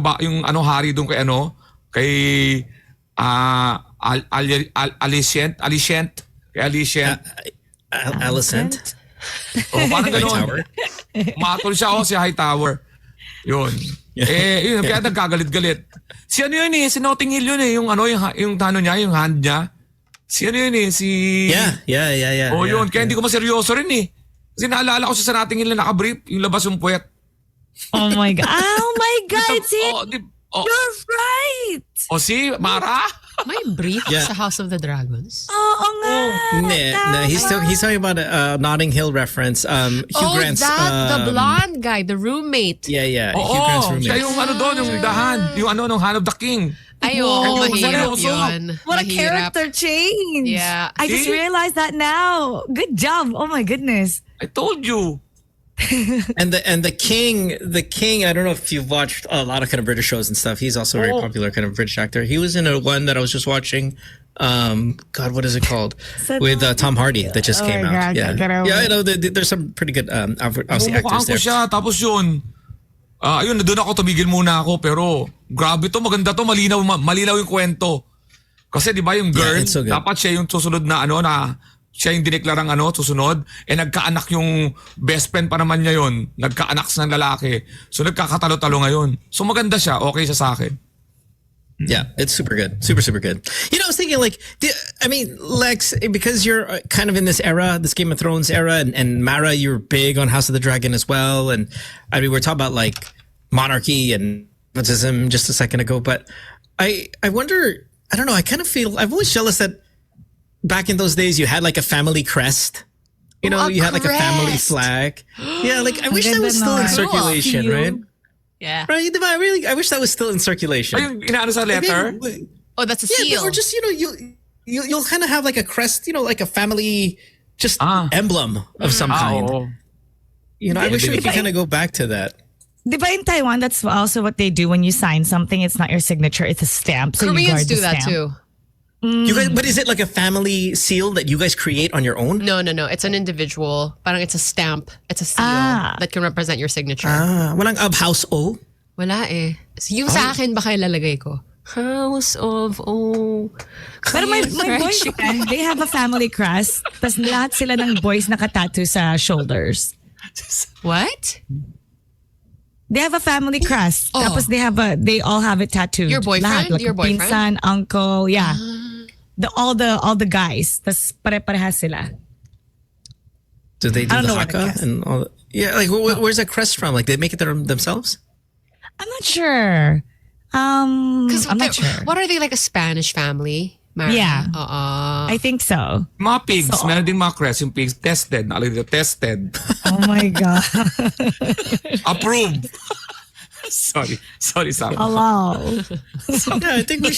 Speaker 6: hari doon kay Alicent. Kay Alicent.
Speaker 2: Alicent.
Speaker 6: Parang ganun.
Speaker 2: Hightower.
Speaker 6: Pumatol siya si Hightower. Yun. Yun, kaya nagkagalit-galit. Si yun si Notting Hill yun yung niya, yung hand niya. Si yun si...
Speaker 2: Yeah.
Speaker 6: Yun. Kaya hindi ko maseryoso rin eh. Kasi naalala ko siya sa Notting Hill na nakabrief, yung labas yung puwet.
Speaker 7: Oh my God. Oh my God. See, you're right.
Speaker 6: Si Mara?
Speaker 3: May brief
Speaker 2: Yeah.
Speaker 3: sa House of the Dragons.
Speaker 7: Oo nga.
Speaker 2: No, he's talking about a Notting Hill reference. Hugh Grant's.
Speaker 3: The blonde guy, the roommate.
Speaker 2: Yeah. Hugh
Speaker 6: Oo,
Speaker 2: Grant's
Speaker 6: siya
Speaker 2: roommate.
Speaker 6: yung doon, yung the hand, yung Hand of the King.
Speaker 3: Ayun,
Speaker 7: Whoa,
Speaker 3: mahirap
Speaker 6: seryoso?
Speaker 3: yun.
Speaker 7: What a
Speaker 3: Mahirap.
Speaker 7: character change.
Speaker 3: Yeah.
Speaker 7: I just
Speaker 6: See?
Speaker 7: realized that now. Good job. Oh my goodness.
Speaker 6: I told you.
Speaker 2: And the king, I don't know if you've watched a lot of kind of British shows and stuff. He's also a very popular kind of British actor. He was in one that I was just watching. God, what is it called? With Tom Hardy that just came out. Yeah, I know. There's some pretty good obviously actors
Speaker 6: Bumukhaan ko
Speaker 2: there.
Speaker 6: siya, tapos yun. Ayun, doon ako, tumigil muna ako. Pero, grabe to, maganda to, malinaw yung kwento. Kasi di ba yung girl,
Speaker 2: it's so good.
Speaker 6: dapat siya yung susunod na siya yung dineklarang susunod, nagkaanak yung best friend pa naman niya yun, nagkaanak sa lalaki. So nagkakatalo-talo ngayon. So maganda siya, okay siya sa akin.
Speaker 2: Yeah, it's super good. Super good. I was thinking Lex, because you're kind of in this era, this Game of Thrones era, and Mara, you're big on House of the Dragon as well. And we're talking about like monarchy and nepotism just a second ago, but I wonder, I don't know, I kind of feel, I'm always jealous that back in those days you had like a family crest. You had like a family flag. Yeah, like I wish that was still in circulation, right?
Speaker 3: Yeah.
Speaker 2: Right, diba? I wish that was still in circulation.
Speaker 6: Ayun, inaano sa letter?
Speaker 3: Oh, that's a seal.
Speaker 2: or just you'll kind of have like a crest, like a family just emblem of some kind.
Speaker 6: Oo.
Speaker 2: I wish we could kind of go back to that.
Speaker 7: Di ba in Taiwan, that's also what they do when you sign something. It's not your signature, it's a stamp. So you
Speaker 3: Koreans
Speaker 7: guard
Speaker 3: do
Speaker 7: the
Speaker 3: that
Speaker 7: stamp.
Speaker 3: too.
Speaker 2: You guys, but is it like a family seal that you guys create on your own?
Speaker 3: No. It's an individual. Parang it's a stamp. It's a seal that can represent your signature.
Speaker 2: Walang house O?
Speaker 3: Wala eh. Yung sa akin, baka ilalagay ko. House of O.
Speaker 7: Pero my boyfriend, they have a family crest. Tapos lahat sila ng boys nakatattoo sa shoulders.
Speaker 3: What?
Speaker 7: They have a family crest.
Speaker 3: Oh.
Speaker 7: Tapos they all have it tattooed.
Speaker 3: Your boyfriend?
Speaker 7: Lahat, like
Speaker 3: Your boyfriend?
Speaker 7: Pinsan, uncle, yeah. All the guys. Tapos pare-parehas sila.
Speaker 2: Do they do
Speaker 7: I don't
Speaker 2: the
Speaker 7: know what it
Speaker 2: haka
Speaker 7: is.
Speaker 2: and all? Yeah, like where's that crest from? Like they make it themselves?
Speaker 7: I'm not sure. I'm not sure.
Speaker 3: What are they, like a Spanish family? Mara?
Speaker 7: Yeah.
Speaker 3: Uh-uh.
Speaker 7: I think so.
Speaker 6: Mga pigs, meron din mga crest. Yung pigs, tested. Nakalagay dito, tested.
Speaker 7: Oh my God.
Speaker 6: Approved. Sorry, Sam.
Speaker 7: Hello.
Speaker 2: Yeah, I think we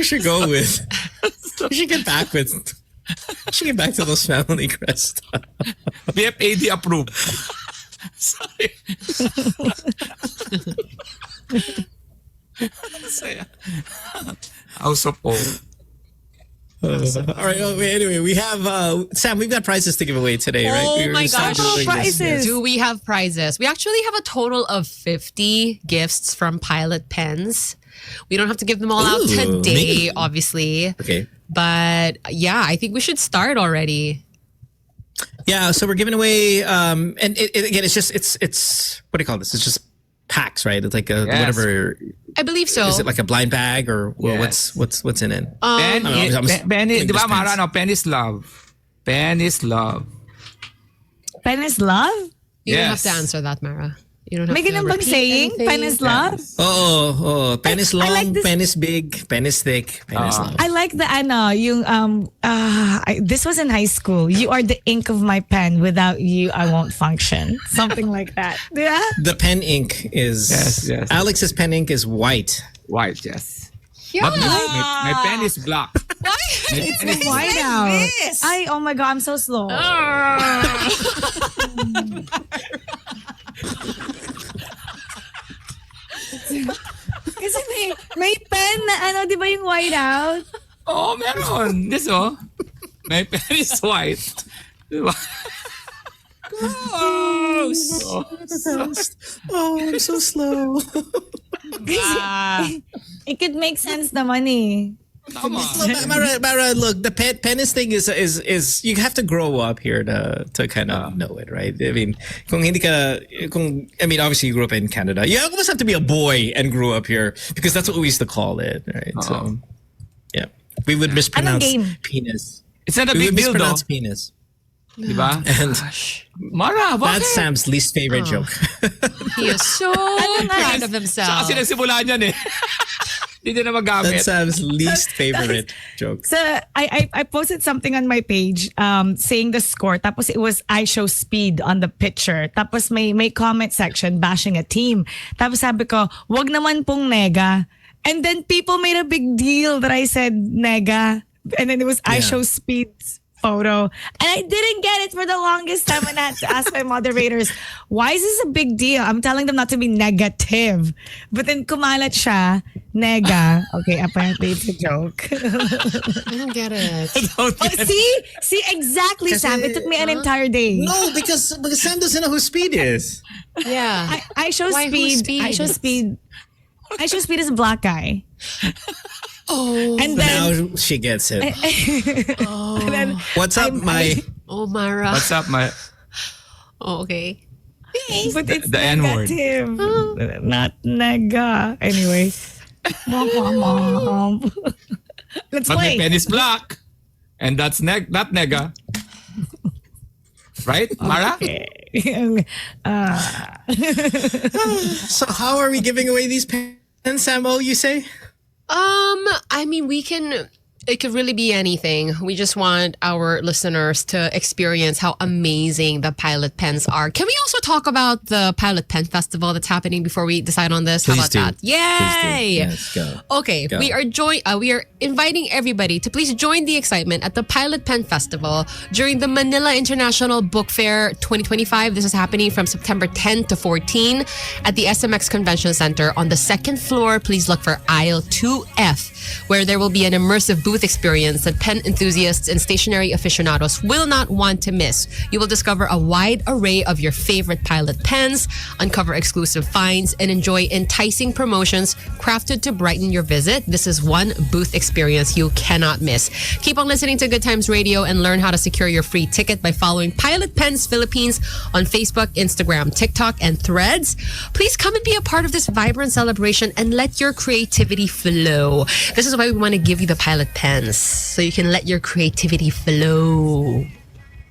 Speaker 2: should go with. We should get back with. We should get back to those family crests.
Speaker 6: BFAD approved. Sorry. Saya. House of O.
Speaker 2: All right. Anyway, we have Sam. We've got prizes to give away today, right?
Speaker 3: Oh
Speaker 2: We were
Speaker 3: my
Speaker 2: just
Speaker 3: gosh.
Speaker 2: doing this.
Speaker 7: Prizes.
Speaker 3: Do we have prizes? We actually have a total of 50 gifts from Pilot Pens. We don't have to give them all out
Speaker 2: Ooh,
Speaker 3: today,
Speaker 2: me.
Speaker 3: obviously.
Speaker 2: Okay.
Speaker 3: But yeah, I think we should start already.
Speaker 2: Yeah. So we're giving away. And again, it's what do you call this? It's just packs, right? It's like a
Speaker 6: Yes.
Speaker 2: whatever.
Speaker 3: I believe so.
Speaker 2: Is it like a blind bag or
Speaker 6: Yes.
Speaker 2: what's in it?
Speaker 6: Pen,
Speaker 2: I'm
Speaker 6: di ba
Speaker 2: dispense.
Speaker 6: Mara, no? Pen is love. Pen is love.
Speaker 7: Pen is love?
Speaker 3: You don't have
Speaker 6: Yes.
Speaker 3: to answer that, Mara. You don't have
Speaker 7: May
Speaker 3: to
Speaker 7: ganun bang
Speaker 3: repeat
Speaker 7: saying?
Speaker 3: anything.
Speaker 7: Pen is love?
Speaker 2: Oh, pen is long,
Speaker 7: like this-
Speaker 2: pen is big, pen is thick, pen is long.
Speaker 7: I like the this was in high school. You are the ink of my pen. Without you, I won't function. Something like that. Yeah.
Speaker 2: The pen ink is
Speaker 6: Yes.
Speaker 2: Alex's pen ink is white.
Speaker 6: White, yes.
Speaker 3: Yeah.
Speaker 6: But my pen is black.
Speaker 7: It's white out. Oh my God, I'm so slow. Kasi may pen na di ba yung white out?
Speaker 6: Oh, meron. This, oh. My pen is white. Diba? Gross.
Speaker 2: Oh, I'm so slow.
Speaker 7: It could make sense naman eh.
Speaker 6: Tama.
Speaker 2: Mara, look, the penis thing is you have to grow up here to kind of know it, right? I mean, obviously you grew up in Canada. You almost have to be a boy and grew up here because that's what we used to call it, right? So, yeah, we would mispronounce
Speaker 7: game?
Speaker 2: penis.
Speaker 6: It's not a
Speaker 2: We
Speaker 6: big
Speaker 2: would
Speaker 6: deal, though.
Speaker 2: mispronounce penis.
Speaker 6: Diba?
Speaker 2: And
Speaker 6: Mara, bakit?
Speaker 2: that's Sam's least favorite joke.
Speaker 3: He is so proud of
Speaker 6: Siya
Speaker 3: himself.
Speaker 6: kasi nagsimula niyan eh. Hindi niya na magamit.
Speaker 2: That's Sam's least favorite joke.
Speaker 7: So I posted something on my page saying the score. Tapos it was I show speed on the picture. Tapos may comment section bashing a team. Tapos sabi ko, wag naman pong nega. And then people made a big deal that I said nega. And then it was I
Speaker 2: Yeah.
Speaker 7: show speed photo. And I didn't get it for the longest time and I had to ask my moderators, why is this a big deal? I'm telling them not to be negative. But then kumalat siya, nega. Okay, apparently it's a joke.
Speaker 3: I don't get it.
Speaker 7: Oh, see, exactly, Sam. It took me an entire day.
Speaker 2: No, because Sam doesn't know who Speed is.
Speaker 3: Yeah.
Speaker 7: I show
Speaker 3: Why, who's
Speaker 7: speed. I
Speaker 3: Speed?
Speaker 7: show speed. I show speed as a black guy.
Speaker 3: Oh.
Speaker 7: And then,
Speaker 2: Now she gets it.
Speaker 7: and then
Speaker 2: What's up, my?
Speaker 3: Oh, Mara.
Speaker 6: What's up, my...
Speaker 3: Oh, okay.
Speaker 7: but it's
Speaker 6: The N-word.
Speaker 7: negative, not nega. Anyway, let's
Speaker 6: But my
Speaker 7: play.
Speaker 6: pen is black. And that's not nega. Right, Mara?
Speaker 2: So how are we giving away these pens, Samo? You say?
Speaker 3: I mean, we can. It could really be anything. We just want our listeners to experience how amazing the pilot pens are. Can we also talk about the Pilot Pen Festival that's happening before we decide on this? How
Speaker 2: Please
Speaker 3: about
Speaker 2: do.
Speaker 3: that? Yay!
Speaker 2: Yes, go.
Speaker 3: Okay,
Speaker 2: Go.
Speaker 3: we are inviting everybody to please join the excitement at the Pilot Pen Festival during the Manila International Book Fair 2025. This is happening from September 10 to 14 at the SMX Convention Center on the second floor. Please look for aisle 2F, where there will be an immersive booth experience that pen enthusiasts and stationery aficionados will not want to miss. You will discover a wide array of your favorite Pilot pens, uncover exclusive finds, and enjoy enticing promotions crafted to brighten your visit. This is one booth experience you cannot miss. Keep on listening to Good Times Radio and learn how to secure your free ticket by following Pilot Pens Philippines on Facebook, Instagram, TikTok, and Threads. Please come and be a part of this vibrant celebration and let your creativity flow. This is why we want to give you the Pilot Pens, so you can let your creativity flow.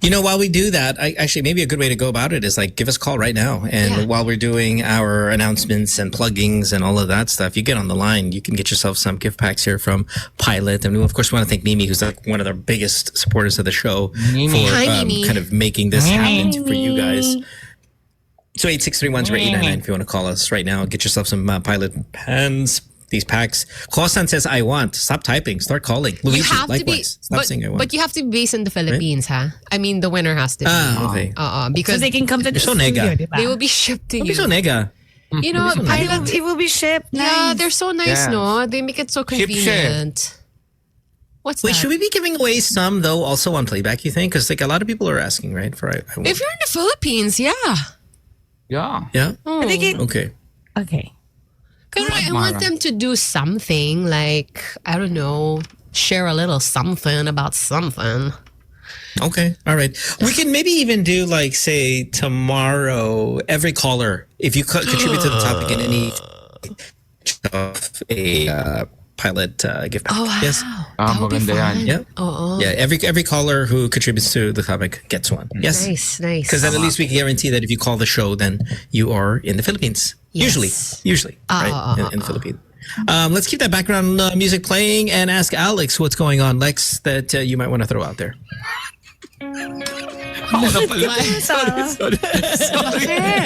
Speaker 2: You know, while we do that, actually, maybe a good way to go about it is like give us a call right now. And while we're doing our announcements and pluggings and all of that stuff, you get on the line, you can get yourself some gift packs here from Pilot. And we, of course, want to thank Mimi, who's like one of the biggest supporters of the show for
Speaker 3: Hi, Mimi.
Speaker 2: kind of making this happen for you guys. So 8631-0899 if you want to call us right now. Get yourself some Pilot pens. These packs. Kosan says, I want. Stop typing. Start calling. Luigi,
Speaker 3: You have to be,
Speaker 2: likewise. Stop saying I want.
Speaker 3: but you have to be based in the Philippines, huh? I mean, the winner has to be.
Speaker 2: Okay.
Speaker 7: So
Speaker 3: Because
Speaker 7: they can come to the
Speaker 2: so
Speaker 7: studio,
Speaker 2: nega.
Speaker 7: diba?
Speaker 3: they will be shipped to
Speaker 2: Don't
Speaker 3: you.
Speaker 2: be so nega.
Speaker 3: You know, Pilot.
Speaker 7: It will be shipped.
Speaker 3: Yeah,
Speaker 7: Nice.
Speaker 3: they're so nice,
Speaker 6: Yeah.
Speaker 3: no? They make it so
Speaker 6: Ship, ship.
Speaker 3: convenient. What's
Speaker 2: Wait,
Speaker 3: that?
Speaker 2: should we be giving away some though, also on playback? You think? Because like a lot of people are asking, right? For I want.
Speaker 3: If you're in the Philippines, yeah.
Speaker 6: Yeah.
Speaker 2: Yeah.
Speaker 7: I think it,
Speaker 2: Okay.
Speaker 7: okay.
Speaker 3: Because I want them to do something like, I don't know, share a little something about something.
Speaker 2: Okay. All right. We can maybe even do like say tomorrow. Every caller, if you contribute to the topic in any of a Pilot gift pack.
Speaker 3: Oh, wow.
Speaker 2: Yes.
Speaker 3: That would be
Speaker 6: maganda yan.
Speaker 3: fun.
Speaker 2: Yeah.
Speaker 3: Oh,
Speaker 2: Yeah. Every caller who contributes to the topic gets one. Yes.
Speaker 3: nice, nice.
Speaker 2: Because then at least we can guarantee that if you call the show, then you are in the Philippines.
Speaker 3: Yes.
Speaker 2: Usually, right? In the Philippines. Let's keep that background music playing and ask Alex what's going on, Lex, that you might want to throw out there.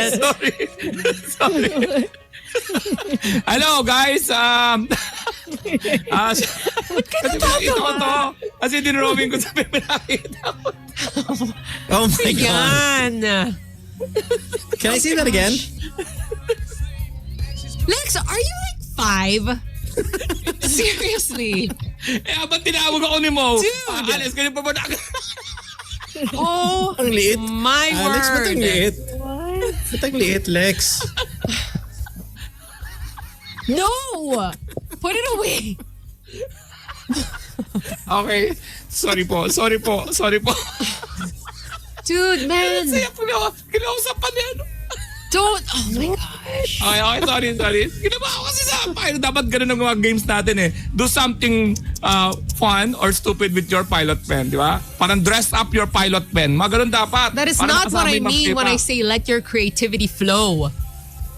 Speaker 6: Sorry. Hello guys, kasi pinakita ko to. Kasi dinrobing ko sa pinakita ko.
Speaker 2: Oh my God.
Speaker 3: Yan.
Speaker 2: Can I say that again?
Speaker 3: Lex, are you like 5? Seriously.
Speaker 6: Ba't tinawag ako ni Mo?
Speaker 3: Dude.
Speaker 6: Alex, ganyan pa ba na?
Speaker 3: Oh,
Speaker 2: Ang liit.
Speaker 3: my
Speaker 2: Alex, ba't
Speaker 3: word.
Speaker 2: ang liit? Ba't ang liit, Lex?
Speaker 3: No! Put it away.
Speaker 6: Okay. Sorry po.
Speaker 3: Dude, man.
Speaker 6: Kaya kinausapan niya.
Speaker 3: Don't. Oh my gosh.
Speaker 6: Okay, sorry. Ginawa ko kasi sa pilot. Dapat ganun ang mga games natin eh. Do something fun or stupid with your pilot pen, di ba? Parang dress up your pilot pen. Mga ganun dapat.
Speaker 3: That is
Speaker 6: Parang
Speaker 3: not what I
Speaker 6: kasama yung
Speaker 3: mean when I
Speaker 6: magtipa.
Speaker 3: say let your creativity flow.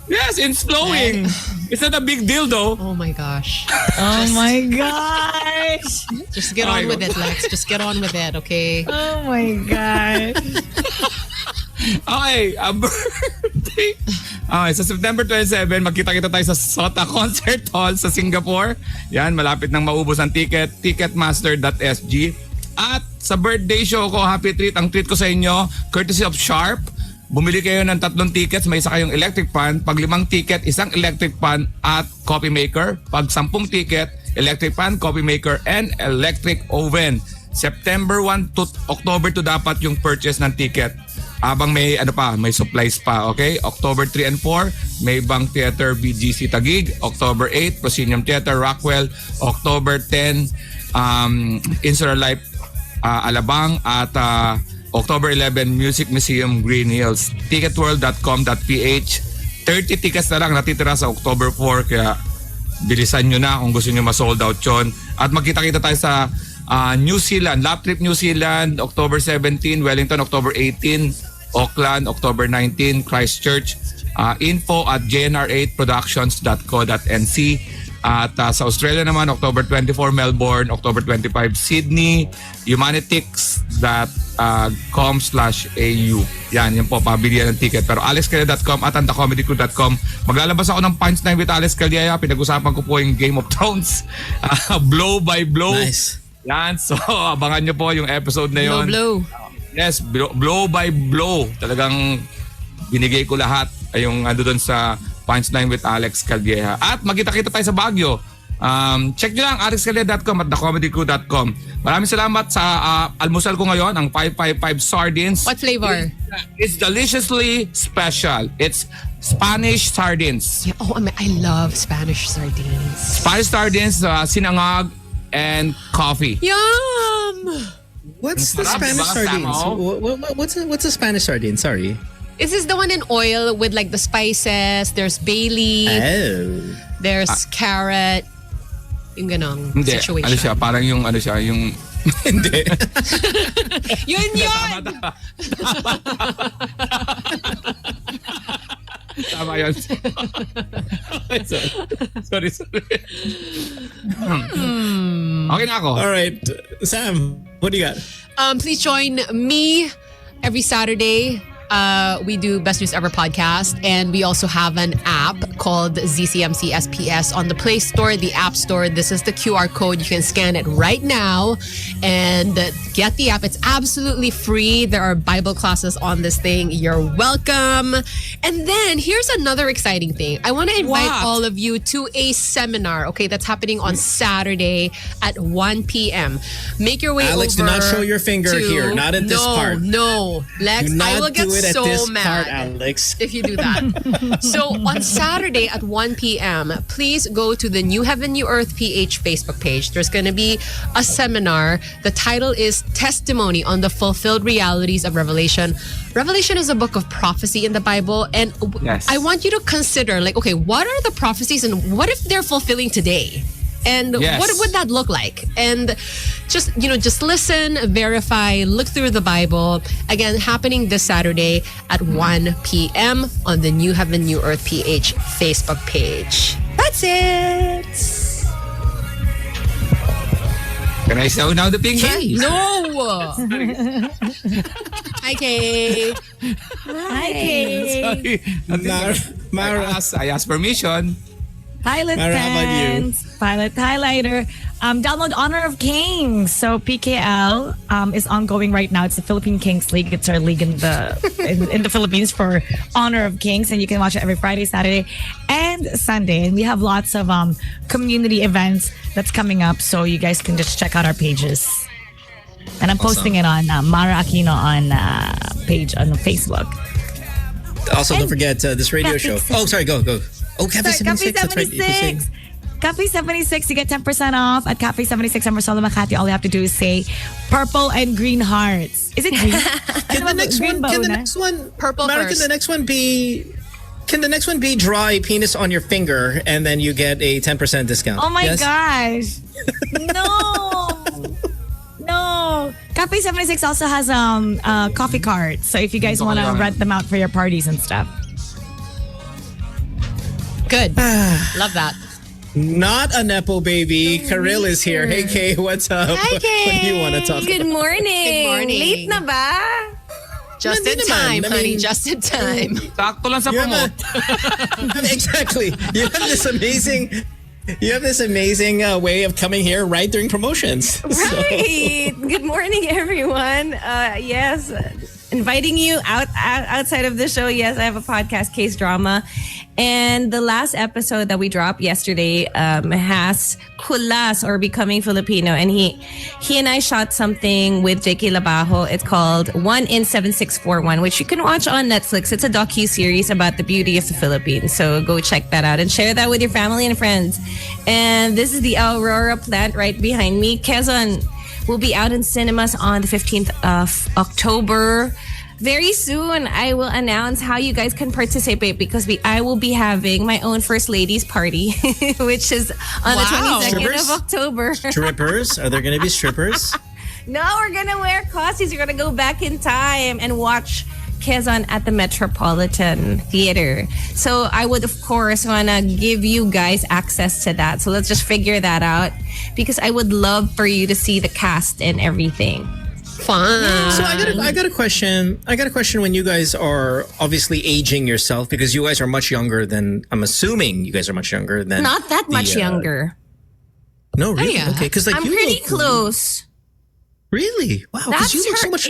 Speaker 6: Yes, it's flowing. It's not a big deal though.
Speaker 3: Oh my gosh.
Speaker 7: Oh my gosh.
Speaker 3: Just get on with it, Lex. Just get on with it, okay?
Speaker 7: Oh my God.
Speaker 6: Okay, a birthday. Okay, sa September 27, magkita-kita tayo sa Sota Concert Hall sa Singapore. Yan, malapit nang maubos ang ticket. Ticketmaster.sg. At sa birthday show ko, happy treat. Ang treat ko sa inyo, courtesy of Sharp. Bumili kayo ng 3 tickets, may isa kayong electric fan. Pag 5 ticket, isang electric fan at coffee maker. Pag 10 ticket, electric fan, coffee maker, and electric oven. September 1 to October 2 dapat yung purchase ng ticket. Abang may may supplies pa, okay? October 3 and 4, may Bang Theater BGC Taguig. October 8, Proscenium Theater Rockwell. October 10, Insular Life Alabang at October 11, Music Museum Green Hills. Ticketworld.com.ph. 30 tickets na lang natitira sa October 4 kaya bilisan nyo na kung gusto nyo ma-sold out yun. At magkita-kita tayo sa New Zealand, Lap Trip New Zealand, October 17, Wellington, October 18, Auckland, October 19, Christchurch. Info at gnr8productions.co.nc. At sa Australia naman, October 24, Melbourne, October 25, Sydney, humanitix.com/au. Yan po, pabilihan ng ticket. Pero alexcalia.com at andacomedycrew.com. Maglalabas ako ng Punchline with Alex Karylle. Pinag-usapan ko po yung Game of Thrones. Blow by blow.
Speaker 2: Nice.
Speaker 6: Yan, so abangan nyo po yung episode na yun.
Speaker 3: Blow.
Speaker 6: Yes, blow by blow. Talagang binigay ko lahat yung ando doon sa Punchline with Alex Karylle. At magkita-kita tayo sa Baguio. Check nyo lang alexcalia.com at thecomedycrew.com. Maraming salamat sa almusal ko ngayon, ang 555 sardines.
Speaker 3: What flavor?
Speaker 6: It's deliciously special. It's Spanish sardines.
Speaker 3: Yeah, I love Spanish sardines.
Speaker 6: Spanish sardines, sinangag, and coffee.
Speaker 3: Yum!
Speaker 2: What's the
Speaker 6: Sarap,
Speaker 2: Spanish
Speaker 6: diba,
Speaker 2: sardines?
Speaker 6: Samo?
Speaker 2: What's a Spanish sardine? Sorry.
Speaker 3: Is this the one in oil with like the spices? There's bay leaf.
Speaker 2: Oh.
Speaker 3: There's carrot. Yung ganong
Speaker 6: Hindi,
Speaker 3: situation.
Speaker 6: ano siya, parang yung
Speaker 2: Hindi.
Speaker 3: Yun!
Speaker 6: Tama yun. sorry. Okay na ako.
Speaker 2: All right, Sam, what do you got?
Speaker 3: Please join me every Saturday. We do Best News Ever podcast, and we also have an app called ZCMC SPS on the Play Store, the App Store. This is the QR code. You can scan it right now and get the app. It's absolutely free. There are Bible classes on this thing. You're welcome. And then here's another exciting thing. I want to invite all of you to a seminar, okay, that's happening on Saturday at 1 p.m. Make your way
Speaker 2: Alex,
Speaker 3: over
Speaker 2: do not show your finger here. Not at this part.
Speaker 3: No, Lex,
Speaker 2: Do not
Speaker 3: I will
Speaker 2: do
Speaker 3: get
Speaker 2: it at
Speaker 3: so
Speaker 2: this
Speaker 3: mad
Speaker 2: part, Alex.
Speaker 3: if you do that. So on Saturday at 1 p.m., please go to the New Heaven, New Earth PH Facebook page. There's going to be a seminar. The title is Testimony on the Fulfilled Realities of Revelation. Revelation is a book of prophecy in the Bible. And
Speaker 6: Yes.
Speaker 3: I want you to consider, like, okay, what are the prophecies and what if they're fulfilling today? And
Speaker 6: Yes.
Speaker 3: what would that look like? And just listen, verify, look through the Bible. Again, happening this Saturday at 1 p.m. on the New Heaven, New Earth PH Facebook page. That's it.
Speaker 6: Can I show now the pink
Speaker 3: Kay, no! Hi, Kay.
Speaker 7: Hi, Kay.
Speaker 6: Mara, I asked permission.
Speaker 7: Pilot
Speaker 2: Mara, how about you?
Speaker 7: fans, pilot highlighter. Download Honor of Kings. So PKL is ongoing right now. It's the Philippine Kings League. It's our league in the in the Philippines for Honor of Kings, and you can watch it every Friday, Saturday, and Sunday. And we have lots of community events that's coming up. So you guys can just check out our pages. And I'm posting it on Mara Aquino on page on Facebook.
Speaker 2: Also, don't forget this radio show. Oh, sorry, go. Oh, Cafe 76. That's right. You were saying-
Speaker 7: Cafe 76, you get 10% off at Cafe 76 in Marcelo Makati. All you have to do is say purple and green hearts. Is it green?
Speaker 2: Can the next one? Can the next one?
Speaker 3: Purple
Speaker 2: Mara,
Speaker 3: first.
Speaker 2: Can the next one be? Can the next one be draw a penis on your finger and then you get a 10% discount?
Speaker 7: Oh my
Speaker 2: Yes?
Speaker 7: gosh. No. Cafe 76 also has coffee carts. So if you guys want to rent them out for your parties and stuff.
Speaker 3: Good. Love that.
Speaker 2: Not a nepo baby. Karylle is here. Hey Kay, what's up?
Speaker 8: Hi, Kay.
Speaker 2: What do you want to talk
Speaker 8: Good
Speaker 2: about?
Speaker 8: morning.
Speaker 3: Good morning.
Speaker 8: Late na ba?
Speaker 3: Just in
Speaker 2: Hindi
Speaker 3: time,
Speaker 2: naman. I
Speaker 3: honey.
Speaker 2: mean-
Speaker 3: Just in time.
Speaker 6: Sakto lang sa
Speaker 2: You have
Speaker 6: promote.
Speaker 2: exactly. You have this amazing. You have this amazing way of coming here right during promotions. So-
Speaker 8: Right. Good morning, everyone. Yes, inviting you outside of the show. Yes, I have a podcast, Case Drama. And the last episode that we dropped yesterday has Kulas, or Becoming Filipino. And he and I shot something with JK Labajo. It's called 1 in 7641, which you can watch on Netflix. It's a docu-series about the beauty of the Philippines. So go check that out and share that with your family and friends. And this is the Aurora plant right behind me. Quezon will be out in cinemas on the 15th of October. Very soon, I will announce how you guys can participate, because I will be having my own First Ladies party, which is on the
Speaker 3: Wow.
Speaker 8: 22nd
Speaker 2: Strippers?
Speaker 8: of October.
Speaker 2: Strippers? Are there going to be strippers?
Speaker 8: No, we're gonna wear costumes. We're gonna go back in time and watch Quezon at the Metropolitan Theater. So I would, of course, want to give you guys access to that. So let's just figure that out because I would love for you to see the cast and everything.
Speaker 3: Fun.
Speaker 2: So I got a question. I got a question when you guys are obviously aging yourself because you guys are much younger than, I'm assuming you guys are much younger than.
Speaker 8: Not that much younger.
Speaker 2: No, really?
Speaker 3: yeah.
Speaker 2: Okay, because like
Speaker 8: I'm
Speaker 2: you
Speaker 8: pretty
Speaker 2: look,
Speaker 8: close.
Speaker 2: Really? Wow, because
Speaker 8: That's
Speaker 2: you look so much.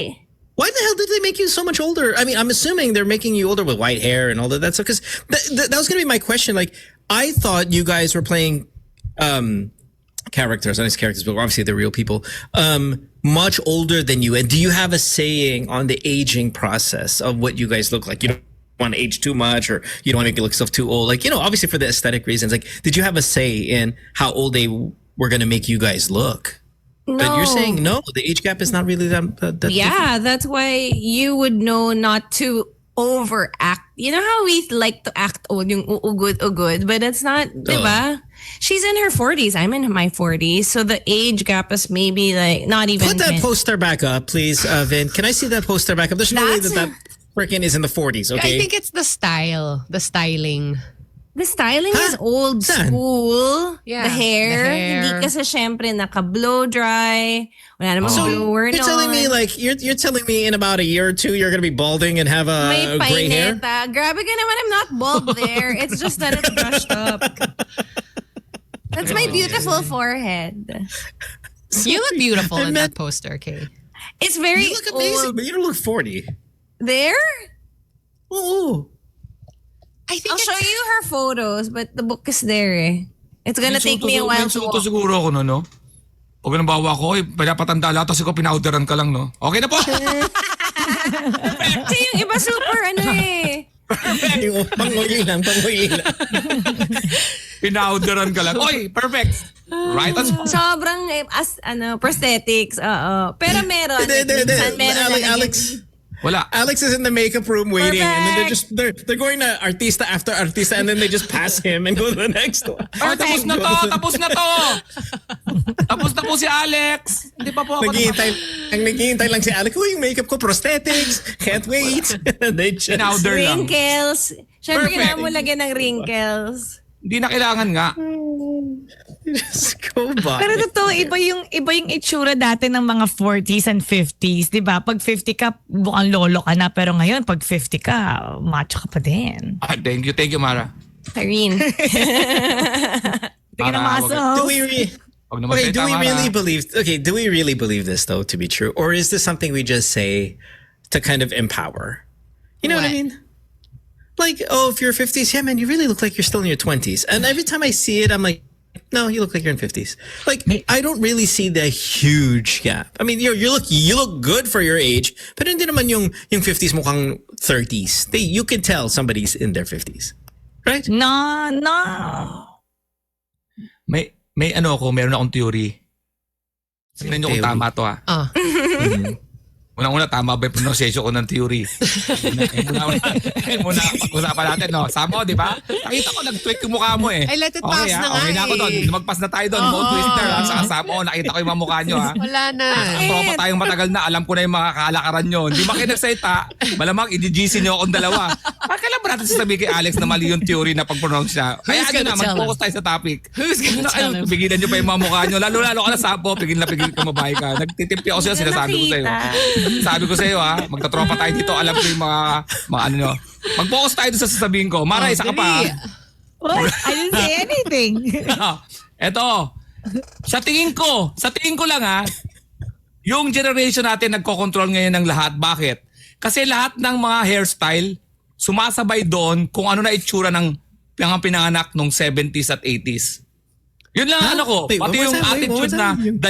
Speaker 2: Why the hell did they make you so much older? I mean, I'm assuming they're making you older with white hair and all of that stuff. Because that was going to be my question. Like, I thought you guys were playing characters, not just characters, but obviously they're real people, much older than you. And do you have a saying on the aging process of what you guys look like? You don't want to age too much, or you don't want to make you look stuff too old. Like, obviously for the aesthetic reasons. Like, did you have a say in how old they were going to make you guys look?
Speaker 8: No.
Speaker 2: But you're saying no, the age gap is not really that
Speaker 8: Yeah, that's why you would know not to overact. You know how we like to act yung good, but it's not, diba? She's in her 40s. I'm in my 40s. So the age gap is maybe like not even.
Speaker 2: Put that poster back up, please, Vin. Can I see that poster back up? There's no way that freaking is in the 40s, okay?
Speaker 3: I think it's the style, the styling.
Speaker 8: The styling is old school.
Speaker 3: Yeah,
Speaker 8: the hair.
Speaker 3: the hair.
Speaker 8: Hindi kasi syempre naka-blow dry. Wala namang blower
Speaker 2: You're telling me like you're telling me in about a year or two you're gonna be balding and have
Speaker 8: May
Speaker 2: a gray hair?
Speaker 8: paineta. Grabe ka naman, I'm not bald there. It's just that it's brushed up. That's my beautiful forehead.
Speaker 3: You look beautiful in that poster, Kay.
Speaker 8: It's very
Speaker 2: You look amazing,
Speaker 8: old.
Speaker 2: but you don't look 40.
Speaker 8: There?
Speaker 2: Oh.
Speaker 3: I think
Speaker 8: I'll show you her photos, but the book is there eh. It's gonna take me a while to
Speaker 6: Ito
Speaker 8: walk.
Speaker 6: siguro ako, no? Huwag na bawa ko. Pinapatanda lahat. Tapos ikaw pinauderan ka lang, no? Okay na po.
Speaker 8: Kasi yung iba super ano eh.
Speaker 2: Yung panguli lang.
Speaker 6: Pinauderan ka lang. Oy, perfect. Right on spot.
Speaker 8: Sobrang prosthetics. Oo. Pero meron. Minsan meron na
Speaker 2: Alex.
Speaker 6: Wala.
Speaker 2: Alex is in the makeup room waiting, and then
Speaker 8: Perfect.
Speaker 2: they're going to artista after artista, and then they just pass him and go to the next one.
Speaker 6: Oh, tapos na to! Tapos na to! Tapos na po si Alex! Hindi pa po ako
Speaker 2: Naghihintay lang si Alex. Oh, yung makeup ko, prosthetics. Can't wait. They just...
Speaker 6: Pinauder lang.
Speaker 8: Wrinkles. Siyempre,
Speaker 6: Perfect.
Speaker 8: kailangan mo lagyan ng wrinkles.
Speaker 6: Hindi na kailangan nga.
Speaker 2: Just go by.
Speaker 7: Pero totoo, iba yung itsura dati ng mga 40s and 50s, 'di ba? Pag 50 ka, mukhang lolo ka na, pero ngayon pag 50 ka, macho ka pa din.
Speaker 6: Thank you, Mara.
Speaker 8: Karine.
Speaker 7: Tingnan
Speaker 6: Mara,
Speaker 7: mo,
Speaker 2: Do we
Speaker 6: Wag naman
Speaker 2: okay,
Speaker 6: salita, Mara.
Speaker 2: do we really believe this though to be true, or is this something we just say to kind of empower? You know what I mean? Like, oh, if you're 50s, yeah, man, you really look like you're still in your 20s. And every time I see it, I'm like, no, you look like you're in 50s. Like, I don't really see the huge gap. I mean, you look good for your age, but hindi naman yung 50s mukhang 30s. You can tell somebody's in their 50s, right?
Speaker 7: No.
Speaker 6: Meron akong theory. Tingnan nyo kung tama to Unang-una, tama ba yung pronunciation ko ng theory? Muna, pag-usapan natin, no? Samo, di ba? Nakita ko, nag-tweak yung mukha mo eh.
Speaker 3: Ay, let it pass na nga
Speaker 6: Okay na ako doon. Mag-pass na tayo doon. Mo Twister, ha? Saka Samo, nakita ko yung mga mukha nyo, ha?
Speaker 3: Wala na.
Speaker 6: Tropa tayong matagal na, alam ko na yung mga kalakaran nyo. Hindi ba kayo nagsalita? Malamang, i-GC nyo akong dalawa. Kailan ba natin sasabihin kay Alex na mali yung theory na pag-pronounce niya? Kaya ano na, mag-focus tayo sa topic.
Speaker 3: Who's gonna tell him?
Speaker 6: Pigilan nyo pa yung mga mukha nyo. Lalo-lalo ka na Sampo, pigil ka mabahay ka. Nagtitimpi ako sa'yo, sinasabi ko sa'yo. Sabi ko sa'yo, ha? Magtatropa tayo dito. Alam ko yung mga ano nyo. Mag-focus tayo sa sasabihin ko. Mara, isa ka pa.
Speaker 7: What? I didn't say anything.
Speaker 6: Eto. Sa tingin ko lang yung generation natin nagko-control ngayon ng lahat. Bakit? Kasi lahat ng mga hairstyle sumasabay doon kung ano na itsura ng pinanganak nung 70s at 80s. Yun lang ko.
Speaker 2: Wait,
Speaker 6: Pati
Speaker 2: what was
Speaker 6: yung
Speaker 2: that? Wait, what
Speaker 6: attitude
Speaker 2: was
Speaker 6: na
Speaker 2: that?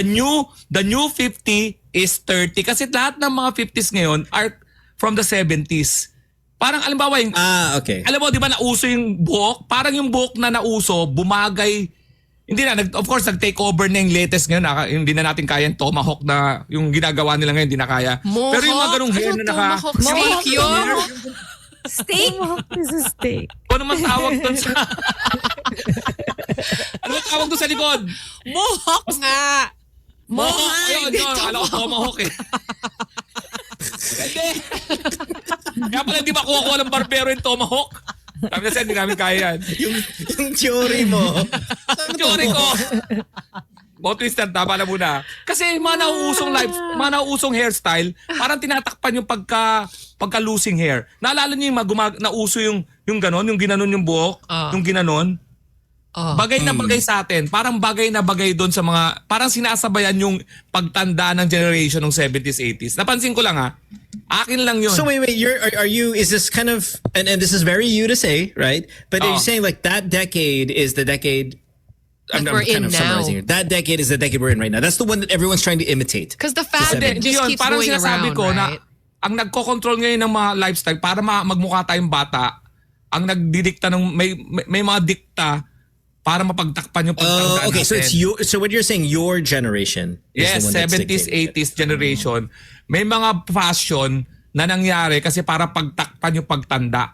Speaker 6: the new 50 is 30. Kasi lahat ng mga 50s ngayon are from the 70s. Parang alimbawa yung...
Speaker 2: Okay.
Speaker 6: Alam mo, di ba nauso yung buhok? Parang yung buhok na nauso, bumagay... Hindi na, of course, nag-take over na yung latest ngayon. Hindi na natin kaya yung tomahawk na yung ginagawa nila ngayon, hindi na kaya.
Speaker 3: Mohawk?
Speaker 6: Pero yung mga ganung hair na naka...
Speaker 3: Tomahawk steak yun?
Speaker 8: Steak?
Speaker 7: This is steak.
Speaker 6: Ano man tawag doon sa... ano man tawag doon sa likod?
Speaker 3: Mohawk nga.
Speaker 6: Mohawk. Ayun, alam ko tomahawk eh. Hindi. Kaya pala hindi makuha ng barbero yung tomahawk. Sabi kasi hindi namin kaya yan.
Speaker 2: Yung theory mo.
Speaker 6: Theory ko. Mo twister, tama na muna. Kasi mga nauusong hairstyle, parang tinatakpan yung pagka-losing hair. Naalala niyo yung nauso yung ganon, yung ginanon yung buhok, yung ginanon. Bagay na bagay sa atin. Parang bagay na bagay doon sa mga, parang sinasabayan yung pagtanda ng generation ng 70s, 80s. Napansin ko lang akin lang yun.
Speaker 2: So wait, are you, is this kind of, and this is very you to say, right? But are you saying like that decade is the decade, I'm
Speaker 3: we're
Speaker 2: kind
Speaker 3: in
Speaker 2: of
Speaker 3: now.
Speaker 2: summarizing here. That decade is the decade we're in right now. That's the one that everyone's trying to imitate.
Speaker 3: Because the fad
Speaker 2: Hindi
Speaker 3: just keeps
Speaker 6: parang
Speaker 3: going
Speaker 6: sinasabi
Speaker 3: around,
Speaker 6: ko na
Speaker 3: right?
Speaker 6: ang nagko-control ngayon ng mga lifestyle para magmukha tayong bata, ang nagdidikta ng may mga dikta para mapagtakpan yung pagtanda
Speaker 2: Okay, so
Speaker 6: natin.
Speaker 2: it's so what you're saying, your generation is
Speaker 6: Yes,
Speaker 2: the one that's
Speaker 6: 70s,
Speaker 2: dictating it.
Speaker 6: 80s generation. May mga fashion na nangyari kasi para pagtakpan yung pagtanda.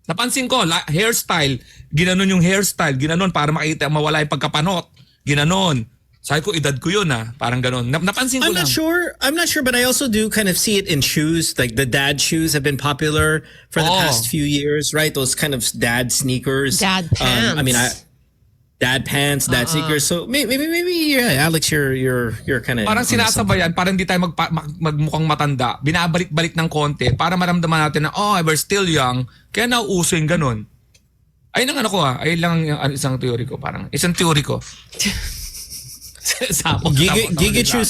Speaker 6: Napansin ko, hairstyle, ginanon yung hairstyle, ginanon para makita, mawala yung pagkapanot. Ginanon. Sabi ko, edad ko yun parang ganon. Napansin ko
Speaker 2: I'm
Speaker 6: lang.
Speaker 2: not sure, but I also do kind of see it in shoes. Like the dad shoes have been popular for the past few years, right? Those kind of dad sneakers.
Speaker 3: Dad pants.
Speaker 2: Dad pants, dad sneakers. So maybe yeah, Alex, you're kind of
Speaker 6: Parang sinasabayan, parang hindi tayo magmukhang matanda. Binabalik-balik ng konti para maramdaman natin na, we're still young. Kaya nauuso yung ganon. Ayun ang ayun lang yung isang theory ko. Parang, isang theory ko.
Speaker 2: Gigachu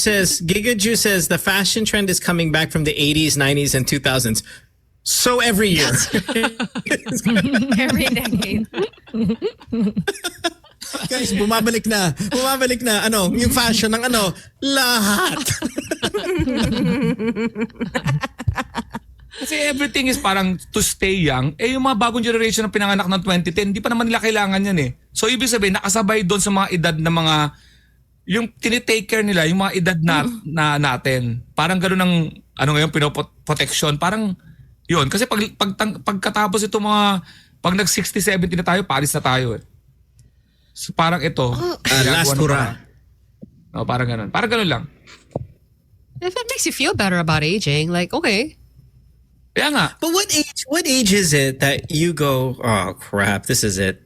Speaker 2: says the fashion trend is coming back from the 80s, 90s, and 2000s. So every year.
Speaker 8: Every decade.
Speaker 2: Guys, bumabalik na. Yung fashion ng lahat.
Speaker 6: Kasi everything is parang to stay young. Yung mga bagong generation na pinanganak ng 2010, hindi pa naman nila kailangan yan So ibig sabihin, nakasabay doon sa mga edad na mga, yung tinitake care nila, yung mga edad na natin. Parang gano'n ng, ngayon, pinoprotection. Parang, yun. Kasi pagkatapos ito mga, pag nag-60, 70 na tayo, paris na tayo So parang ito.
Speaker 2: Last hurrah.
Speaker 6: Parang gano'n. Parang gano'n lang.
Speaker 3: If it makes you feel better about aging, like, okay.
Speaker 6: Kaya nga.
Speaker 2: But what age is it that you go, oh crap, this is it.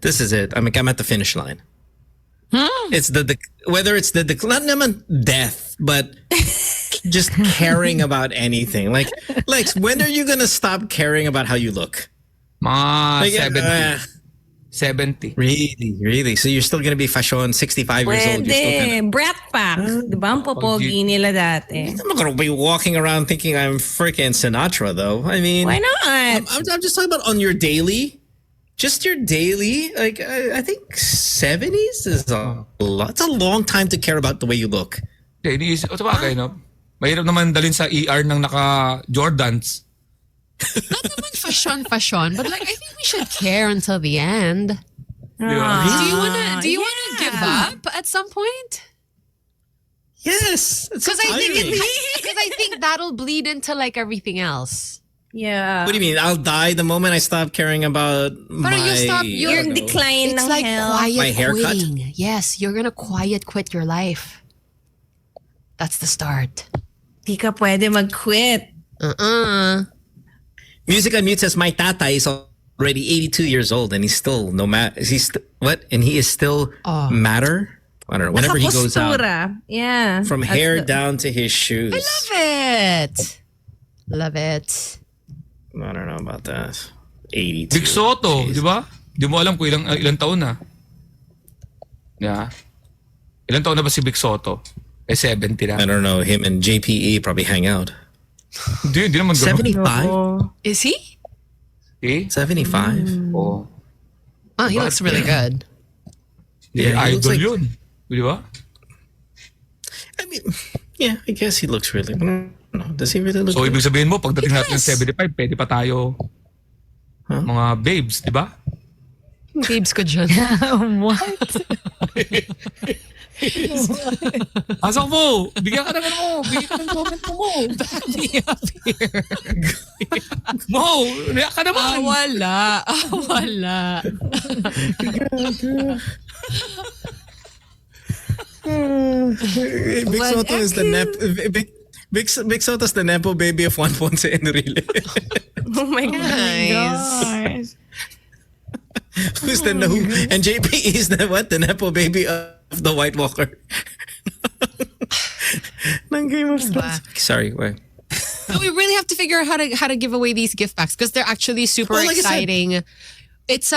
Speaker 2: I mean, I'm at the finish line. It's whether it's the not naman death, but just caring about anything. Like when are you gonna stop caring about how you look?
Speaker 6: Mga 70.
Speaker 2: Really? So you're still gonna be fashion 65 years old? You're still gonna...
Speaker 8: Brat pack. Diba ang popogi nila dati?
Speaker 2: I'm not gonna be walking around thinking I'm freaking Sinatra, though. I mean,
Speaker 8: Why not?
Speaker 2: I'm just talking about on your daily. Just your daily, like I think 70s is a lot. It's a long time to care about the way you look.
Speaker 6: Iniisip, sabagay, no? Mahirap naman dalhin sa ER ng naka-Jordans.
Speaker 3: Not naman fashion, but like, I think we should care until the end.
Speaker 6: Di ba?
Speaker 3: Do you wanna give up at some point?
Speaker 2: Yes, it's
Speaker 3: Because
Speaker 2: tiring.
Speaker 3: I think that'll bleed into like everything else.
Speaker 8: Yeah.
Speaker 2: What do you mean? I'll die the moment I stop caring about my...
Speaker 8: Your decline
Speaker 3: It's
Speaker 8: ng
Speaker 3: like
Speaker 8: health.
Speaker 2: My
Speaker 3: quiet
Speaker 2: haircut?
Speaker 3: quitting. Yes, you're gonna quiet quit your life. That's the start.
Speaker 8: Di ka pwede mag-quit.
Speaker 2: Music Unmute says my tata is already 82 years old and he's still and he is still matter. I don't know. Whenever he goes out,
Speaker 8: Nakapostura. Yeah.
Speaker 2: from
Speaker 8: That's
Speaker 2: hair
Speaker 8: the-
Speaker 2: down to his shoes.
Speaker 3: Love it.
Speaker 2: I don't know about that. 82.
Speaker 6: Big Soto, di ba? Di mo alam kung ilang taon na. Yeah. Ilang taon na ba si Big Soto? 70 na.
Speaker 2: I don't know. Him and JPE probably hang out.
Speaker 6: Hindi naman gano'n.
Speaker 2: 75?
Speaker 3: Is he?
Speaker 6: Eh?
Speaker 2: 75?
Speaker 6: Oo.
Speaker 3: Oh, he looks really good.
Speaker 2: Yeah, he looks
Speaker 6: Idol
Speaker 2: like-
Speaker 6: yun. Di ba?
Speaker 2: I mean, yeah, I guess he looks really... No, does he really look
Speaker 6: So,
Speaker 2: good?
Speaker 6: ibig sabihin mo, pagdating natin ng 75, pwede pa tayo mga babes, di ba?
Speaker 3: Babes ko dyan.
Speaker 7: What?
Speaker 6: Pasok mo! Bigyan ka naman mo! Bigyan ka ng comment mo!
Speaker 3: Back me up here.
Speaker 6: Mo! React ka naman!
Speaker 3: Wala.
Speaker 2: Big Soto is the Big Soto's the nepo baby of Juan Ponce Enrile.
Speaker 8: Oh my
Speaker 3: Nice.
Speaker 7: Gosh.
Speaker 2: Who's the no? And JP is the what? The nepo baby of the White Walker. Ng Game of Thrones. Sorry, wait.
Speaker 3: We really have to figure out how to give away these gift packs because they're actually super
Speaker 2: Well, like I said-
Speaker 3: exciting. It's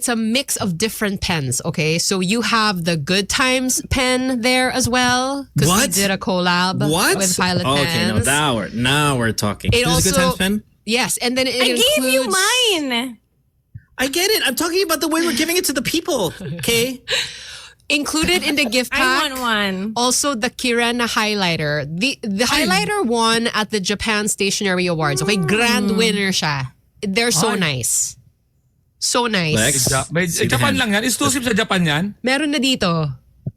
Speaker 3: a mix of different pens. Okay, so you have the Good Times pen there as well because we
Speaker 2: What?
Speaker 3: did a collab
Speaker 2: What?
Speaker 3: with Pilot
Speaker 2: Oh,
Speaker 3: Pens.
Speaker 2: okay, now we're talking.
Speaker 3: It
Speaker 2: This is a good
Speaker 3: also-
Speaker 2: times pen.
Speaker 3: Yes, and then it
Speaker 8: I gave you
Speaker 3: includes-
Speaker 8: mine.
Speaker 2: I get it. I'm talking about the way we're giving it to the people. Okay.
Speaker 3: included in the gift pack.
Speaker 8: I want one.
Speaker 3: Also, the Kirana highlighter. The highlighter won at the Japan Stationery Awards. Okay, grand winner siya. They're so nice. So nice.
Speaker 2: Lex?
Speaker 6: Japan lang yan? Exclusive sa Japan yan?
Speaker 3: Meron na dito.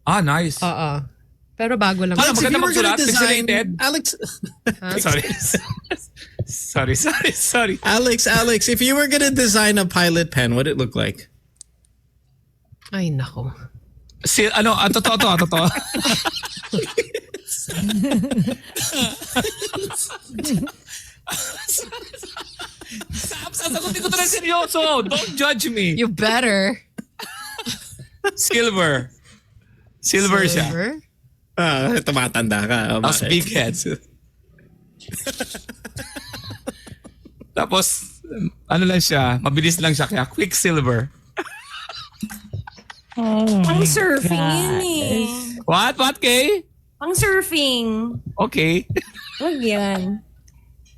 Speaker 6: Ah, nice.
Speaker 3: Oo. Pero bago lang.
Speaker 6: Alex,
Speaker 2: If
Speaker 6: maganda
Speaker 2: you were gonna
Speaker 6: magsulat,
Speaker 2: design,
Speaker 6: pixelated.
Speaker 2: Alex,
Speaker 6: Sorry.
Speaker 2: Alex, if you were gonna design a Pilot pen, what'd it look like?
Speaker 3: Ay, nako.
Speaker 6: Totoo. Sasagutin ko to na seryoso. Don't judge me.
Speaker 3: You better.
Speaker 6: Silver siya.
Speaker 2: Tumatanda ka. Oh,
Speaker 6: Tapos
Speaker 2: bakit?
Speaker 6: big heads. Tapos, ano lang siya, mabilis lang siya, kaya quicksilver.
Speaker 8: Pang surfing yun eh.
Speaker 6: What, Kay?
Speaker 8: Pang surfing.
Speaker 6: Okay.
Speaker 8: Wag yan.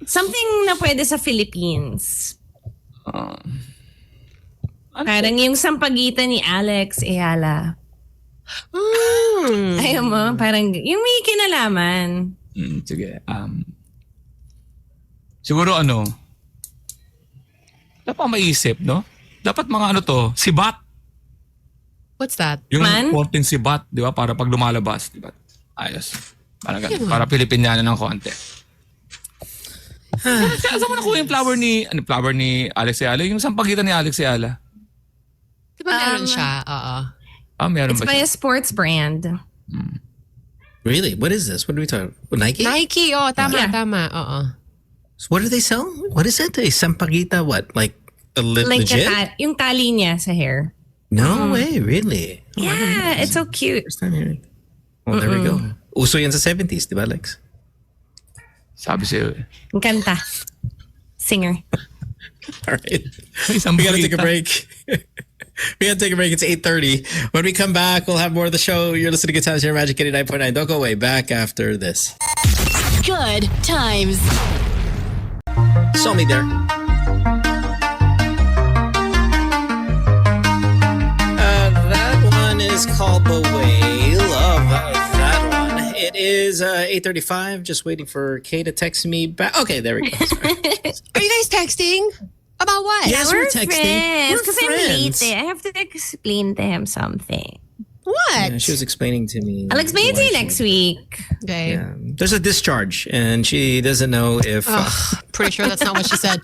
Speaker 8: Something na pwede sa Philippines. Parang yung sampagitan ni Alex Ayala. Ayaw mo? Parang yung may kinalaman.
Speaker 6: Sige. Siguro dapat maisip, no? Dapat mga sibat.
Speaker 3: What's that?
Speaker 6: Yung
Speaker 8: Man?
Speaker 6: konting sibat, di ba? Para pag lumalabas, di ba? Ayos. Parang ganun. Para Pilipiniana ng konti. Saan mo nakuha yung flower ni Alex Ayala? Yung sampagitan ni Alex Ayala?
Speaker 3: Di ba meron siya? Oo.
Speaker 6: Meron
Speaker 8: It's
Speaker 6: ba
Speaker 8: by
Speaker 6: siya?
Speaker 8: a sports brand.
Speaker 2: Really? What is this? What are we talking? Nike?
Speaker 3: Nike, tama,
Speaker 8: Yeah.
Speaker 3: tama. Oo.
Speaker 2: So what do they sell? What is it? A sampaguita? What? Like a
Speaker 8: Like
Speaker 2: legit?
Speaker 8: yung tali niya sa hair.
Speaker 2: No way, really?
Speaker 8: Yeah, it's so cute.
Speaker 2: First time hearing. Well, there we go. Uso yan sa 70s, di ba, Alex?
Speaker 6: Sabi sa'yo.
Speaker 8: Ang kanta. Singer.
Speaker 2: All right.
Speaker 6: Isang
Speaker 2: We gotta take a
Speaker 6: balita.
Speaker 2: break. We gotta take a break. It's 8:30. When we come back, we'll have more of the show. You're listening to Good Times here, Magic 89.9. Don't go away. Back after this.
Speaker 1: Good times.
Speaker 2: Saw me there. That one is called The Way. Love that one. It is 8:35. Just waiting for Kay to text me back. Okay, there we go. Sorry.
Speaker 3: Are you guys texting? About what?
Speaker 2: Yes, we're texting.
Speaker 8: Friends.
Speaker 2: We're
Speaker 8: Because I'm late
Speaker 2: friends.
Speaker 8: eh. I have to explain to him something.
Speaker 3: What?
Speaker 2: Yeah, she was explaining to me.
Speaker 8: I'll explain it to you
Speaker 2: why she-
Speaker 8: next week.
Speaker 3: Okay.
Speaker 2: Yeah. There's a discharge, and she doesn't know if.
Speaker 3: Pretty sure that's not what she said.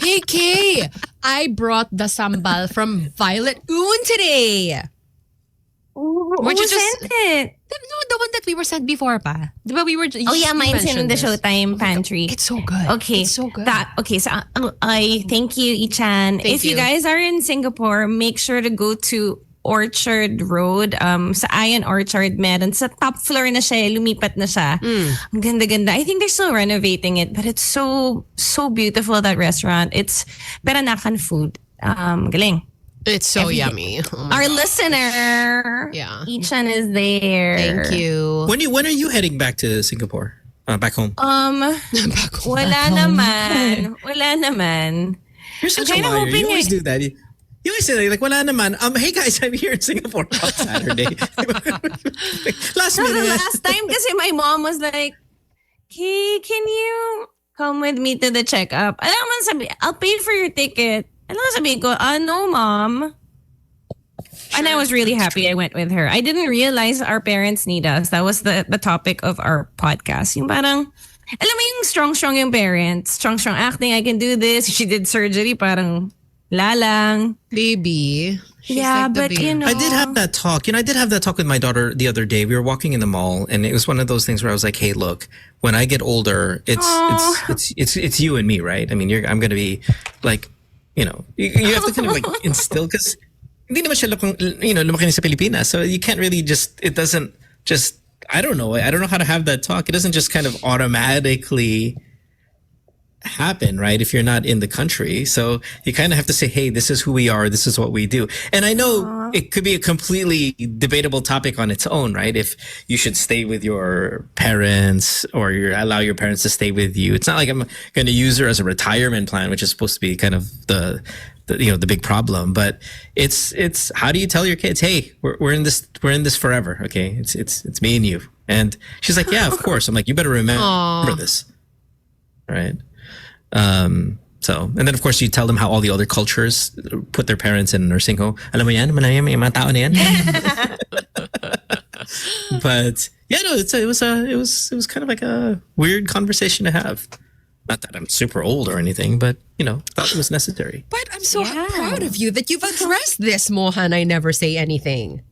Speaker 3: Hey, Kay, I brought the sambal from Violet Oon today.
Speaker 8: Who
Speaker 3: Which is just-
Speaker 8: sent it?
Speaker 3: No, the one that we were sent before pa. Di ba we were...
Speaker 8: Oh yeah,
Speaker 3: you
Speaker 8: mine's in
Speaker 3: mentioned
Speaker 8: the
Speaker 3: this.
Speaker 8: Showtime pantry.
Speaker 3: It's so good.
Speaker 8: Okay.
Speaker 3: It's so good.
Speaker 8: So I thank you, Ichan.
Speaker 3: Thank
Speaker 8: If you
Speaker 3: you.
Speaker 8: guys are in Singapore, make sure to go to Orchard Road. Sa Iron Orchard, meron. Sa top floor na siya, lumipat na siya. Ang ganda-ganda. I think they're still renovating it, but it's so beautiful, that restaurant. It's Peranakan food. Galing.
Speaker 3: It's so yummy. Oh my
Speaker 8: Our
Speaker 3: God.
Speaker 8: listener,
Speaker 3: Yeah.
Speaker 8: Ichan is there.
Speaker 3: Thank you.
Speaker 2: When are you heading back to Singapore? Back home.
Speaker 8: Wala naman. Wala naman.
Speaker 2: You're such a
Speaker 8: kinda
Speaker 2: liar.
Speaker 8: hoping
Speaker 2: You always
Speaker 8: it-
Speaker 2: do that. You always say that, like, wala naman. Hey guys, I'm here in Singapore on Saturday. Last
Speaker 8: No, the
Speaker 2: minute.
Speaker 8: last time kasi my mom was like, "Hey, can you come with me to the checkup?" Alam mo sabi, "I'll pay for your ticket." Alam mo sabi ko, no, mom. And I was really happy I went with her. I didn't realize our parents need us. That was the topic of our podcast. Yung parang, alam mo yung strong yung parents. Strong acting. I can do this. She did surgery. Parang, Lalang.
Speaker 3: Baby. She's
Speaker 8: Yeah,
Speaker 3: like the
Speaker 8: but
Speaker 3: baby.
Speaker 8: you know.
Speaker 2: I did have that talk. I did have that talk with my daughter the other day. We were walking in the mall, and it was one of those things where I was like, "Hey, look, when I get older, it's you and me, right? I mean, I'm going to be like, you have to kind of like instill because hindi naman siya lumaki sa Pilipinas, so you can't really it doesn't just. I don't know how to have that talk. It doesn't just kind of automatically happen, right? If you're not in the country. So you kind of have to say, hey, this is who we are. This is what we do. And I know it could be a completely debatable topic on its own, right? If you should stay with your parents or allow your parents to stay with you. It's not like I'm going to use her as a retirement plan, which is supposed to be kind of the big problem. But it's how do you tell your kids, hey, we're in this forever. Okay. It's me and you. And she's like, yeah, of course. I'm like, you better remember this. Right. And then of course you tell them how all the other cultures put their parents in a nursing home. Alam mo yan, may mga tao na yan. But yeah, no, it was kind of like a weird conversation to have. Not that I'm super old or anything, but thought it was necessary.
Speaker 3: But I'm so proud of you that you've addressed this, Mohan. I never say anything.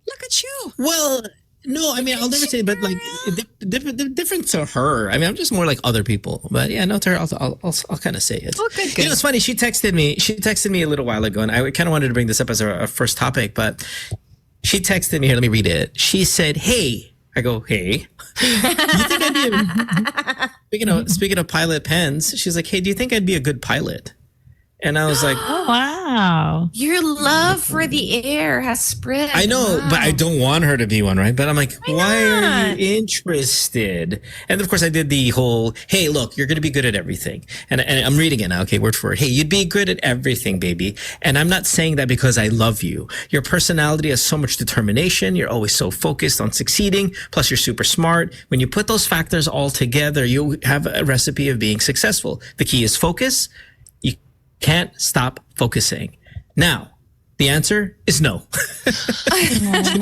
Speaker 3: Look at you.
Speaker 2: Well, no, I mean, I'll never say, but like, different to her. I mean, I'm just more like other people. But yeah, no, to her, I'll kind of say it.
Speaker 3: Oh, good.
Speaker 2: It's funny. She texted me a little while ago, and I kind of wanted to bring this up as a first topic, but she texted me here. Let me read it. She said, "Hey." I go, "Hey." You think I'd be speaking of pilot pens, she's like, "Hey, do you think I'd be a good pilot?" And I was like,
Speaker 7: Oh, wow.
Speaker 8: Your love for the air has spread.
Speaker 2: I know, but I don't want her to be one, right? But I'm like, why are
Speaker 8: not?
Speaker 2: you interested? And of course, I did the whole, hey, look, you're going to be good at everything. And I'm reading it now, okay, word for word. Hey, you'd be good at everything, baby. And I'm not saying that because I love you. Your personality has so much determination. You're always so focused on succeeding. Plus, you're super smart. When you put those factors all together, you have a recipe of being successful. The key is focus. Can't stop focusing. Now, the answer is no.
Speaker 3: Why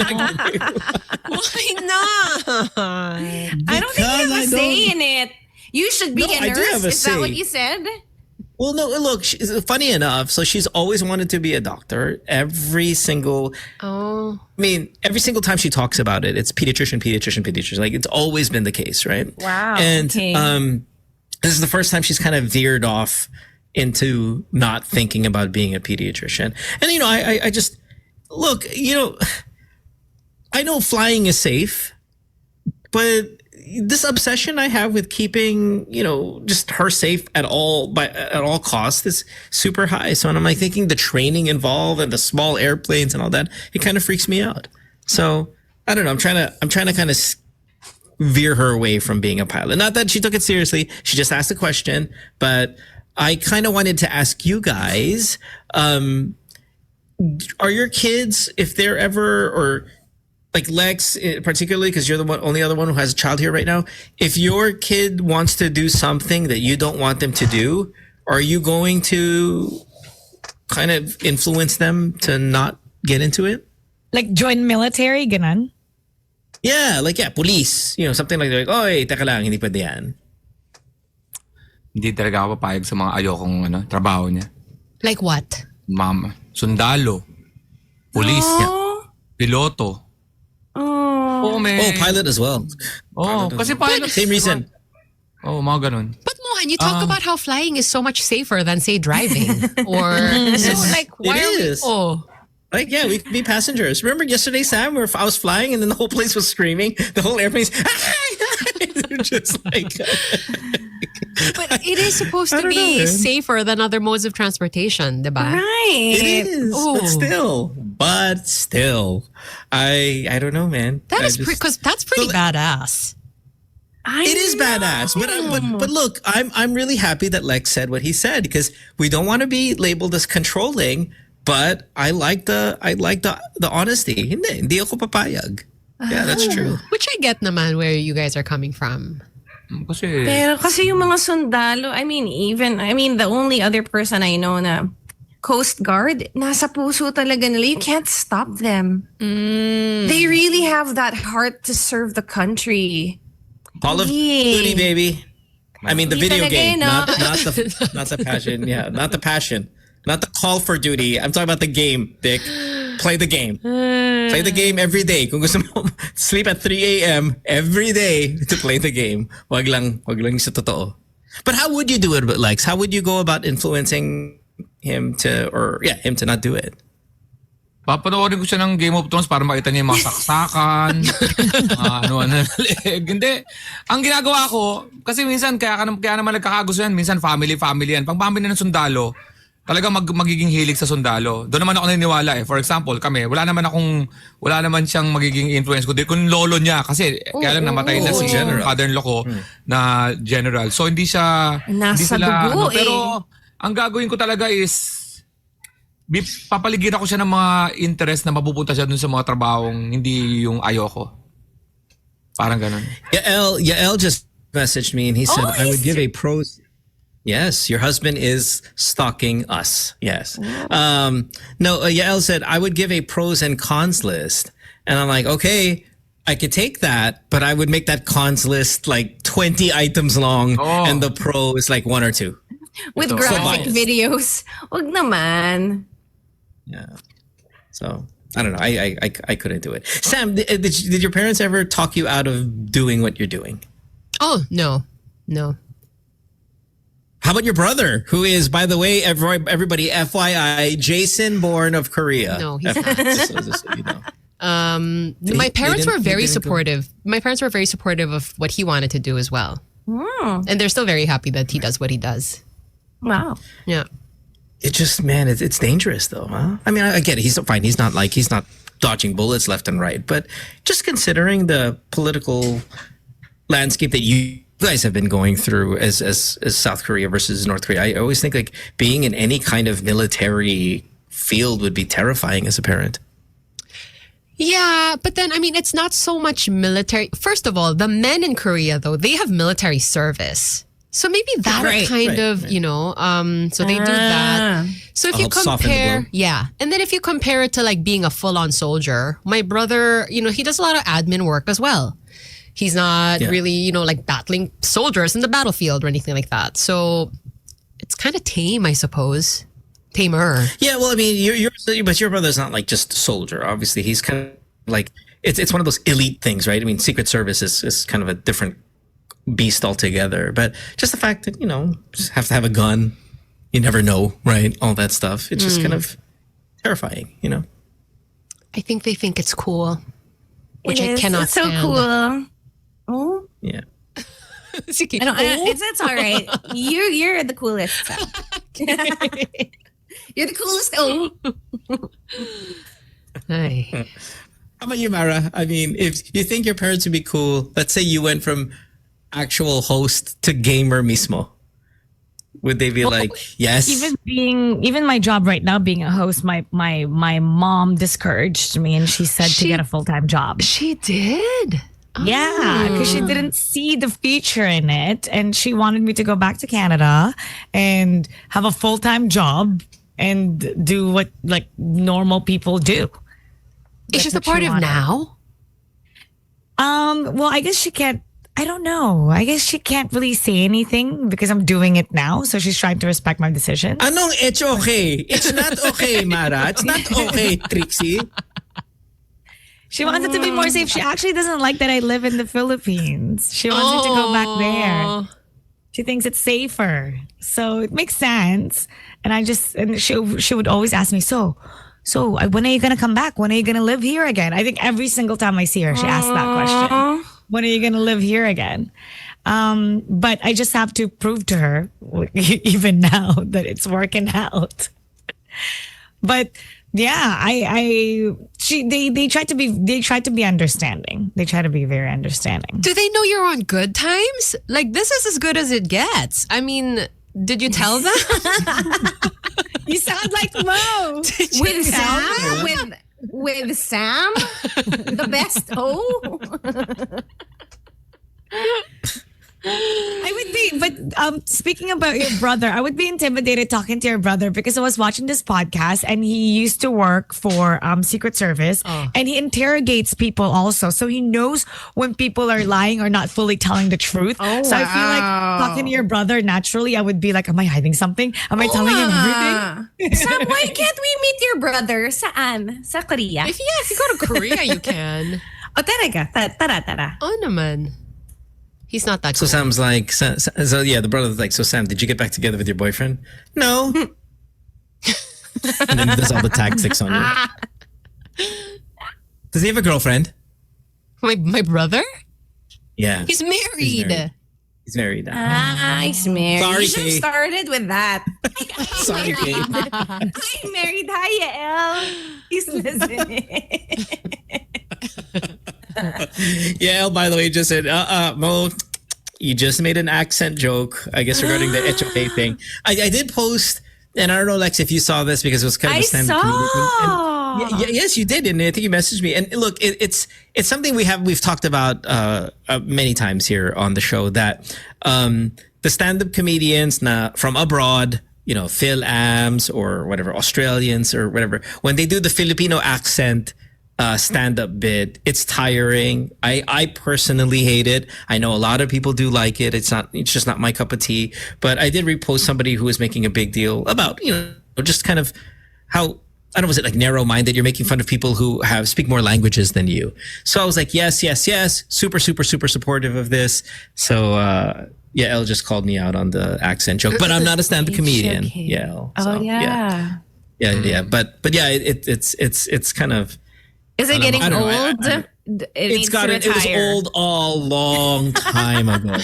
Speaker 3: not?
Speaker 8: I don't think you have a say in it. You should be a
Speaker 2: I do
Speaker 8: nurse.
Speaker 2: have a
Speaker 8: Is that
Speaker 2: say.
Speaker 8: what you said?
Speaker 2: Well, no, look, funny enough, so she's always wanted to be a doctor. Every single time she talks about it, it's pediatrician. Like, it's always been the case, right?
Speaker 8: Wow.
Speaker 2: And
Speaker 8: okay.
Speaker 2: this is the first time she's kind of veered off into not thinking about being a pediatrician. And, I just, look, I know flying is safe, but this obsession I have with keeping, just her safe at all costs is super high. So I'm like thinking the training involved and the small airplanes and all that, it kind of freaks me out. So I don't know. I'm trying to kind of veer her away from being a pilot. Not that she took it seriously. She just asked a question, but I kind of wanted to ask you guys, are your kids, if they're ever, or like Lex particularly, because you're the only other one who has a child here right now, if your kid wants to do something that you don't want them to do, are you going to kind of influence them to not get into it?
Speaker 7: Like join military, ganon?
Speaker 2: Yeah, police, something like that. Like, oy, teka lang, hindi pwede yan.
Speaker 6: Hindi talaga ako papayag sa mga ayokong trabaho niya.
Speaker 3: Like what?
Speaker 6: Sundalo, pulis, piloto.
Speaker 8: Oh,
Speaker 2: pilot as well.
Speaker 6: Kasi pilot.
Speaker 2: Same reason.
Speaker 6: Mga ganun.
Speaker 3: But Mohan, you talk about how flying is so much safer than, say, driving. Or so like, why
Speaker 2: It
Speaker 3: are
Speaker 2: is.
Speaker 3: we?
Speaker 2: Like, yeah, we could be passengers. Remember yesterday, Sam, where I was flying and then the whole place was screaming. The whole airplane's they're just like.
Speaker 3: But it is supposed to be safer than other modes of transportation, diba?
Speaker 8: right.
Speaker 2: It is, but still, I don't know, man.
Speaker 3: That is because that's pretty badass.
Speaker 2: It is badass, but look, I'm really happy that Lex said what he said because we don't want to be labeled as controlling, but I like the honesty. Hindi ako papayag. Yeah, that's true.
Speaker 3: Which I get naman where you guys are coming from.
Speaker 8: Pero kasi yung mga sundalo, the only other person I know na Coast Guard, nasa puso talaga nila. You can't stop them. They really have that heart to serve the country.
Speaker 2: Call of Duty, baby. I mean, the video
Speaker 8: talaga
Speaker 2: game,
Speaker 8: no?
Speaker 2: not the passion. Yeah, not the passion. Not the call for duty. I'm talking about the game, Dick. Play the game. Play the game every day. Kung gusto mo, sleep at 3 a.m. every day to play the game. Wag lang sa totoo. But how would you do it with Lex? How would you go about influencing him to not do it?
Speaker 6: Papanoorin ko siya ng Game of Thrones para makita niya yung mga saksakan, ano-ano na leg. Hindi. Ang ginagawa ko, kasi minsan, kaya naman nagkakagusto yan, minsan family yan. Pag family ng sundalo, talaga magiging hilig sa sundalo. Doon naman ako naniniwala eh. For example, kami, wala naman siyang magiging influence ko. Kung lolo niya, kasi kaya lang namatay na si father-in-law ko na general. So hindi siya...
Speaker 8: Nasa dugo eh.
Speaker 6: Pero ang gagawin ko talaga is... Papaligiran ko siya ng mga interest na mapupunta siya dun sa mga trabahong hindi yung ayoko. Parang ganun.
Speaker 2: Yael just messaged me and he said, I would give a pros... Yes, your husband is stalking us. Yes. Yael said, I would give a pros and cons list. And I'm like, okay, I could take that, but I would make that cons list like 20 items long and the pro is like 1 or 2.
Speaker 8: With graphic videos. Wag naman.
Speaker 2: Yeah. So I don't know. I couldn't do it. Sam, did your parents ever talk you out of doing what you're doing?
Speaker 3: Oh, no.
Speaker 2: How about your brother, who is, by the way, everybody, FYI, Jason, born of Korea?
Speaker 3: No, he's not.
Speaker 2: Just so you know.
Speaker 3: My parents were very supportive. My parents were very supportive of what he wanted to do as well. And they're still very happy that he does what he does.
Speaker 8: Wow.
Speaker 3: Yeah.
Speaker 2: It just, man, it's dangerous though, huh? I mean, I get it. He's fine. He's not dodging bullets left and right. But just considering the political landscape that you guys have been going through as South Korea versus North Korea, I always think like being in any kind of military field would be terrifying as a parent.
Speaker 3: Yeah, but then, I mean, it's not so much military. First of all, the men in Korea, though, they have military service. So maybe that kind of, you know, so they do that. So if you compare, and then if you compare it to like being a full-on soldier, my brother, you know, he does a lot of admin work as well. He's not really, you know, like battling soldiers in the battlefield or anything like that. So it's kind of tame, I suppose. Tamer.
Speaker 2: Yeah, well, I mean, but your brother's not like just a soldier. Obviously, he's kind of like, it's one of those elite things, right? I mean, Secret Service is kind of a different beast altogether. But just the fact that, you know, just have to have a gun, you never know, right? All that stuff. It's just kind of terrifying, you know?
Speaker 3: I think they think it's cool, which I cannot
Speaker 8: it's so
Speaker 3: stand.
Speaker 8: cool. Oh.
Speaker 2: Yeah.
Speaker 8: It's all right. You're the coolest. You're the coolest. Oh.
Speaker 3: Ay.
Speaker 2: How about you, Mara? I mean, if you think your parents would be cool, let's say you went from actual host to gamer mismo. Would they be like, yes?
Speaker 7: Even my job right now, being a host, my mom discouraged me and she said to get a full-time job.
Speaker 3: She did?
Speaker 7: Yeah, because she didn't see the future in it, and she wanted me to go back to Canada and have a full-time job and do what like normal people do.
Speaker 3: Is she supportive now?
Speaker 7: Well, I guess she can't. I don't know. I guess she can't really say anything because I'm doing it now, so she's trying to respect my decision.
Speaker 2: Anong it's okay? It's not okay, Mara. It's not okay, Trixie.
Speaker 7: She wants it to be more safe. She actually doesn't like that I live in the Philippines. She wants me to go back there. She thinks it's safer. So it makes sense. And she would always ask me, so when are you going to come back? When are you going to live here again? I think every single time I see her, she asks that question. When are you going to live here again? But I just have to prove to her, even now, that it's working out. But yeah, they try to be understanding. They try to be very understanding.
Speaker 3: Do they know you're on Good Times? Like, this is as good as it gets. I mean, did you tell them?
Speaker 7: You sound like Mo.
Speaker 8: With Sam? With Sam? The best
Speaker 7: I would be, but speaking about your brother, I would be intimidated talking to your brother because I was watching this podcast and he used to work for Secret Service and he interrogates people also. So he knows when people are lying or not fully telling the truth.
Speaker 3: Oh,
Speaker 7: so I feel like talking to your brother naturally, I would be like, am I hiding something? Am I telling him everything?
Speaker 8: Sam, why can't we meet your brother? Saan? Sa Korea?
Speaker 3: If you go to Korea, you can.
Speaker 8: Oh, talaga. Tara.
Speaker 3: Oh naman. He's not that
Speaker 2: So
Speaker 3: cool.
Speaker 2: Sam's like, so yeah, the brother's like, so Sam, did you get back together with your boyfriend? No. And then there's all the tactics on you. Does he have a girlfriend?
Speaker 3: My brother?
Speaker 2: Yeah.
Speaker 3: He's married.
Speaker 2: He's married.
Speaker 8: He's married.
Speaker 2: Sorry,
Speaker 8: You should have
Speaker 2: Kate.
Speaker 8: started with that.
Speaker 2: Sorry, Kate.
Speaker 8: I'm married. Hi, Yael. He's listening.
Speaker 2: Yeah, by the way, just said, Mo, you just made an accent joke, I guess, regarding the HOA thing. I did post, and I don't know, Lex, if you saw this because it was kind of
Speaker 8: I
Speaker 2: a stand-up comedian.
Speaker 8: saw.
Speaker 2: Yes, you did, and I think you messaged me. And look, it's something we've talked about many times here on the show, that the stand-up comedians from abroad, Phil Ams or whatever, Australians or whatever, when they do the Filipino accent stand-up bit, it's tiring. I personally hate it. I know a lot of people do like it. It's just not my cup of tea. But I did repost somebody who was making a big deal about, just kind of how, I don't know, was it like narrow-minded? You're making fun of people who speak more languages than you. So I was like, yes. Super, super, super supportive of this. So, yeah, Elle just called me out on the accent joke, but I'm not a stand-up comedian.
Speaker 8: Okay.
Speaker 2: Yeah. Elle.
Speaker 8: Oh,
Speaker 2: So,
Speaker 8: yeah.
Speaker 2: Yeah. But yeah, it's kind of,
Speaker 8: Is it getting
Speaker 2: I don't know.
Speaker 8: old?
Speaker 2: It was old a long time ago.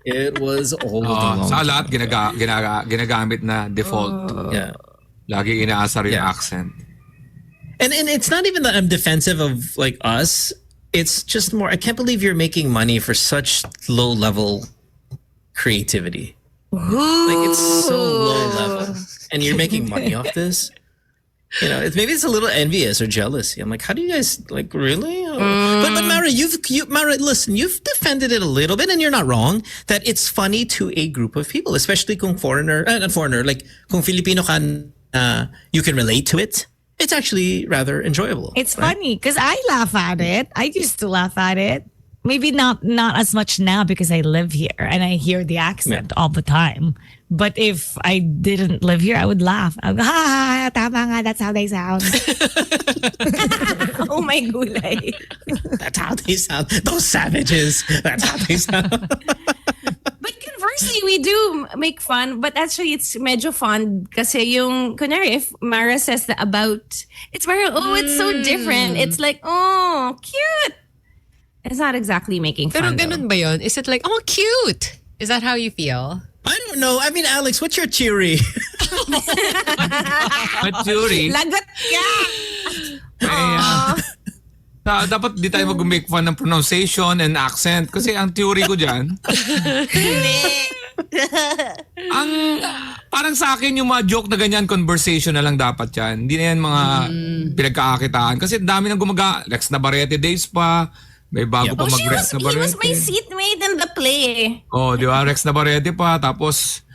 Speaker 2: It was old a long
Speaker 6: Sa
Speaker 2: time
Speaker 6: lahat,
Speaker 2: ago.
Speaker 6: ginagamit na default.
Speaker 2: Yeah.
Speaker 6: Lagi inaasar yung
Speaker 2: Yeah.
Speaker 6: accent.
Speaker 2: And it's not even that I'm defensive of like us. It's just more, I can't believe you're making money for such low level creativity. Like it's so low level. And you're making money off this. Maybe it's a little envious or jealousy. I'm like, how do you guys like really? But Mara, Mara, listen, you've defended it a little bit, and you're not wrong that it's funny to a group of people, especially kung not foreigner, like kung Filipino ka, you can relate to it. It's actually rather enjoyable.
Speaker 7: It's funny because I laugh at it. I used to laugh at it. Maybe not as much now because I live here and I hear the accent all the time. But if I didn't live here, I would laugh. I would go, ha, tama nga, that's how they sound.
Speaker 8: Oh my gulay.
Speaker 2: That's how they sound. Those savages. That's how they sound.
Speaker 8: But conversely, we do make fun, but actually it's medyo fun kasi yung, kunyari, if Mara says the about, it's very, it's so different. It's like, oh, cute. It's not exactly making
Speaker 3: Pero
Speaker 8: fun.
Speaker 3: ganun ba yun? Is it like, oh, cute? Is that how you feel?
Speaker 2: I don't know. I mean, Alex, what's your theory?
Speaker 6: Matsuri.
Speaker 8: Lagot ka!
Speaker 6: Dapat di tayo mag-make fun ng pronunciation and accent. Kasi ang theory ko dyan, parang sa akin yung mga joke na ganyan, conversation na lang dapat yan. Hindi na yan mga pinagkakakitaan. Kasi dami nang Lex Navarrete days pa. May bago pa mag-Rex
Speaker 8: He
Speaker 6: Navarrete.
Speaker 8: was my seatmate in the play.
Speaker 6: Oh, di ba? Rex Navarrete pa. Tapos,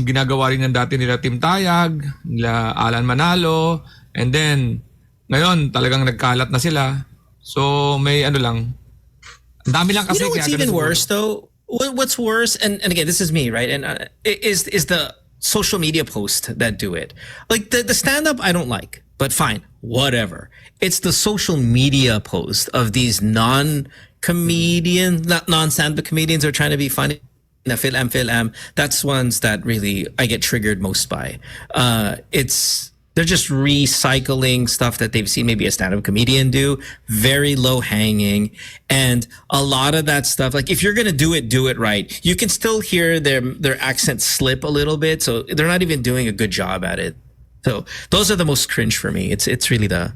Speaker 6: ginagawa rin ng dati nila Tim Tayag, nila Alan Manalo. And then, ngayon, talagang nagkalat na sila. So, may ano lang. Ang dami lang kasi.
Speaker 2: You know what's
Speaker 6: kaya
Speaker 2: even
Speaker 6: ganun
Speaker 2: worse, though? What's worse, and again, this is me, right? And is the social media posts that do it. Like the stand-up, I don't like. But fine, whatever. It's the social media post of these non-stand-up comedians who are trying to be funny. Phil Am. That's ones that really I get triggered most by. They're just recycling stuff that they've seen maybe a stand-up comedian do, very low-hanging. And a lot of that stuff, like if you're going to do it right. You can still hear their accent slip a little bit, so they're not even doing a good job at it. So those are the most cringe for me. It's really the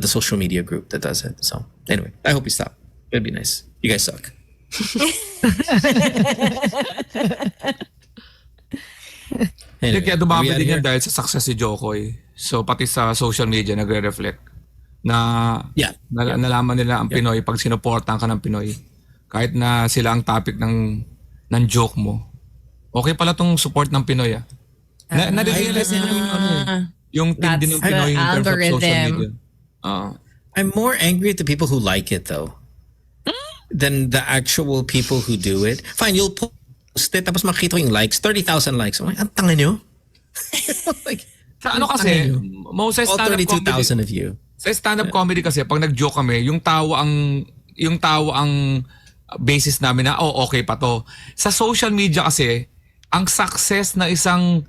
Speaker 2: social media group that does it. So anyway, I hope you stop. It'd be nice. You guys suck. Anyway,
Speaker 6: Kaya
Speaker 2: are we
Speaker 6: dumami
Speaker 2: outta
Speaker 6: din
Speaker 2: here?
Speaker 6: yan dahil sa success si Jokoy. So pati sa social media nagre-reflect na nalaman nila ang Pinoy pag sinuportahan ka ng Pinoy. Kahit na sila ang topic ng ng joke mo, okay pala tong support ng Pinoy Na-realize nila yung tindi ng
Speaker 8: That's
Speaker 6: Pinoy in
Speaker 8: the
Speaker 6: terms of social
Speaker 8: algorithm.
Speaker 6: media.
Speaker 2: I'm more angry at the people who like it though than the actual people who do it. Fine, you'll post it tapos makita ko yung likes, 30,000 likes. I'm like, ang tanga nyo? Like,
Speaker 6: Sa ano kasi, most sa
Speaker 2: all
Speaker 6: stand-up
Speaker 2: 32,000
Speaker 6: comedy,
Speaker 2: of you.
Speaker 6: sa stand-up comedy kasi, pag nag-joke kami, yung tawa ang basis namin na, okay pa to. Sa social media kasi, ang success na isang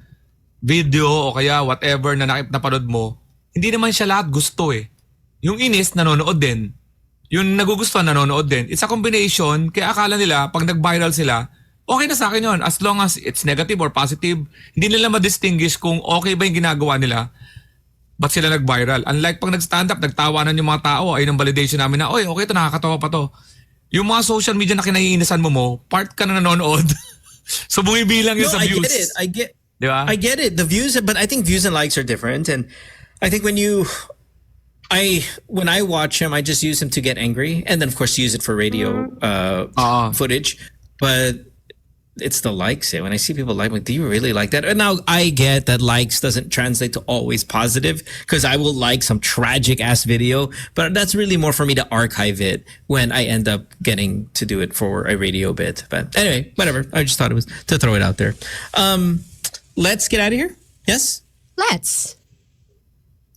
Speaker 6: video o kaya whatever na napanood mo, hindi naman siya lahat gusto eh. Yung inis, nanonood din. Yung nagugustuhan, nanonood din. It's a combination, kaya akala nila, pag nag-viral sila, okay na sa akin yun. As long as it's negative or positive, hindi nila ma-distinguish kung okay ba yung ginagawa nila, ba't sila nag-viral. Unlike pag nag-stand up, nagtawanan yung mga tao, ay ng validation namin na, okay ito, nakakatawa pa to. Yung mga social media na kinaiinisan mo, part ka na nanonood. So bumibilang yun sa views.
Speaker 2: I get it.
Speaker 6: Diba?
Speaker 2: I get it. The views, but I think views and likes are different. And I think when I watch him, I just use him to get angry, and then of course use it for radio footage. But it's the likes. When I see people like, do you really like that? And now I get that likes doesn't translate to always positive, because I will like some tragic ass video, but that's really more for me to archive it when I end up getting to do it for a radio bit. But anyway, whatever. I just thought it was to throw it out there. Let's get out of here. Yes?
Speaker 3: Let's.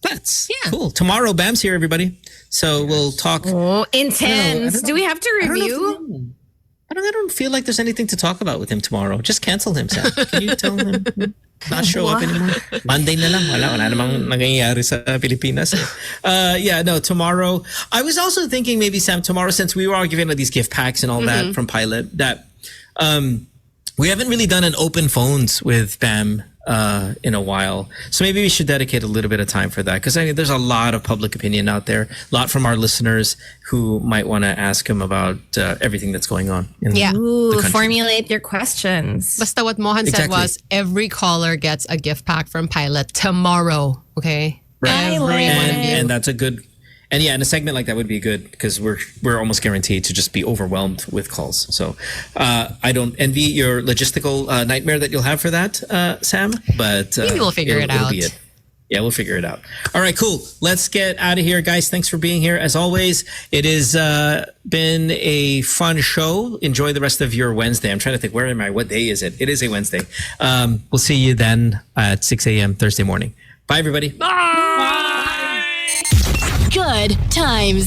Speaker 2: Yeah. Cool. Tomorrow, Bam's here, everybody. So we'll talk.
Speaker 8: Oh, intense.
Speaker 2: know.
Speaker 8: Do we have to
Speaker 2: I don't know
Speaker 8: review?
Speaker 2: I don't feel like there's anything to talk about with him tomorrow. Just cancel him, Sam. Can you tell him not show up anymore? Monday na lang. Wala namang nangyayari sa Pilipinas. Tomorrow. I was also thinking maybe, Sam, tomorrow, since we were all giving these gift packs and all that from Pilot, that we haven't really done an open phones with Bam in a while. So maybe we should dedicate a little bit of time for that, because I mean, there's a lot of public opinion out there, a lot from our listeners who might want to ask him about everything that's going on in the country.
Speaker 8: Formulate your questions.
Speaker 3: Basta what Mohan said
Speaker 2: Exactly.
Speaker 3: was every caller gets a gift pack from Pilot tomorrow. Okay?
Speaker 2: Right.
Speaker 3: Every one of you.
Speaker 2: And that's a good, and yeah, and a segment like that would be good, because we're almost guaranteed to just be overwhelmed with calls. So I don't envy your logistical nightmare that you'll have for that, Sam. But
Speaker 3: Maybe we'll figure it
Speaker 2: it'll
Speaker 3: out.
Speaker 2: be it. Yeah, we'll figure it out. All right, cool. Let's get out of here, guys. Thanks for being here. As always, it has been a fun show. Enjoy the rest of your Wednesday. I'm trying to think, where am I? What day is it? It is a Wednesday. We'll see you then at 6 a.m. Thursday morning. Bye, everybody.
Speaker 1: Good times.